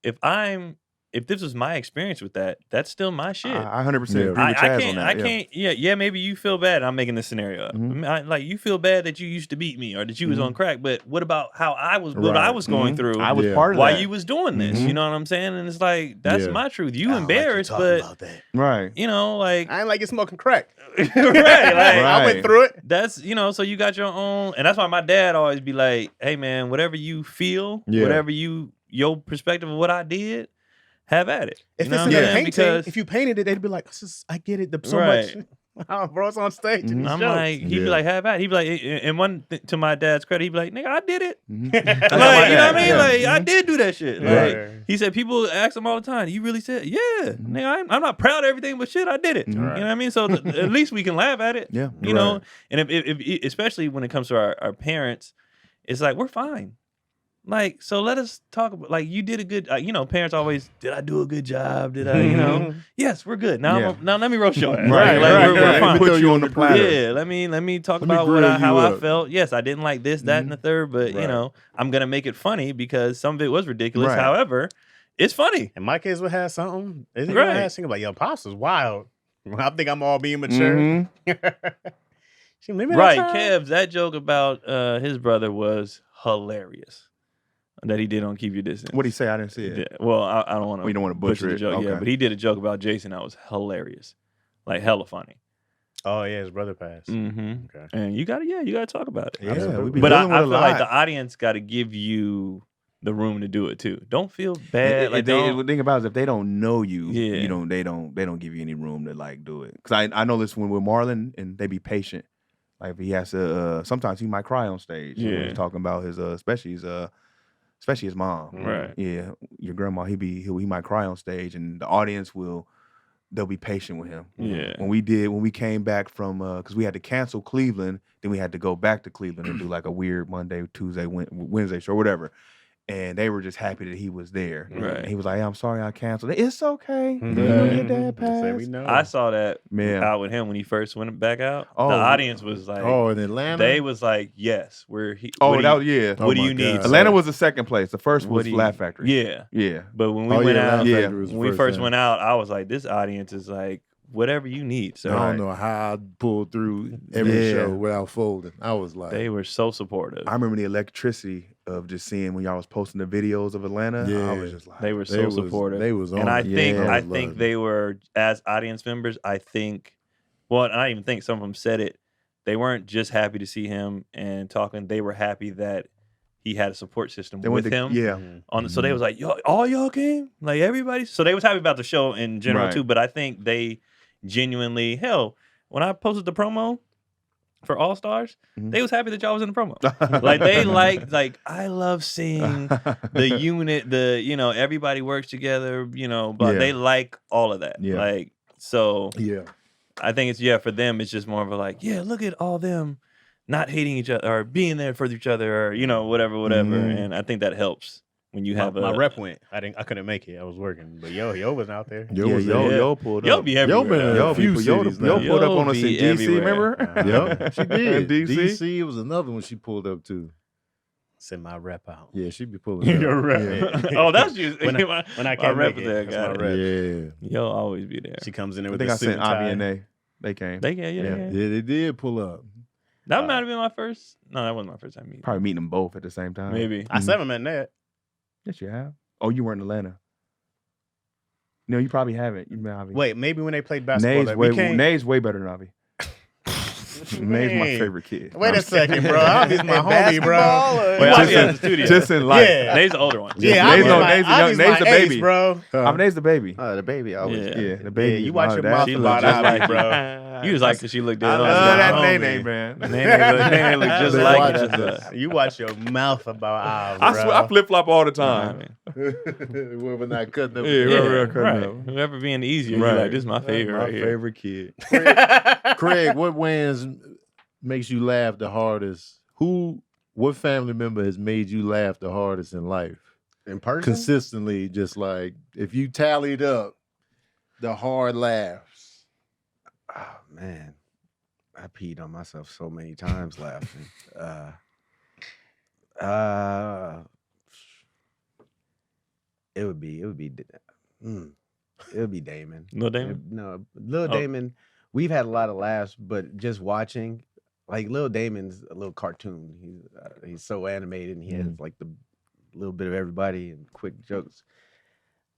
if this was my experience with that, that's still my shit. I 100% Yeah. agree with Chaz on that. I can't. Yeah. Maybe you feel bad. I'm making this scenario up. Mhm. Like you feel bad that you used to beat me or that you was on crack. But what about how I was? What I Right. was going through. I was Yeah. part of while that. you was doing this. Mhm. You know what I'm saying? And it's like that's Yeah. my truth. You I don't like embarrassed, talking but about that. Right. you know, like I ain't like you smoking crack. right, like I went through it. that's so you got your own, and that's why my dad always be like, "Hey man, whatever you feel, Yeah. whatever your perspective of what I did, have at it." If You know it's what in I'm a saying? painting, Because if you painted it, they'd be like, I get it so Right. much. Oh, bro, it's on stage. in these I'm jokes. like, he'd be Yeah. like, have at it. He'd be like, and one to my dad's credit, he'd be like, nigga, I did it. Mhm. Like, That's you how my know dad- what I mean? yeah. Like, I did do that shit. Like, Right. he said, people ask him all the time, you really said, yeah, Mm-hmm. nigga, I'm not proud of everything, but shit, I did it. Mhm. You know what I mean? So at least we can laugh at it. Yeah. You know, and if especially when it comes to our parents, it's like, we're fine. Like, so let us talk about, like, you did a good, you know, parents always, did I do a good job? Did I, you know, yes, we're good. Now, Yeah. now let me roast your ass. Right, Like, right, we're right. fine. Put you on the platter. Yeah, let me talk Let me about grill how you I up. felt. Yes, I didn't like this, that, and the third, but you Right. know, I'm gonna make it funny because some of it was ridiculous. Right. However, it's funny. And my kids would have something. They didn't Right. even have something like, yo, Pops is wild. I think I'm all being mature. Mhm. She maybe Right, that's her. Kev's that joke about his brother was hilarious. That he did on Keep Your Distance. What'd he say? I didn't see it. Yeah, well, I don't want to. Oh, you don't wanna butcher the it? joke. Yeah, Okay. but he did a joke about Jason that was hilarious, like hella funny. Oh, yeah, his brother passed. Mm-hmm. Okay. And you gotta talk about it. Yeah, Absolutely. we be But I dealing with a feel like lot. the audience got to give you the room to do it too. Don't feel bad. If Like the thing about it is if they don't know you, Yeah. they don't give you any room to like do it. Because I know this when with Marlon and they be patient. Like if he has to, sometimes he might cry on stage. When Yeah. he's talking about his, especially his mom. Right. Yeah, your grandma. He might cry on stage, and the audience they'll be patient with him. Yeah. When we came back from, because we had to cancel Cleveland, then we had to go back to Cleveland and do like a weird Monday, Tuesday, Wednesday show, whatever. And they were just happy that he was there. Right. And he was like, hey, I'm sorry I canceled. It's okay. Mhm. You know, your Mhm. dad Just say passed. we know. I saw that Man. out with him when he first went back out. Oh, the audience was like, oh, in Atlanta? they was like, yes, we're. Oh, what do that you- was, yeah. What do Oh you my need? God. sir? Atlanta was the second place. The first What was do you- Flat Factory. Yeah. Yeah. But when we Oh, went yeah, out, Laugh yeah. Factory was the when we first time. went out, I was like, this audience is like, whatever you need. So I don't know how I pulled through every Yeah. show without folding. I was like, they were so supportive. I remember the electricity of just seeing when y'all was posting the videos of Atlanta. I was Yeah. just like, They were so supportive. They was on. And I it. think Yeah. I think they were, as audience members, I think, well, I even think some of them said it. They weren't just happy to see him and talking. They were happy that he had a support system they with went to, him. yeah. So they was like, yo, all y'all came? Like everybody? So they was happy about the show in general Right. too. But I think they genuinely, hell, when I posted the promo for All Stars, Mhm. they was happy that y'all was in the promo. Like they like I love seeing the unit, everybody works together, but Yeah. they like all of that. Yeah. Like, so Yeah. I think it's, for them, it's just more of a like, yeah, look at all them not hating each other or being there for each other or, whatever. Mhm. And I think that helps when you have my rep went. I couldn't make it. I was working, but yo wasn't out there. Yo was yo, there. yo pulled Yo up. be everywhere. been in though. a few yo cities now. pulled up on us in Yo be DC, everywhere. remember? Yep, she did. DC? DC was another one she pulled up to. Send my rep out. Yeah, she be pulling up. Your rep. Yeah. Oh, that's you. When I My can't rep make is there, it, that's got my it. rep. Yeah. Yo always be there. She comes in there I with think the I suit sent and tie. Avi and they came. They can, Yeah. Yeah, they did pull up. That might have been my first. No, that wasn't my first time meeting. Probably meeting them both at the same time. Maybe. I still haven't met Ned. Yes, you have. Oh, you were in Atlanta. No, you probably haven't. You met Avi. Wait, maybe when they played basketball, Nate's way better than Avi. Nate's my Man. favorite kid. Wait a second, bro. Avi's my homie, bro. Wait, Just I'll be in- at the studio. Just in life. Yeah. Nate's the older one. Yeah, Nate's Avi's no- my- Nate's the young- Avi's Nate's my the baby. ace, bro. Nate's the baby. The baby always. Yeah. Yeah, the baby. Yeah, you watch your that- mouth She about looked just Avi, like bro. You was like that she looked I dead. love that homie. Nene, man. Nene look just They like watching each other. us. You watch your mouth about Avi, I bro. swear, I flip flop all the time. Where we're not cutting up. Yeah, we're cutting right. up. Whoever being easier, you're like, this is my favorite My right here. favorite kid. Craig, what Wayans makes you laugh the hardest? What family member has made you laugh the hardest in life? In person? Consistently, just like if you tallied up the hard laughs. Oh man, I peed on myself so many times laughing. It would be Damon. Lil Damon? No, Lil Oh. Damon. We've had a lot of laughs, but just watching, like Lil Damon's a little cartoon. He's so animated, and he has like the little bit of everybody and quick jokes.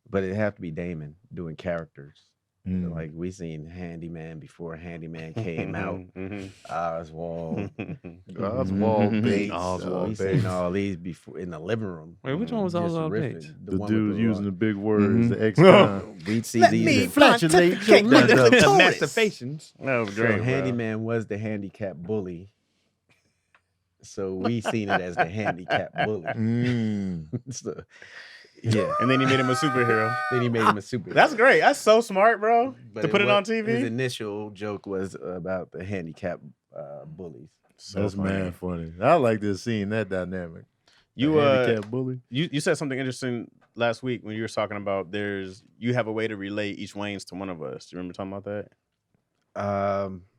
But it'd have to be Damon doing characters. Like we seen Handyman before Handyman came out. Oswald. Oswald Bates. We seen all these before in the living room. Wait, which one was Just Oswald riffing. Bates? The one dude with using the big words, the X We'd see Let these. me in- flatulate your the Masturbations. That was So great, bro. Handyman was the handicap bully. So we seen it as the handicap bully. So, yeah. And then he made him a superhero. Then he made him a super. That's great. That's so smart, bro. But to put it on His TV. initial joke was about the handicap bullies. That's mad funny. I like this seeing that dynamic. You The handicap bully. you said something interesting last week when you were talking about you have a way to relate each Wayans to one of us. Do you remember talking about that?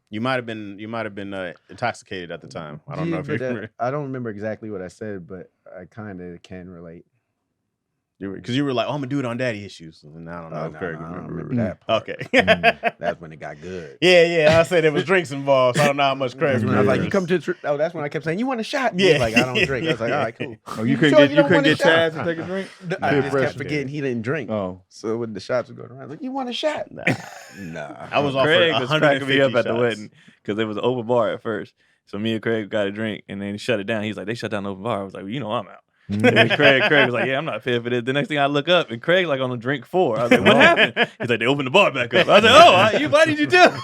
You might have been intoxicated at the time. I don't know if you remember. I don't remember exactly what I said, but I kind of can relate. Because you were like, "Oh, I'm gonna do it on Daddy Issues," and I don't know Oh, if no, Craig I don't remember. remember that part. Okay. That's when it got good. Yeah. I said there was drinks involved. So I don't know how much Craig That's when I was like, "You remembers. come to." That's when I kept saying, "You want a shot?" Yeah. He's like, "I don't drink." I was like, "All right, cool." Oh, you sure couldn't you don't want a get shot? Chaz to take a drink? I Peer just pressure. kept forgetting he didn't drink. Oh. So when the shots were going around, I was like, "You want a shot?" Nah. Nah. I was offered Craig was cracking me 150 up at the shots. wedding because it was an open bar at first. So me and Craig got a drink and then he shut it down. He's like, they shut down the open bar. I was like, well, you know I'm out. And then Craig was like, yeah, I'm not fit for this. The next thing I look up and Craig like on a drink 4. I was like, what happened? He's like, they opened the bar back up. I was like, why did you tell me?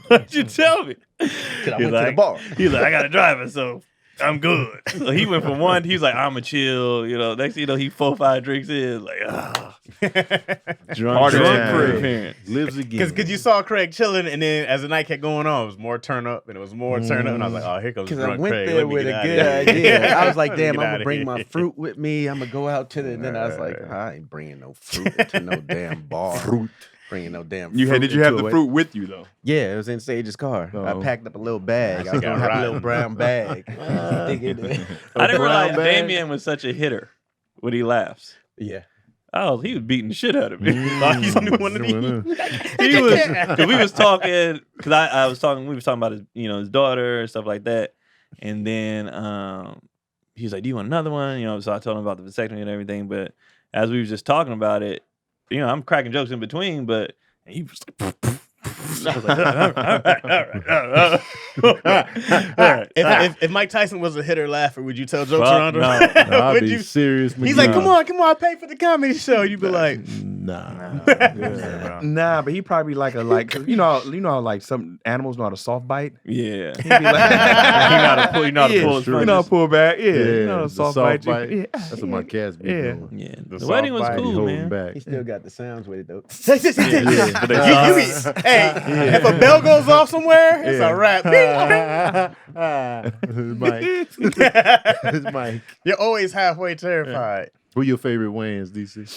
Why did you tell me? I He's went to like, the bar. He's like, I got a driver, so I'm good. So he went from one, he was like, I'm a chill, next thing you know, he 4-5 drinks in, like, Hard drunk time. Craig parents. Lives again. Because you saw Craig chilling, and then as the night kept going on, it was more turn up, and it was more turn up, and I was like, oh, here comes Because I drunk went Craig. there Let me with get a outta good here. idea. I was like, Let me damn, get I'm outta gonna bring here. my fruit with me. I'm gonna go out to the. And then I was like, I ain't bringing no fruit to no damn bar. Bringing no damn. Did fruit you have into the it. fruit with you though? Yeah, it was in Sage's car. I Oh. packed up a little bag. I She was got gonna have a rotten. little brown bag. Stick it in. I didn't brown realize bag? Damien was such a hitter when he laughs. Yeah. He was beating the shit out of me. He's a new one of these. He was, cause we was talking, cause we was talking about his, his daughter and stuff like that. And then he was like, do you want another one? So I told him about the vasectomy and everything. But as we was just talking about it, I'm cracking jokes in between, but he was like, I was like, all right. If Mike Tyson was a hitter laugher, would you tell jokes around him? No, I'd Would be you? serious. He's like, come on, I pay for the comedy show. You'd be like, nah. Nah, but he probably like you know how like some animals know how to soft bite. Yeah. He'd be like, you know how to pull his you know how to punches. pull back. Yeah, Yeah, you know how to the soft soft bite. bite. Yeah. That's what my cats be Yeah. doing. Yeah. The soft wedding was bite, Be cool, holding man. back. He still got the sounds with it though. hey, if a bell goes off somewhere, it's a wrap. It's Mike. You're always halfway terrified. Who your favorite Wayans, DC?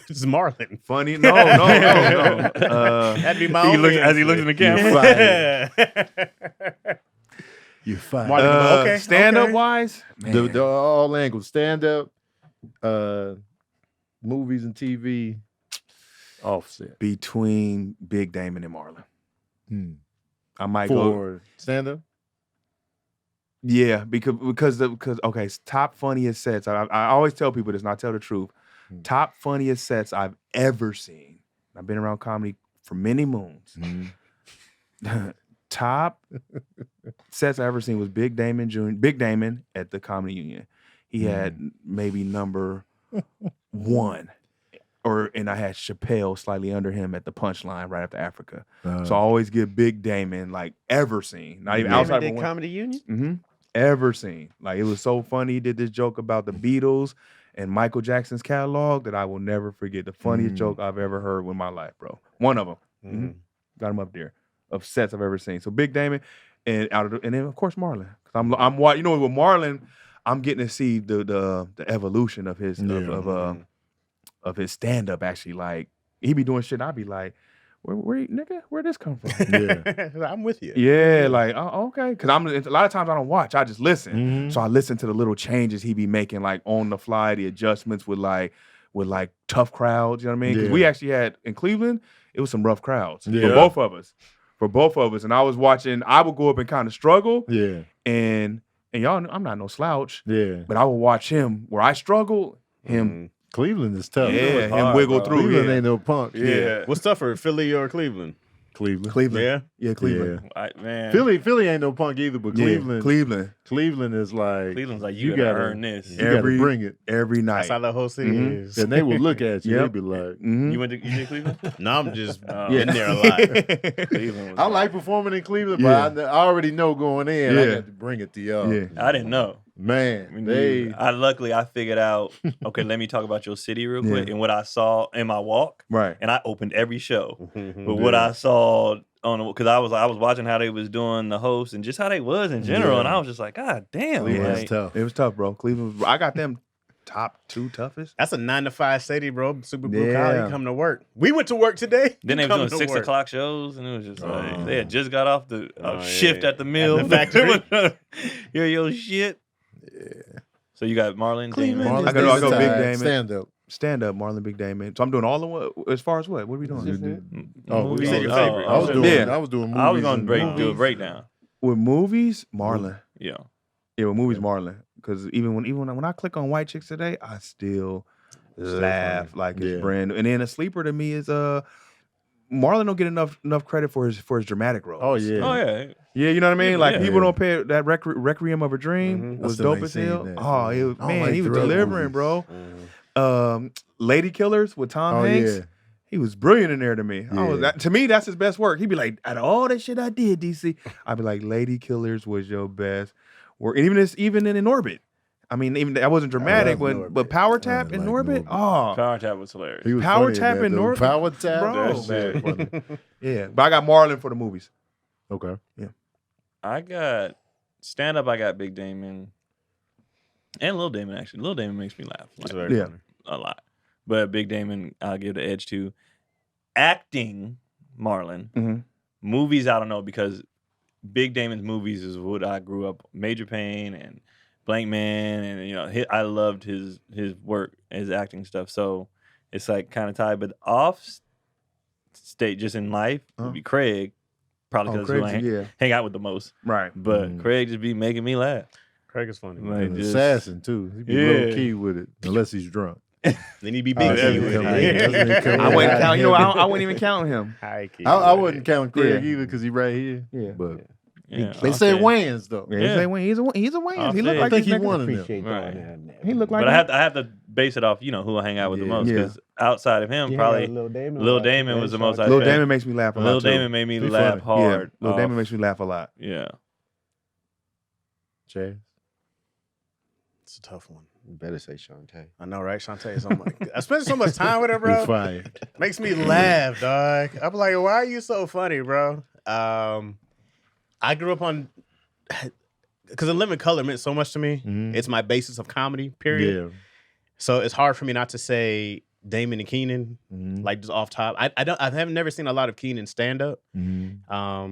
This is Marlon. Funny? No. That'd be my only As he looks in the You're camera. fired. You're fired. Marlon, okay. Stand up wise, The all angles, stand up, movies and TV, Offset. between Big Damon and Marlon. I might go. For stand up. Yeah, because okay, top funniest sets. I always tell people this, and I tell the truth. Top funniest sets I've ever seen. I've been around comedy for many moons. Top sets I ever seen was Big Damon Jr. Big Damon at the Comedy Union. He had maybe number 1. And I had Chappelle slightly under him at the Punchline right after Africa. So I always give Big Damon like ever seen. Not even outside Did of Comedy Union? Mm-hmm. Ever seen. Like it was so funny. He did this joke about the Beatles and Michael Jackson's catalog that I will never forget. The funniest joke I've ever heard in my life, bro. One of them. Got him up there of sets I've ever seen. So Big Damon and then of course Marlon. Cause I'm with Marlon, I'm getting to see the evolution of his of his stand up. Actually, like he be doing shit. I'd be like, where'd this come from? Yeah. I'm with you. Yeah, like okay, because a lot of times I don't watch, I just listen. So I listen to the little changes he be making, like on the fly, the adjustments with tough crowds. You know what I mean? Because we actually had in Cleveland, it was some rough crowds for both of us. And I was watching. I would go up and kind of struggle. Yeah, and y'all, I'm not no slouch. Yeah, but I would watch him where I struggle. Him. Cleveland is tough. Yeah, him wiggle through. Cleveland ain't no punk. Yeah. What's tougher, Philly or Cleveland? Cleveland. Yeah, Cleveland. Man. Philly ain't no punk either, but Cleveland is like Cleveland's like you gotta earn this. You gotta bring it every night. That's how the whole city is. And they will look at you. They be like, You did Cleveland? No, I'm just in there a lot. Cleveland was I like performing in Cleveland, but I already know going in. I got to bring it to y'all. Yeah. I didn't know. Man, I figured out. Okay, let me talk about your city real quick and what I saw in my walk. Right, and I opened every show, but what I saw because I was watching how they was doing the host and just how they was in general, and I was just like, God damn, it's tough. It was tough, bro. Cleveland, I got them top 2 toughest. That's a 9 to 5 city, bro. Super blue collar. You come to work. We went to work today. Then they was doing 6 o'clock shows, and it was just like they had just got off the shift at the mill. At the factory. Hear your shit. Yeah. So you got Marlon, Damon. I go Big Damon. Stand up, Marlon, Big Damon. So I'm doing all of what? As far as what? What are we doing? Movies. said your favorite. I was doing movies. I was going to do a breakdown. With movies, Marlon. Yeah, with movies, Marlon. Because even when I click on White Chicks today, I still laugh like it's brand new. And then a sleeper to me is Marlon don't get enough credit for his dramatic roles. Oh yeah. Yeah, you know what I mean? Like people Yeah. don't pay that Requiem of a Dream was still dope ain't as seen hell. that. Oh, it was, I don't man, like he was drug delivering, movies. bro. Lady Killers with Tom Hanks. Yeah. He was brilliant in there to me. Yeah. To me, that's his best work. He'd be like, out of all that shit I did, DC, I'd be like, Lady Killers was your best work. And even in Orbit. I mean, even that wasn't dramatic, but Power Tap in Orbit. Oh, Power Tap was hilarious. He was Power funny Tap that, in though. North, Power Tap, bro. that's mad funny. Yeah, but I got Marlon for the movies. Okay. Yeah. I got stand up. I got Big Damon and Lil Damon. Actually, Lil Damon makes me laugh a lot. But Big Damon, I'll give the edge to. Acting, Marlon. Movies, I don't know, because Big Damon's movies is what I grew up. Major Pain and Blank Man, and I loved his work, his acting stuff. So it's like kind of tied, but off state, just in life, would be Craig, probably because I hang out with the most. Right. But Craig just be making me laugh. Craig is funny. Like, An assassin too. He be low key with it, unless he's drunk. Then he be big key with it. I wouldn't count. I wouldn't even count him. High key. I wouldn't count Craig either because he right here. Yeah. But Yeah, they say Wayans though. Yeah, he's a Wayans. He looked I like think he's he making- won in there. Appreciate Right. throwing that in there. He looked like. But I have to base it off, who I hang out with the most. Because outside of him, You probably hang out with Lil Damon was the most. Lil Damon makes me laugh a lot. Lil too. Damon made me He laugh funny. hard. Yeah, Lil Damon makes me laugh a lot. Yeah. Chaz. It's a tough one. You better say Shantae. I know, right? Shantae, I spend so much time with her, bro. He fired. Makes me laugh, dog. I'm like, why are you so funny, bro? I grew up on because In Living Color meant so much to me. Mhm. It's my basis of comedy, period. Yeah. So it's hard for me not to say Damon and Kenan, Mhm. like just off top. I have never seen a lot of Kenan stand up. Mhm.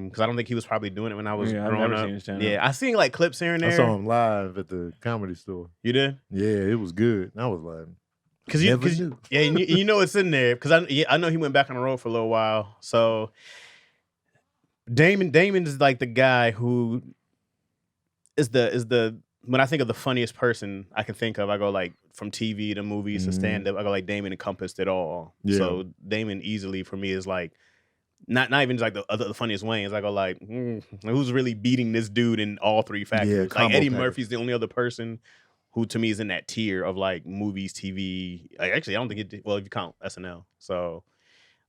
Because I don't think he was probably doing it when I was Yeah, I've growing never up. seen him stand Yeah, up. I seen like clips here and I there. saw him live at the Comedy Store. You did? Yeah, it was good. I was like, Because never knew. yeah, you know it's in there because I know he went back on the road for a little while. So Damon is like the guy who is the when I think of the funniest person I can think of, I go like from TV to movies to stand up. I go like Damon encompassed it all. Yeah. So Damon easily for me is like not even just like the funniest Wayans. I go like who's really beating this dude in all three factors? Like combo Eddie package. Murphy's the only other person who to me is in that tier of like movies, TV. Like, actually, I don't think it. Well, if you count SNL, so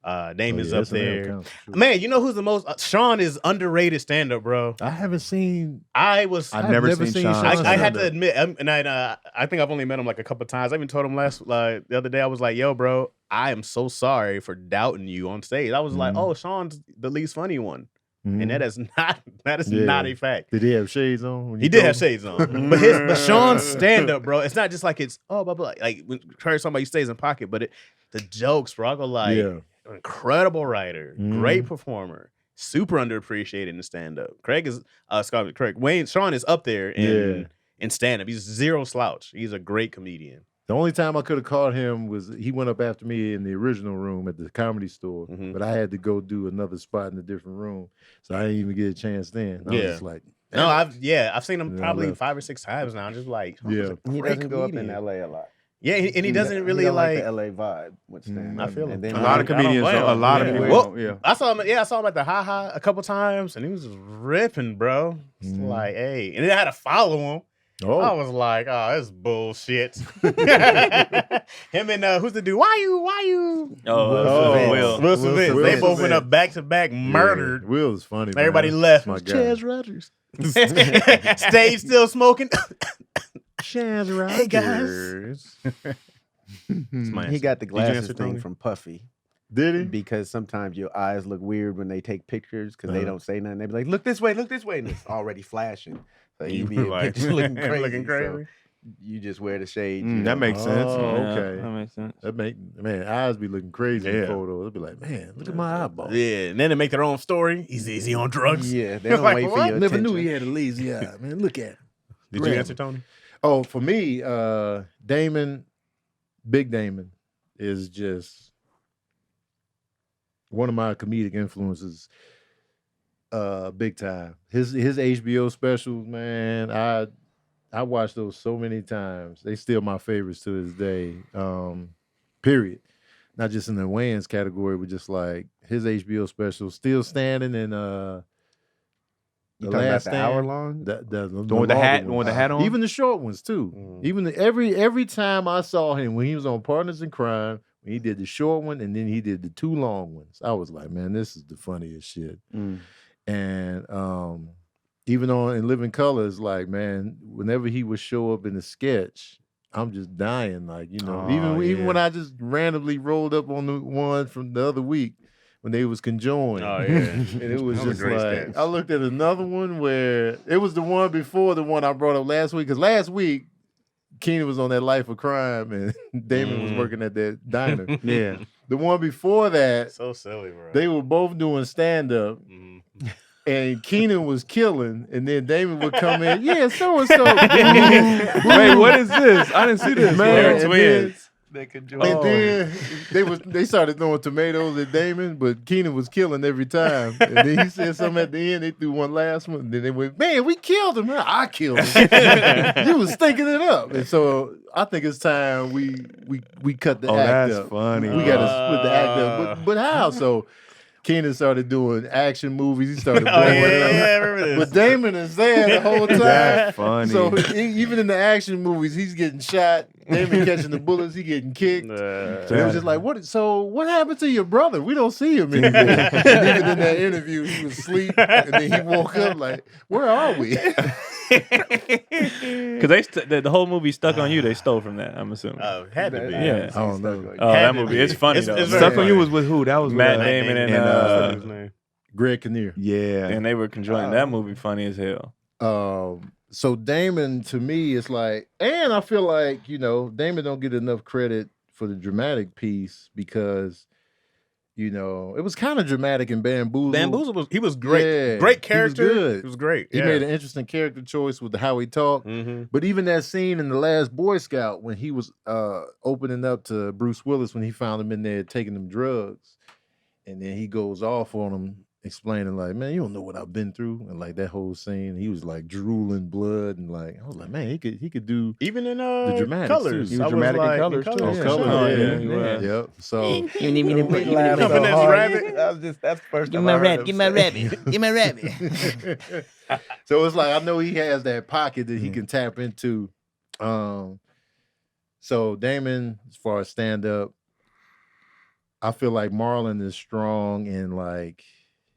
Damon's up SNL there. counts, sure. Man, you know who's the most? Sean is underrated stand up, bro. I haven't seen. I was. I've never seen Sean. I had to stand-up. admit, and I think I've only met him like a couple times. I even told him the other day. I was like, "Yo, bro, I am so sorry for doubting you on stage." I was like, "Oh, Sean's the least funny one," and that is not a fact. Did he have shades on? when you He did told have him? shades on, but Sean's stand up, bro. It's not just like it's blah blah. Like when Trey somebody stays in pocket, but the jokes, bro. I go like, Yeah. incredible writer, great performer, super underappreciated in the stand up. Craig is Craig Wayne. Sean is up there in stand up. He's zero slouch. He's a great comedian. The only time I could have caught him was he went up after me in the original room at the Comedy Store, but I had to go do another spot in a different room, so I didn't even get a chance then. I was just like, No, I've seen him Yeah, probably left. 5 or 6 times now. Just like, Yeah. He great doesn't go up in comedian. LA a lot. Yeah, and he doesn't really he don't like. the LA vibe with stand I feel him. and then A lot of comedians. blame him. A lot of Yeah. comedians. Well, Yeah. I saw him. Yeah, I saw him at the Ha a couple times, and he was just ripping, bro. It's like, hey, and then I had to follow him. I was like, oh, that's bullshit. Him and who's the dude? Why you? Will. Wilson Vince. They Wilson both went Vince. up back to back, murdered. Will is funny. Everybody man. left. My guy. Chaz Rogers. Stayed still smoking. Chaz Rogers. Hey guys. my He got the you glasses answer, thing Tony? from Puffy Did he? because sometimes your eyes look weird when they take pictures because they Uh-huh. don't say nothing. They be like, "Look this way, and it's already flashing. So you be in Like, pictures looking crazy. looking crazy. So you just wear the shades. That makes sense. Oh, Yeah, okay. that makes sense. That man, eyes be looking crazy in Yeah. photos. They'll be like, man, look at my eyeball. Yeah, and then they make their own story. Is he on drugs? Yeah, they don't Like, wait for what? your Never attention. knew he had a lazy eye, man. Look at him. Did Grab you him. answer, Tony? Oh, for me, Damon, Big Damon, is just one of my comedic influences, big time. His HBO specials, man, I watched those so many times. They still my favorites to this day. Period. Not just in the Wayans category, but just like his HBO specials still standing and You talking about the hour long? The The one with the hat, longer the one with the ones. hat on. Even the short ones too. Even every time I saw him when he was on Partners in Crime, when he did the short one and then he did the 2 long ones, I was like, man, this is the funniest shit. And even on In Living Colors, like, man, whenever he would show up in a sketch, I'm just dying. Like, you know, even when I just randomly rolled up on the one from the other week when they was conjoined. Oh, yeah. And it was That was just a great like, sketch. I looked at another one where it was the one before the one I brought up last week. Because last week, Keenan was on that Life of Crime and Damon was working at that diner. Yeah. The one before that, So silly, bro. they were both doing stand-up. and Kenan was killing, and then Damon would come in, yeah, so and so. Wait, what is this? I didn't see this. Man, They're and twins. then they started throwing tomatoes at Damon, but Kenan was killing every time. And then he said something at the end. They threw one last one. And then they went, man, we killed him. I killed him. You was thinking it up. And so I think it's time we cut the act that's up. funny. We got to split the act up. But how? So Kenan started doing action movies. He started blowing up. I remember this. But Damon is there the whole time. That's funny. So even in the action movies, he's getting shot. Damon catching the bullets. He getting kicked. So it was just like, what? So what happened to your brother? We don't see him anymore. And even in that interview, he was asleep, and then he woke up like, where are we? Because the whole movie Stuck on You, they stole from that. I'm assuming. Oh, had to be. Yeah. I don't know. Oh, Had that to movie, be. it's funny It's though. very Stuck on funny. You was with who? That was Matt with, Damon and His name. Greg Kinnear. yeah. and they were conjoined. That movie funny as hell. So Damon, to me, is like, and I feel like, Damon don't get enough credit for the dramatic piece because, it was kind of dramatic in Bamboozle. Bamboozle he was great. Yeah, Great he was character. good. He was great. He made an interesting character choice with how he talked. Mm-hmm. But even that scene in The Last Boy Scout when he was opening up to Bruce Willis when he found him in there taking them drugs, and then he goes off on him, explaining like, man, you don't know what I've been through, and like that whole scene, he was like drooling blood, and like I was like, man, he could do Even in the dramatics, colors. too. He was dramatic in Colors, too. Oh, Yeah, Colors, sure. yeah. He was. Yep. So You need me to make you laugh Jumping so as hard. rabbit. That's the first Give time me I my heard rabbit. him Give me my say rabbit. Give me my rabbit. so it's like I know he has that pocket that he can tap into. So Damon, as far as stand up, I feel like Marlon is strong and like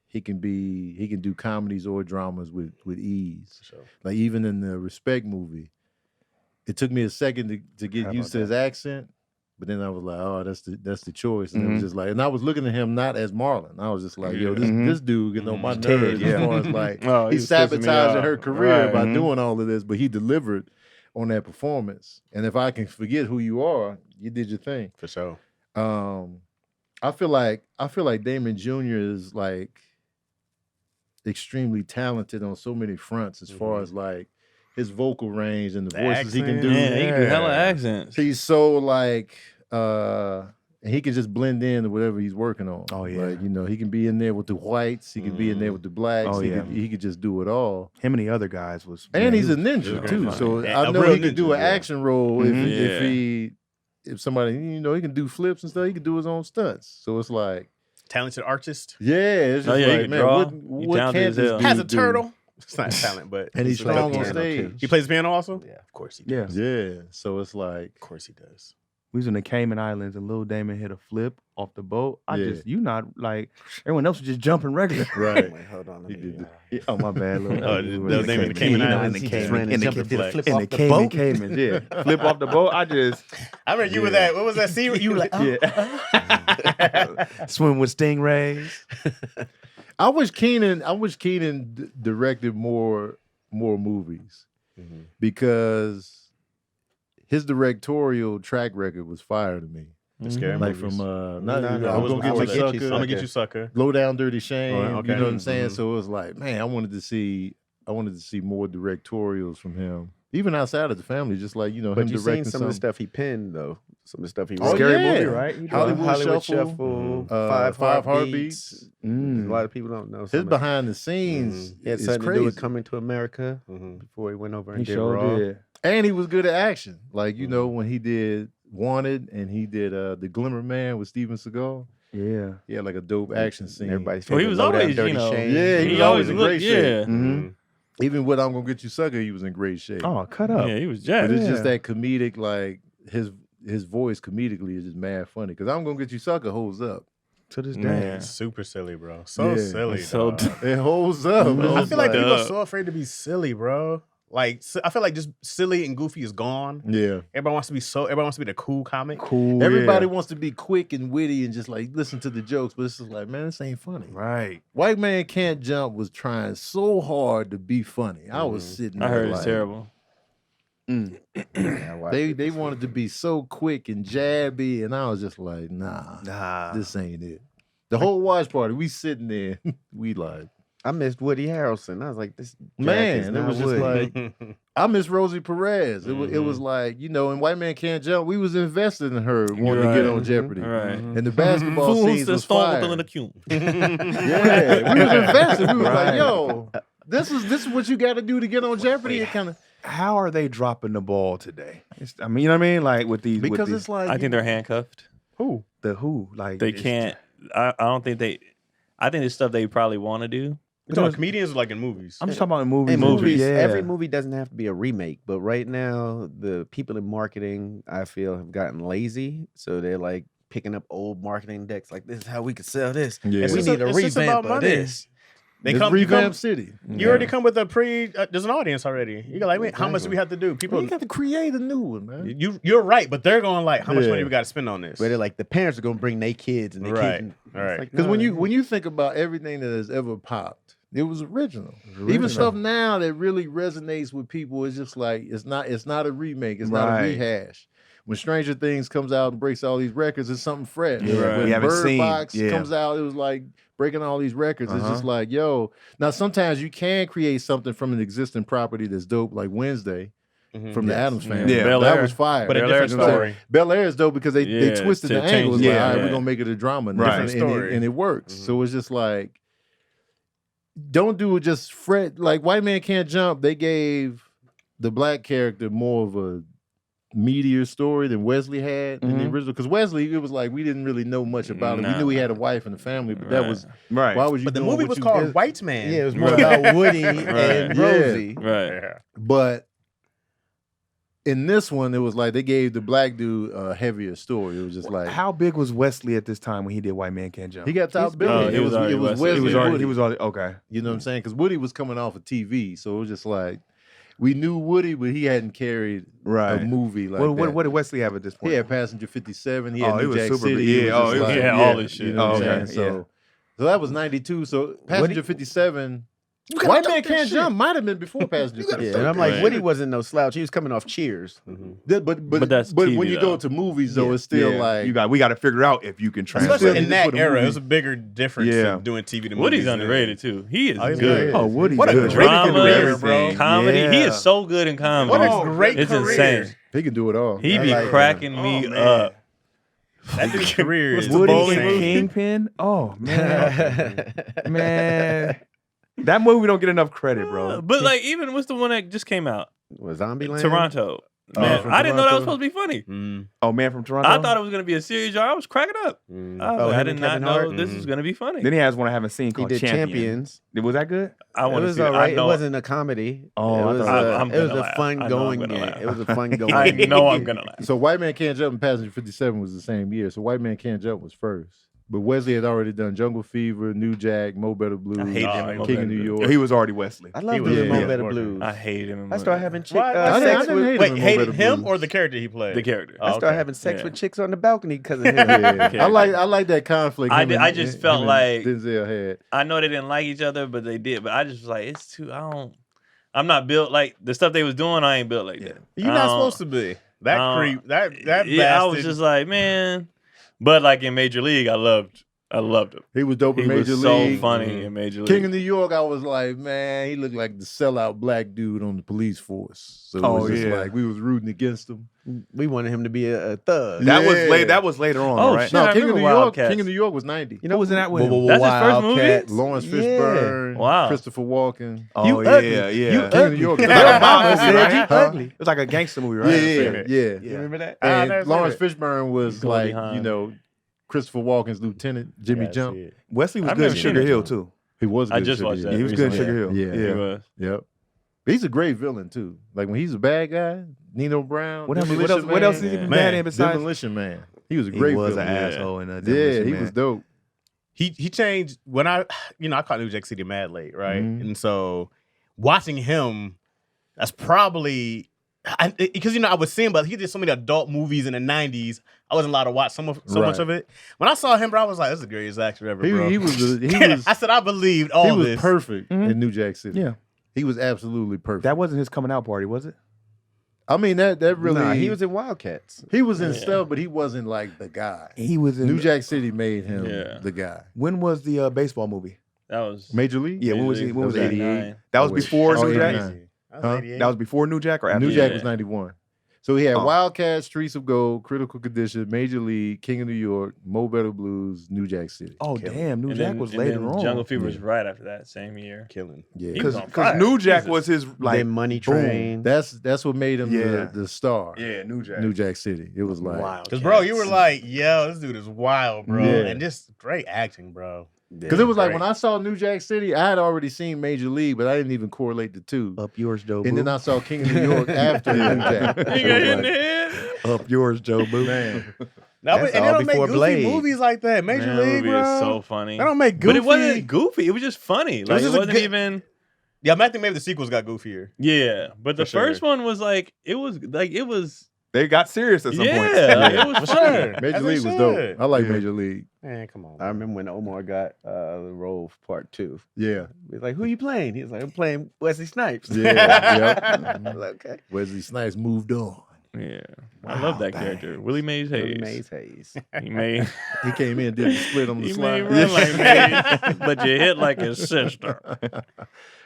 he can do comedies or dramas with ease. Sure. Like even in the Respect movie, it took me a second to get How used to about his accent, but then I was like, oh, that's the choice. And it Mhm. was just like, and I was looking at him not as Marlon. I was just like, yo, Mhm. this dude getting on my Ted, nerves yeah. as far as like Oh, he's was pissing me sabotaging off. her career Right. by Mhm. doing all of this, but he delivered on that performance. And if I can forget who you are, you did your thing. For sure. I feel like Damon Jr. is like extremely talented on so many fronts as far as like his vocal range and the The voices he can accent. do. Yeah, he can do hella Yeah. accents. He's so like and he can just blend in to whatever he's working on. Oh, yeah. Like, he can be in there with the whites, he can be in there with the blacks, Oh, yeah. he could just do it all. Him and the other guys was. And he's a he was ninja great too, funny. so Yeah, I a know real he could do ninja, an yeah. action role Mhm. if somebody, he can do flips and stuff. He can do his own stunts. So it's like, Talented artist. yeah, it's Oh, just yeah, he like, can man, draw. what He can't talented as this hell. dude Has a do? turtle. It's not talent, but And he's a dope strong on piano, stage. too. He plays piano also? Yeah. Of course he Yeah. does. Yeah, so it's like, Of course he does. We was in the Cayman Islands and Lil Damon hit a flip off the boat. Yeah. You not like everyone else was just jumping regular. right. Wait, hold on. Let He me, did Yeah, oh my bad, Lil. Oh, Lil Damon in the Cayman Islands. In the Cayman, In the jumping, did a flip in off the the Cayman, boat. Caymans, yeah. Flip off the boat. I just I remember you were that. What was that scene? You were like, oh. yeah. Swim with stingrays. I wish Kenan directed more movies Mhm. because his directorial track record was fire to me. The scary Like movies. from No, I'm no, gonna I'ma get get you you, sucker, I'm gonna get you sucker. Low Down Dirty Shame. Oh, okay. You know what I'm saying? Mhm. So it was like, man, I wanted to see more directorials from him, even outside of the family. Just like him But you seen directing some of the something. stuff he penned though. Some of the stuff he Oh, wrote. Scary yeah. movie, right? He did. Hollywood Shuffle, Shuffle, Five Five Heartbeats. Heartbeats. A lot of people don't know. His some of- behind the scenes He had is something to crazy. do with Coming to America Mhm. before he went over He and did sure Raw. did. And he was good at action. Like, when he did Wanted and he did The Glimmer Man with Steven Seagal. Yeah. He had like a dope action scene. Everybody's Well, he favorite was Low Down always, Dirty Shame. Yeah, he was always in great shape. Mhm. Even with I'm Gonna Get You Sucker, he was in great shape. Oh, cut up. Yeah, he was but jacked. it's just yeah. that comedic, like his voice comedically is just mad funny. Because I'm Gonna Get You Sucker holds up. To this day. Man. Super silly, bro. So Yeah. silly. So dog. It holds up. I feel like people are Duh. so afraid to be silly, bro. Like, I feel like just silly and goofy is gone. Yeah. Everybody wants to be the cool comic. Cool. Everybody yeah. wants to be quick and witty and just like listen to the jokes, but it's just like, man, this ain't funny. Right. White Man Can't Jump was trying so hard to be funny. I was sitting there I heard like, it's terrible. Yeah, I watched They it they before. wanted to be so quick and jabby, and I was just like, nah, Nah. this ain't it. The whole watch party, we sitting there, we like, I missed Woody Harrelson. I was like, this Man, Jack is it not was just Woody. like I miss Rosie Perez. It was like, you know, in White Man Can't Jump, we was invested in her wanting to get on Jeopardy. Right. And the basketball Fools scenes that was storm fire. within the cube. Yeah, we was invested. We was Right. like, yo, this is what you got to do to get on Jeopardy. It kind of How are they dropping the ball today? I mean, you know what I mean? Like with these, because with these, it's like I think they're handcuffed. who like They it's- can't. I don't think they. I think it's stuff they probably want to do. You talking comedians or like in movies? I'm just talking about in movies. In movies, Yeah. every movie doesn't have to be a remake, but right now the people in marketing, I feel, have gotten lazy, so they're like picking up old marketing decks. Like, this is how we could sell this. Yeah. We It's need a it's just revamp about of money. this. They it's come, revamp city. you already come with a there's an audience already. You go like, wait, how much do we have to do? People, You got to create a new one, man. you're right, but they're going like, how much Yeah. money we got to spend on this? Where they're like, the parents are gonna bring their kids and their Right, kids. right. Because when you think about everything that has ever popped, it was original. Even stuff now that really resonates with people is just like it's not a remake, it's not a Right. rehash. When Stranger Things comes out and breaks all these records, it's something fresh. Yeah, right. When We haven't Bird seen- Box yeah. comes out, it was like breaking all these records. It's just like, yo. Now sometimes you can create something from an existing property that's dope, like Wednesday from the Adams Family. Yeah. Bel that Air. was fire. But a Bel different Air's You know what I'm story. saying? Bel Air is dope because they Yeah, twisted to the change angle. It's it. like, all right, Yeah. we're gonna make it a drama, Right. different, Story. and it works. So it's just like, don't do it just fret. Like White Man Can't Jump, they gave the black character more of a meatier story than Wesley had in the original. Because Wesley, it was like we didn't really know much about him. We Nah. knew he had a wife and a family, but that Right. was Right. why was you? But the doing movie what was you called did? White Man. Yeah, it was more Right. about Woody Right. and Yeah. Rosie. Right. But in this one, it was like they gave the black dude a heavier story. It was just like How big was Wesley at this time when he did White Man Can't Jump? he got top Oh, billing. he was already it was Wesley. Wesley. he was and already Woody. he was already okay. You know what I'm saying? Because Woody was coming off of TV, so it was just like we knew Woody, but he hadn't carried Right. a movie like What that. did Wesley have at this point? He had Passenger 57. He had Oh, he New was Jack super City. big. He Yeah, was oh, just he was- like, he had all this shit. You know what I'm Oh, okay, saying? yeah. So that was 92. So Passenger 57. gotta White talk Man that Can't shit. Jump might have been before Passenger 57. Yeah, and I'm like, Right. Woody wasn't no slouch. He was coming off Cheers. But that's when TV you though. go to movies though, Yeah. it's still Yeah. like we got to figure out if you can translate. Especially Still in need to put that a era, movie- it was a bigger difference Yeah. in doing TV to Woody's movies. underrated too. He is Oh, he's good. good. Oh, Woody's What a good. great Woody can do career, everything. Comedy. Yeah. He is so good in comedy. What a Oh, great it's career. insane. he can do it all. He I be like cracking him. me Oh, man. up. That dude's career is Woody bowling and movie. Kingpin. Oh man, man, that movie don't get enough credit, bro. But like, even what's the one that just came out? Was Zombieland? Toronto. Oh, Man, from I didn't know that was Toronto? supposed to be funny. Mm. Oh, Man from Toronto. I thought it was gonna be a serious joke. I was cracking up. I, was Oh, like, I him did and not Kevin know Hart? this was gonna be funny. Then he has one I haven't seen He called did Champions. Was that good? I It want to was see. all right. I It know. wasn't a comedy. Oh, it I was, thought- I'm it was gonna a laugh. fun I know I'm going gonna game. laugh. It was a fun going I game. know I'm gonna laugh. So White Man Can't Jump and Passenger 57 was the same year. So White Man Can't Jump was first. But Wesley had already done Jungle Fever, New Jack, Mo Better Blues, I hate him in Mo King Better of New Blues. York. He was already Wesley. I love He was the a Mo good Better worker. Blues. I hate him. I started having Why- I sex didn't with. hate him Wait, in Mo hated Better him Blues. or the character he played? the character. I started okay. having sex Yeah. with chicks on the balcony because of him. Yeah. Okay. I like that conflict. I him did- and- I just him felt and like- Denzel had. I know they didn't like each other, but they did. But I just was like, it's too. I'm not built like the stuff they was doing. I ain't built like that. You're not supposed to be. That I don't- creep. That Yeah, I was bastard. just like, man. But like in Major League, I loved him. He was dope He in Major was so League. funny in Major League. King of New York, I was like, man, he looked like the sellout black dude on the police force. So it was Oh, just yeah. like we was rooting against him. We wanted him to be a thug. That was Yeah. late. That was later on, Oh, right? shit. No, I King of remember New York. Wildcats. King of New York was 90. You know, wasn't that with That's his first movie? Wildcats. Lawrence Yeah. Fishburne, Wow. Christopher Walken. Oh You yeah, ugly. yeah. You King of ugly. New York. It was like a Yeah. mob movie, Said right? you Huh? ugly. It was like a gangster movie, Yeah, right? yeah. You remember that? I And never seen Lawrence it. Fishburne was Go like, behind. you know, Christopher Walken's lieutenant, Jimmy Yeah, I Jump. see it. Wesley was I've good in never seen Sugar it. Hill too. He was. I good just at watched Sugar that. Hill. He was good in recently. Sugar Hill. Yeah. He was. Yep. He's a great villain too. Like when he's a bad guy, Nino Brown. What else? Demolition What else Man. is he Man. bad in besides? Demolition Man. He was a He great was villain. an Yeah. asshole in a Yeah, Demolition he Man. was dope. He changed when I caught New Jack City mad late, right? Mhm. And so watching him, that's probably because I was seeing, but he did so many adult movies in the '90s. I wasn't allowed to watch so much Right. of it. When I saw him, bro, I was like, "This is the greatest actor ever, bro." He was I said, "I believed all he was this." perfect Mhm. in New Jack City. Yeah. He was absolutely perfect. That wasn't his coming out party, was it? I mean that really Nah, he was in Wildcats. he was in Yeah. stuff, but he wasn't like the guy. He was in New Jack City made him Yeah. the guy. When was the baseball movie? That was Major League? Yeah, when was he? When was that? 89. That was Oh, wait. before Oh, New Jack. 89. That Huh? was 88. That was before New Jack or after? New Yeah. Jack was 91. So he had Oh. Wildcat, Streets of Gold, Critical Condition, Major League, King of New York, Mo Better Blues, New Jack City. Oh damn, New And Jack then- was and later then on. Jungle Fever was Yeah. right after that same year. Killing. Yeah. He was Because on fire. New Jack Jesus. was his like Then Money Boom. Train. That's what made him Yeah. the star. yeah, New Jack. New Jack City. It was like Wild. Because, bro, you were like, yo, this dude is wild, bro. Yeah. And just great acting, bro. because it was like Great. when I saw New Jack City, I had already seen Major League, but I didn't even correlate the two. Up yours, Joe. And then I saw King of New York after New Jack. You So got it hit was in the like, head. Up yours, Joe Boo. man, No, That's and they all don't make before goofy Blade. movies like that. Major Man, League, movie bro. is so funny. They don't make goofy. But it wasn't goofy. It was just funny. Like, just it a wasn't good- even. Yeah, I think maybe the sequels got goofier. Yeah, but the For sure. first one was like it was. They got serious at some point. Yeah, like, it was For funny. sure. Major As they League was should. dope. I like Yeah. Major League. Man, come on. I remember when Omar got the role for part 2. Yeah, He's like, "Who you playing?" He's like, "I'm playing Wesley Snipes." yeah, yep. I was like, okay. Wesley Snipes moved on. Yeah, I love that character, Willie Mays Hayes. Willie Mays Hayes. He made He came in, did the split on the he slide. made run like Mays, but you hit like his sister.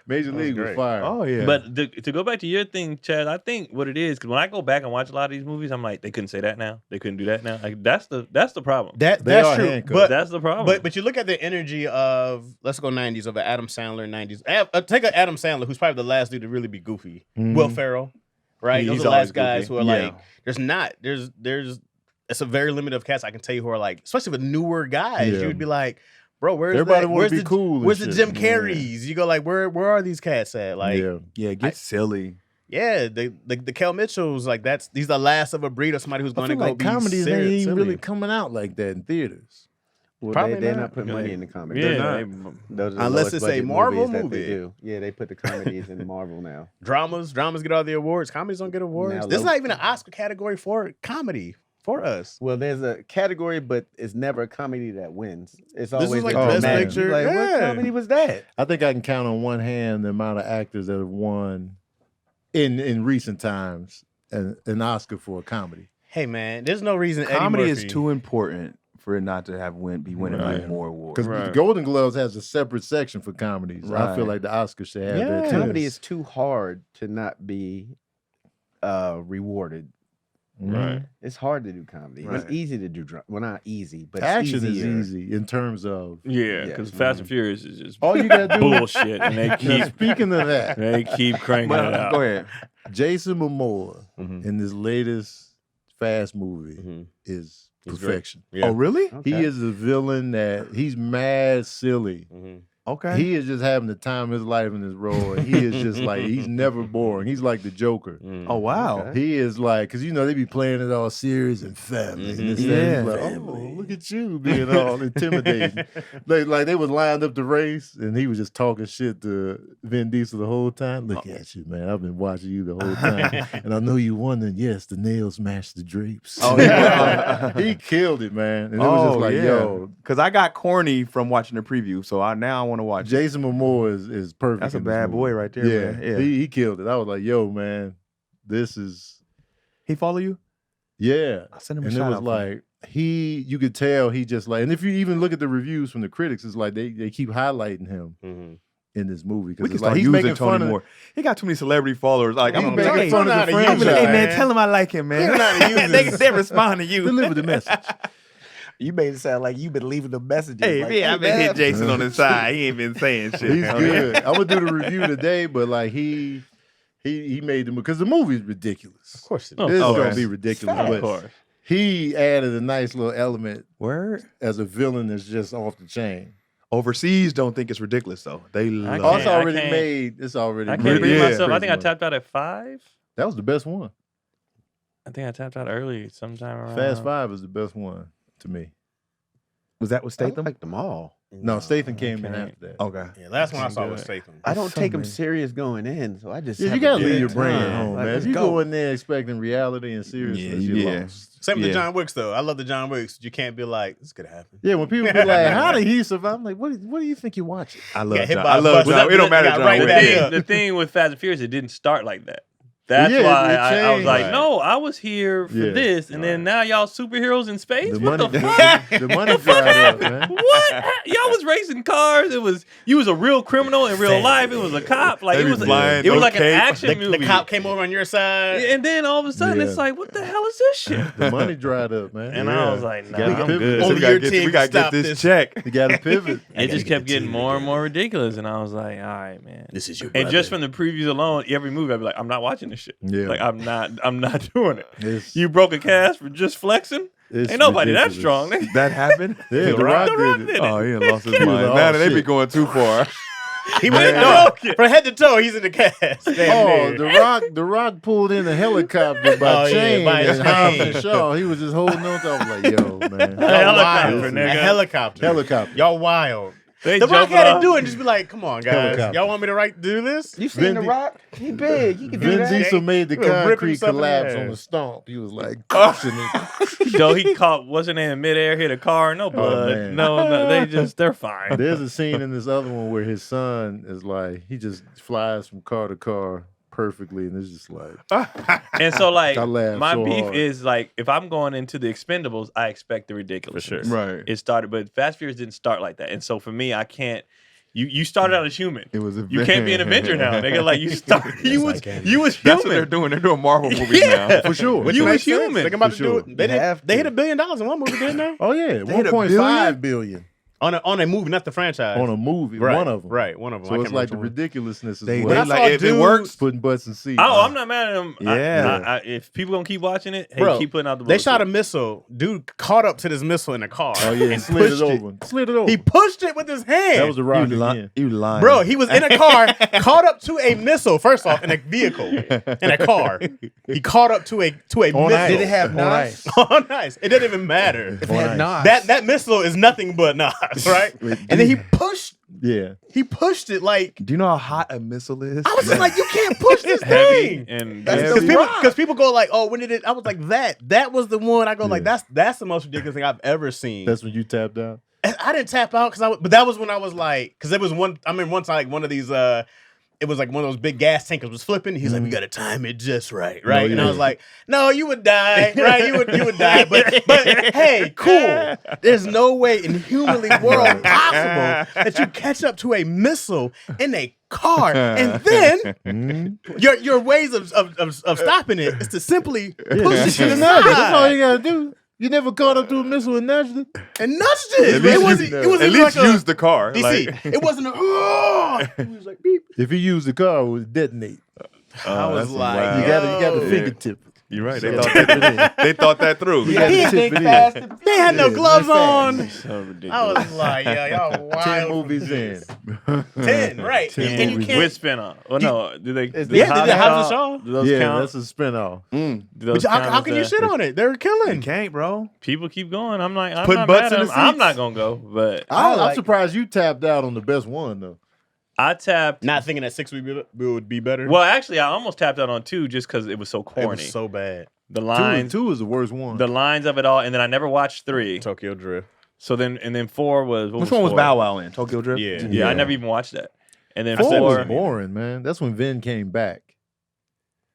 Major League was great. fire. Oh yeah. But to go back to your thing, Chaz, I think what it is because when I go back and watch a lot of these movies, I'm like, they couldn't say that now. They couldn't do that now. Like that's the problem. That They that's are true. handcuffed. But That's the problem. But you look at the energy of let's go 90s of an Adam Sandler 90s. Take an Adam Sandler who's probably the last dude to really be goofy. Mhm. Will Ferrell, right? Yeah, Those he's are the last always guys goofy. who are Yeah. like there's it's a very limited of cats I can tell you who are like, especially with newer guys, Yeah. you would be like, bro, where's Everybody that? wanna Where's be the cool and Where's the shit. Jim Yeah. Carreys? You go like, where are these cats at? Like, yeah. yeah, it gets silly. yeah, the Kel Mitchells, like these the last of a breed of somebody who's I going to feel go like be comedies ain't serious, even silly. really coming out like that in theaters. Well, Probably they're not. not putting money in the comedy. yeah, not. they- Those are the Unless lowest it's a budget Marvel movies that movie. They do. Yeah, they put the comedies in Marvel now. Dramas get all the awards. Comedies don't get awards. Now, This is low- not even an Oscar category for comedy for us. Well, there's a category, but it's never a comedy that wins. It's This always is like a Best dramatic. Picture, Like, what yeah. comedy was that? I think I can count on one hand the amount of actors that have won in recent times an Oscar for a comedy. Hey man, there's no reason Comedy Eddie is Murphy, too important for it not to have be winning Right. like more awards. Because Right. the Golden Globes has a separate section for comedies. I feel Right. like the Oscars should have Yeah. that too. Comedy is too hard to not be rewarded. Right. It's hard to do comedy. Right. It's easy to do drama. Well, not easy, but Action it's is easier. easy in terms of Yeah, Yeah. because Fast and Furious is just all you gotta do. bullshit, and they Now, keep speaking of that, cranking it out. Go ahead. Jason Momoa Mhm. in this latest Fast movie Mhm. is He's perfection. Yeah. Oh really? Okay. He is a villain that he's mad silly. Mhm. Okay. He is just having the time of his life in this role. And he is just like, he's never boring. He's like the Joker. Mhm. Oh wow. Okay. He is like, because you know, they be playing it all serious and family. And this, that. Yeah. He's like, oh, look at you being all intimidating. like they was lined up the race and he was just talking shit to Vin Diesel the whole time. Look at you, man. I've been watching you the whole time. And I know you wondering, yes, the nails match the drapes. Oh, yeah. He killed it, man. And it was just like, yo, because I got corny from watching the preview, so I want to watch. it. Jason Momoa is perfect. That's a in this bad movie. boy right there, Yeah, man. Yeah. He killed it. I was like, yo, man, this is He follow you? yeah. I sent him a And it shout was out. like you could tell he just like, and if you even look at the reviews from the critics, it's like they keep highlighting him Mhm. in this movie we because can it's start like he's using making Tony fun of. more. He got too many celebrity followers. Like He's I'm making like, fun of the how to use I'm franchise. like, hey it, man, man. tell him I like him, man. You know how to use they this. they respond to you. Deliver the message. You made it sound like you've been leaving the messages. Hey, like, yeah, I've been man. hit Jason on his side. He ain't been saying shit. He's good. I'm gonna do the review today, but like he made them because the movie's ridiculous. Of course. Oh, This is okay. gonna be ridiculous, Of but course. he added a nice little element Word. as a villain that's just off the chain. Overseas don't think it's ridiculous though. They love Oh, can't- it's it. already can't- made. It's already I can't made. bring Yeah. myself. I think I Crazy tapped out at 5. That was the best one. I think I tapped out early sometime around. Fast Five is the best one to me. Was that with I Statham? like them all. No, Statham came in okay. after that. Okay. Yeah, last one I Can't saw do was it. Statham. I don't so take them many. serious going in, so I just Yeah, have you a gotta good leave your brain time. at home, Like, man. let's If you go. go in there expecting reality and seriousness, Yeah, you're yeah. lost. Same with the Yeah. John Wicks though. I love the John Wicks. You can't be like, this could happen. Yeah, when people be like, "How did he survive?" I'm like, "What do you think you're watching?" I Got love hit John. by I a love bus. John. That- It don't matter, got John right Wick. back The up. thing with Fast and Furious, it didn't start like that. That's Yeah, why it I was like, changed. no, I was here for Yeah. this, and then now y'all superheroes in space. The What money, the fuck? the money dried up, man. What? Y'all was racing cars. You was a real criminal in real life. It was a cop. Like They it be was flying, it was no like an cape. action movie. The cop came over on your side. And then all of a sudden Yeah. it's like, what the hell is this shit? The money dried up, man. And I was like, nah, You gotta I'm pivot. good. Only we gotta your get, team we gotta can stop get this this. check. You got to pivot. It just get kept the getting team more and together. more ridiculous, and I was like, all right, man. This is your And just from the previews alone, every movie I'd be like, I'm not watching this shit. Yeah. Like I'm not doing it. It's- You broke a cast for just flexing? it's Ain't nobody that ridiculous. strong. nigga. That happened? Yeah, The The Rock Rock did did it. it. Oh, he done lost his was mind. like, Now oh, they be shit. going too far. He went from head to toe. He's in the cast. Oh, The Rock pulled in a helicopter by Oh, yeah, chain by his and Hobbs chain. and Shaw. He was just holding on to. I was like, yo, man. A helicopter, wild. A nigga. helicopter. Helicopter. Y'all wild. They The Rock jumping had to off. do it and just be like, come on, guys. Helicopter. Y'all want me to do this? You seen Vin The Di- Rock? He big. He can do Vin that. Diesel made the He was ripping concrete himself in the collapse ass. on the stomp. He was like, crushing it. So he caught what's her name in midair, hit a car, no blood. man. No, they're fine. There's a scene in this other one where his son is like, he just flies from car to car perfectly, and it's just like, And so like I laughed my so beef hard. is like if I'm going into the Expendables, I expect the ridiculous. For sure. Right. It started, but Fast Furious didn't start like that. And so for me, I can't. You started out as human. It was a You can't be an Avenger now, nigga. Like you started, you was That's what human. they're doing. They're doing Marvel movies Yeah. now. for sure. Which You was makes sense. human. They're about For to do sure. it. They You have hit to. $1 billion in one movie, didn't they? Oh, yeah. They hit a 1.5 billion On a movie, not the franchise. on a movie, right, one of them. Right, one of them. So I it's can't like the remember which one. ridiculousness is They, what they I like saw if it dude- works. putting butts in seats. Oh, I'm not mad at them. Yeah. If people gonna keep watching it, hey, Bro, keep putting out the. They shot a bullshit. missile. Dude caught up to this missile in a car. Oh, yeah, and slid pushed it over. Slid it over. He pushed it with his hand. That was the Rock You, again. you lying. Bro, he was in a car, caught up to a missile. First off, in a vehicle, in a car, he caught up to a On missile. ice. Did it have On knives? ice. Oh, nice. It doesn't even matter. If it had knives. That missile is nothing but knives, right? And then he pushed it like Do you know how hot a missile is? I was just like, you can't push this heavy thing. and Because people go like, oh, when did it? I was like, that was the one. I go like, that's the most ridiculous thing I've ever seen. That's when you tapped out. And I didn't tap out but that was when I was like, because it was one. I mean, one time like one of these. It was like one of those big gas tankers was flipping. He's like, we got to time it just right, right? No, And I yeah. was like, no, you would die, right? You would die. But hey, cool. There's no way in humanly world possible that you catch up to a missile in a car, and then your ways of stopping it is to simply push it to the That's all side you gotta do. You never caught up to a missile and nudged it. and nudged it. At least It wasn't. you- It wasn't At even least like use the car. DC. Like, It wasn't a. He was like beep. If you use the car, it would detonate. I was that's like, wild. You got the yo. fingertip. You're right. So They thought that, they thought that through. You gotta He tip think it in. fast. They had no Yeah, gloves that's on. fast. so ridiculous. I was like, yo, y'all wild. 10 from movies this. in. 10, right? 10 And you movies. can't. With spin-off. Well, no, do they? It's- do Yeah, they did Hobbs and Shaw. Do those Yeah, count? that's a spinoff. Do But those how count can you as shit on it? They're You killing. can't, bro. People keep going. I'm like, I'm Put not butts mad in at the them. I'm seats. not gonna go, but I'm surprised you tapped out on the best one though. I tapped. Not thinking that 6 would be better. Well, actually, I almost tapped out on 2 just because it was so It corny. was so bad. The lines, Two is the worst one. the lines of it all, and then I never watched 3. Tokyo Drift. So then 4 was Which one was 4? Bow Wow in? Tokyo Drift? Yeah. Yeah, I never even watched that. And then Four was 4. boring, man. That's when Vin came back.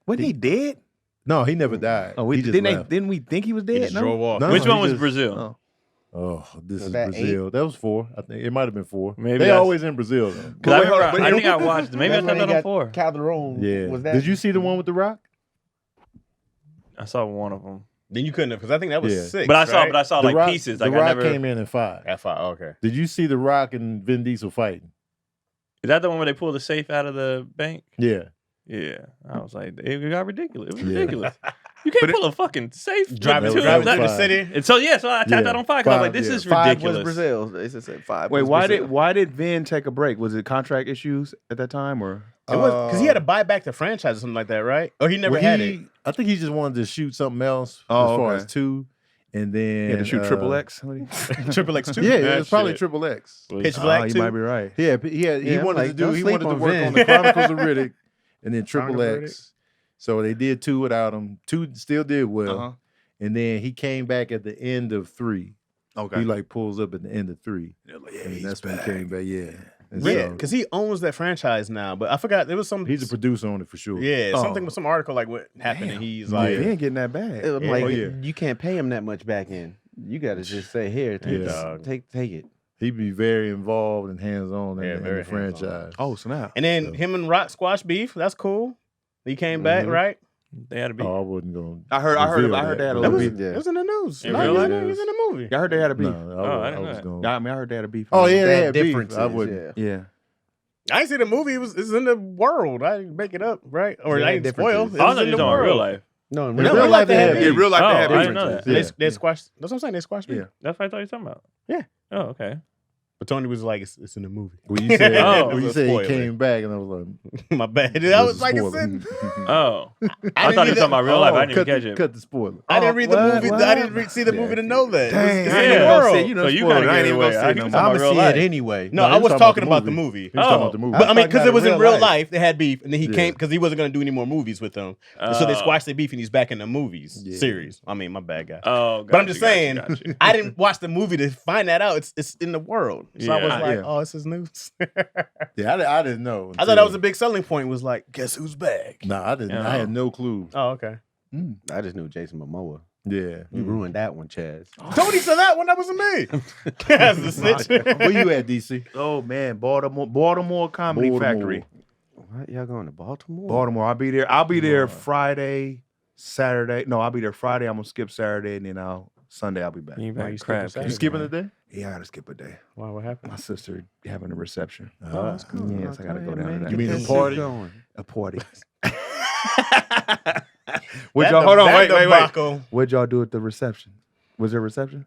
Wasn't he dead? No, he never died. Oh, he just left. didn't we think he was He dead? just No? drove off. No, Which he one was just- Brazil? Oh, this Was is that Brazil. That was 4. I think it might have been 4. Maybe they that's- always in Brazil though. Because I, Wait, hold on, remember, I think I watched. Maybe I That's when tapped he out on got 4. Calderon. Yeah. Was that? Did you see the one with the Rock? I saw one of them, Then you couldn't have, because I think that was Yeah. 6. but I saw, right? but I saw The like Rock, pieces. The Like Rock I never. came in at 5. At 5. Okay. Did you see the Rock and Vin Diesel fighting? Is that the one where they pulled the safe out of the bank? Yeah. Yeah, I was like, it got ridiculous. It was Yeah. ridiculous. You can't But pull a fucking safe. with Driving two of driving that- through the five. city. And so yeah, so I tapped Yeah. out on 5 because I was like, Five, this yeah. is 5 ridiculous. was Brazil. They just said 5. Wait, was why Brazil. did Vin take a break? Was it contract issues at that time, or It was because he had to buy back the franchise or something like that, right? Or he never Well, had it. I think he just wanted to shoot something else Oh, as far okay. as 2. And then he had to shoot Triple X? Triple X 2. Yeah, it That was probably shit. Triple X. Pitch Oh, Black you 2. might be right. Yeah, he Yeah, wanted like, to do. don't He sleep wanted to on work Vin. on the Chronicles of Riddick, and then Triple Chronicles of X. So they did 2 without him. 2 still did well, Uh-huh. and then he came back at the end of 3. Okay. He like pulls up at the end of 3, They're like, yeah, and he's that's when back. he came back. Yeah, And Yeah, so because he owns that franchise now. But I forgot there was some. he's a producer on it for sure. Yeah, Oh. something with some article like what happened, and he's Like, like, he ain't getting that bag. I'm Yeah. like, Oh, yeah. you can't pay him that much back in. You got to just say, here, take, Yeah. take it. He'd be very involved and hands on Yeah, in very the hands-on. franchise. Oh, snap. and then So- him and Rock squash beef. That's cool. He came back, Mhm. right? They had to be. Oh, I wasn't going. I heard reveal they had a that, That little was, beef. Yeah. it was in the news. In No, real he was life? in- he was in the movie. I heard they had a beef. No, I I didn't know was that. going. Yeah, I mean, I heard they had a beef. Oh yeah, they That had beef. differences, I wouldn't. yeah. Yeah. I ain't see the movie. It's in the world. I didn't make it up, right? Or Yeah, I didn't spoil. differences. It I was thought in you the were talking about real world. life. No, In real life, they had Yeah, beef. real life Oh, they had I didn't know differences. that. Yeah. They squashed. That's what I'm saying. They squashed beef. Yeah. That's what I thought you were talking about. Yeah. Oh, okay. But Tony was like, it's in the movie. When you said, Oh. when you It was a said he spoiler. came back, and I was like, My bad. I "This was is like, spoiler." it's in. Oh, I didn't thought you were either- talking about real life. I didn't even cut, catch the, it. cut the spoiler. I didn't read the what? movie. What? I didn't see the movie to know that. Dang, It's I in ain't the gonna world. say, you know, So you spoiled kinda it. I ain't gave even it gonna away. say I no was more. talking I'm about going to real see life. it anyway. No, No, I he was was talking talking about about the the movie. movie. He was talking about the Oh. movie. But I mean, because talking it was about in real real life. life, they had beef, and then he Yeah. came because he wasn't going to do any more movies with them. So they Oh. squashed their beef, and he's back in the movies Yeah. series. I mean, my bad guy. Oh, But I'm just saying, got you. I didn't watch the movie to find that out. It's in the world. So I was Yeah. like, Yeah. oh, this is news. Yeah, I didn't know. I thought that was a big selling point. Was like, guess who's back? No, I didn't. I had no clue. Oh, okay. I just knew Jason Momoa. Yeah. You ruined that one, Chaz. Tony said that one. That wasn't me. That's the snitch. Where you at, DC? Oh, man. Baltimore Comedy Baltimore. Factory. What? Y'all going to Baltimore? Baltimore. I'll be there Friday, Saturday. No, I'll be there Friday. I'm going to skip Saturday, and then Sunday I'll be back. You Why back you crab skipping You cake. skipping the day? Yeah, I got to skip a day. Wow, what happened? My sister having a reception. Oh, that's cool. Yes, I got to go down to that. You mean a Keep party? going. A party. That Hold on, wait. debacle. What'd y'all do at the reception? Was there a reception?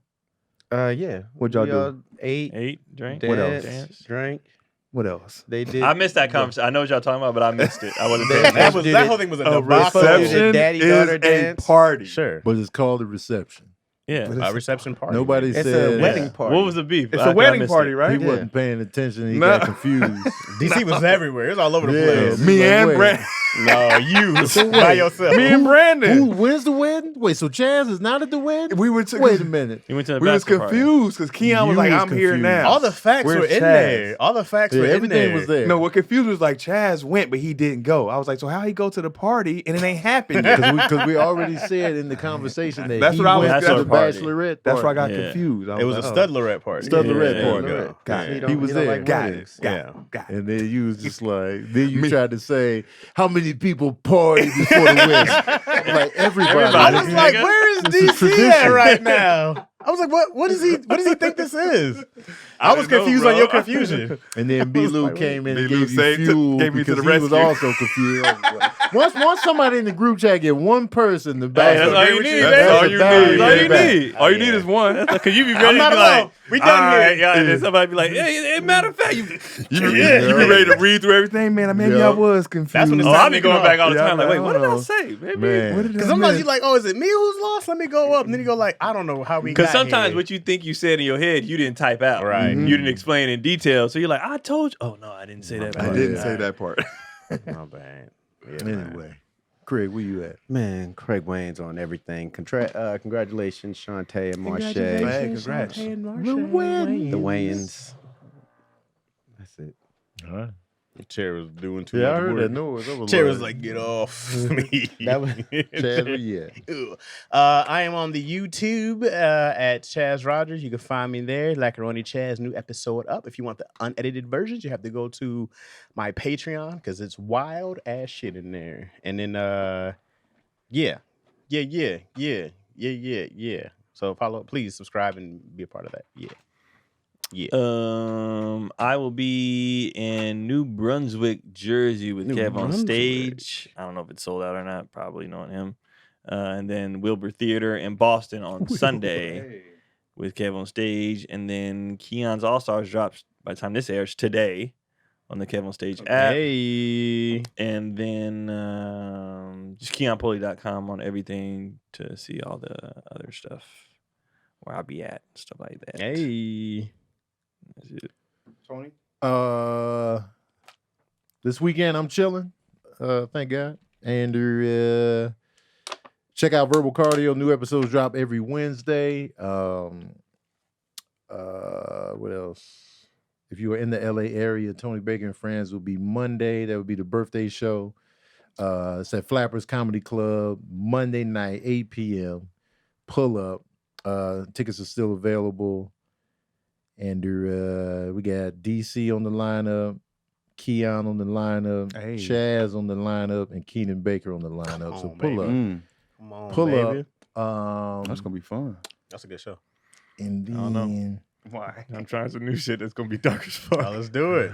Yeah. What'd y'all We do? all ate, Eight drink. What else? danced, drank. What else? They did. I missed that conversation. I know what y'all talking about, but I missed it. I wasn't paying That attention. did That it. whole thing was a A debacle. reception. daddy-daughter is dance. a party. Sure. But it's called a reception. Yeah. A reception party. Nobody It's said a wedding party. What was the beef? It's I a wedding missed party, it. right? He Yeah. wasn't paying attention. He No. got confused. DC was everywhere. It was all over the Yeah. place. Me Like, and wait. Brandon. No, you So by wait. yourself. Me and Brandon. When's the wedding? Wait, so Chaz is not at the wedding? We were to, Wait a minute. You went to the we was bachelor party. confused because Keon was You like, was "I'm here confused. now." All the facts Where's were in Chaz? there. All the facts Yeah, were in everything there. was there. No, what confused was like Chaz went, but he didn't go. I was like, "So how he go to the party and it ain't happened yet?" Because we already said in the conversation that That's he what I was went to the Bachelor party. bachelorette That's why I party. got Yeah. confused. I It was a like, studlerette party. Studlerette Yeah, party. there you go. Got it. He was there. Like Got weddings. it. Got Yeah. it. Got it. And then you was just like, then you Me. tried to say, how many people party before the wedding? Like everybody. I was like, nigga. where is It's a DC at tradition. right now? I was like, what does he think this is? I was didn't know, confused bro. on your confusion. And then B. Lou came in and B. Lou gave you saved- fuel gave me to because the he was rescue. also confused. Once somebody in the group chat get one person to Hey, back that's up, all you need, that's baby. a All you battery need. All you back. need. All you need is one. Because you be ready I'm to not be alone. like, We done all here. right, yeah, and then somebody be like, hey, matter of fact, you You be ready to read through everything, man. Maybe Yeah. I was confused. That's when it's Oh, time I be to going go. back all the Yeah, time. Like, wait, I what did I know. say, baby? Man. What did I Because sometimes miss? you're like, oh, is it me who's lost? Let me go up. And then you go like, I don't know how we got Because sometimes here. what you think you said in your head, you didn't type out. Right. You didn't explain in detail. So you're like, I told you. Oh, no, I didn't say that. I part. didn't Yeah. say that part. My bad. Yeah, man. Anyway, Craig, where you at? Man, Craig Wayans on everything. Congratulations, Shantae and Marche. Man, congrats. The Wayans. That's it. All right. Chair was doing too Yeah, I much heard work. that noise. I was Chair was like, get off me. That was- Chaz, where you at? Ew. I am on the YouTube at Chaz Rogers. You can find me there. Lacaroni Chaz, new episode up. If you want the unedited versions, you have to go to my Patreon because it's wild ass shit in there. And then, yeah. So follow, please subscribe and be a part of that. Yeah. I will be in New Brunswick, Jersey with New Kev on Brunswick. stage. I don't know if it's sold out or not. Probably knowing him. And then Wilbur Theater in Boston on Sunday with Kev on stage. And then Keon's All Stars drops by the time this airs today on the Kev on Stage app. Hey. And then just KeonPulley.com on everything to see all the other stuff where I'll be at, stuff like that. Hey. That's it. Tony? This weekend I'm chilling. Thank God. And check out Verbal Cardio. New episodes drop every Wednesday. What else? If you are in the LA area, Tony Baker and Friends will be Monday. That would be the birthday show. It's at Flappers Comedy Club, Monday night, 8 p.m. Pull up. Tickets are still available. And we got DC on the lineup, Keon on the lineup, Hey. Chaz on the lineup, and Keenan Baker on the lineup. Come So on, pull baby. up. Come on, Pull baby. up. That's gonna be fun. That's a good show. And I don't know. then Why? I'm trying some new shit that's gonna be dark as fuck. Oh, let's do it.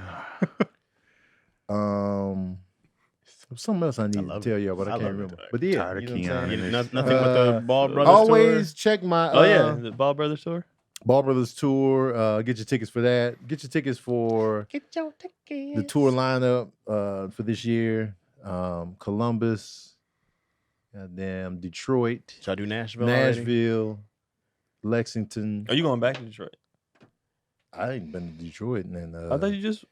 something else I need to love tell it. y'all, but I I can't love it. remember. But yeah, Tired of you know what I'm Keon saying? and Yeah, this. nothing with the Ball Brothers Always tour? check my Oh yeah, the Ball Brothers tour. Ball Brothers tour. Get your tickets for that. Get your tickets for Get your tickets. the tour lineup for this year. Columbus, goddamn Detroit, Should I do Nashville? already? Nashville, Lexington. Are you going back to Detroit? I ain't been to Detroit and I thought you just.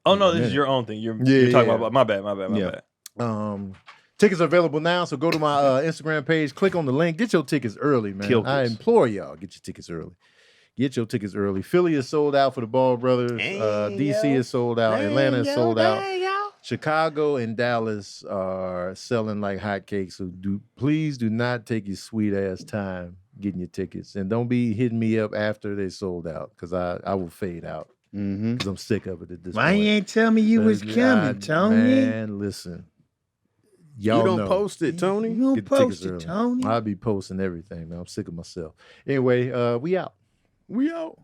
Oh no, this is your own thing. You're talking yeah. about. My bad. My Yeah. bad. Tickets are available now, so go to my Instagram page, click on the link, get your tickets early, man. Kilkers. I implore y'all, get your tickets early. Get your tickets early. Philly is sold out for the Ball Brothers. Hey, DC yo. is sold out. Hey, Atlanta is yo, sold out. hey, yo. Chicago and Dallas are selling like hotcakes. So please do not take your sweet ass time getting your tickets, and don't be hitting me up after they sold out, because I will fade out Mm-hmm. because I'm sick of it at this Why point. you ain't tell me you was coming, Tony? Man, listen, y'all You don't know. post it, Tony. You don't Get the tickets post it, early. Tony. I'll be posting everything, man. I'm sick of myself. Anyway, we out. We out.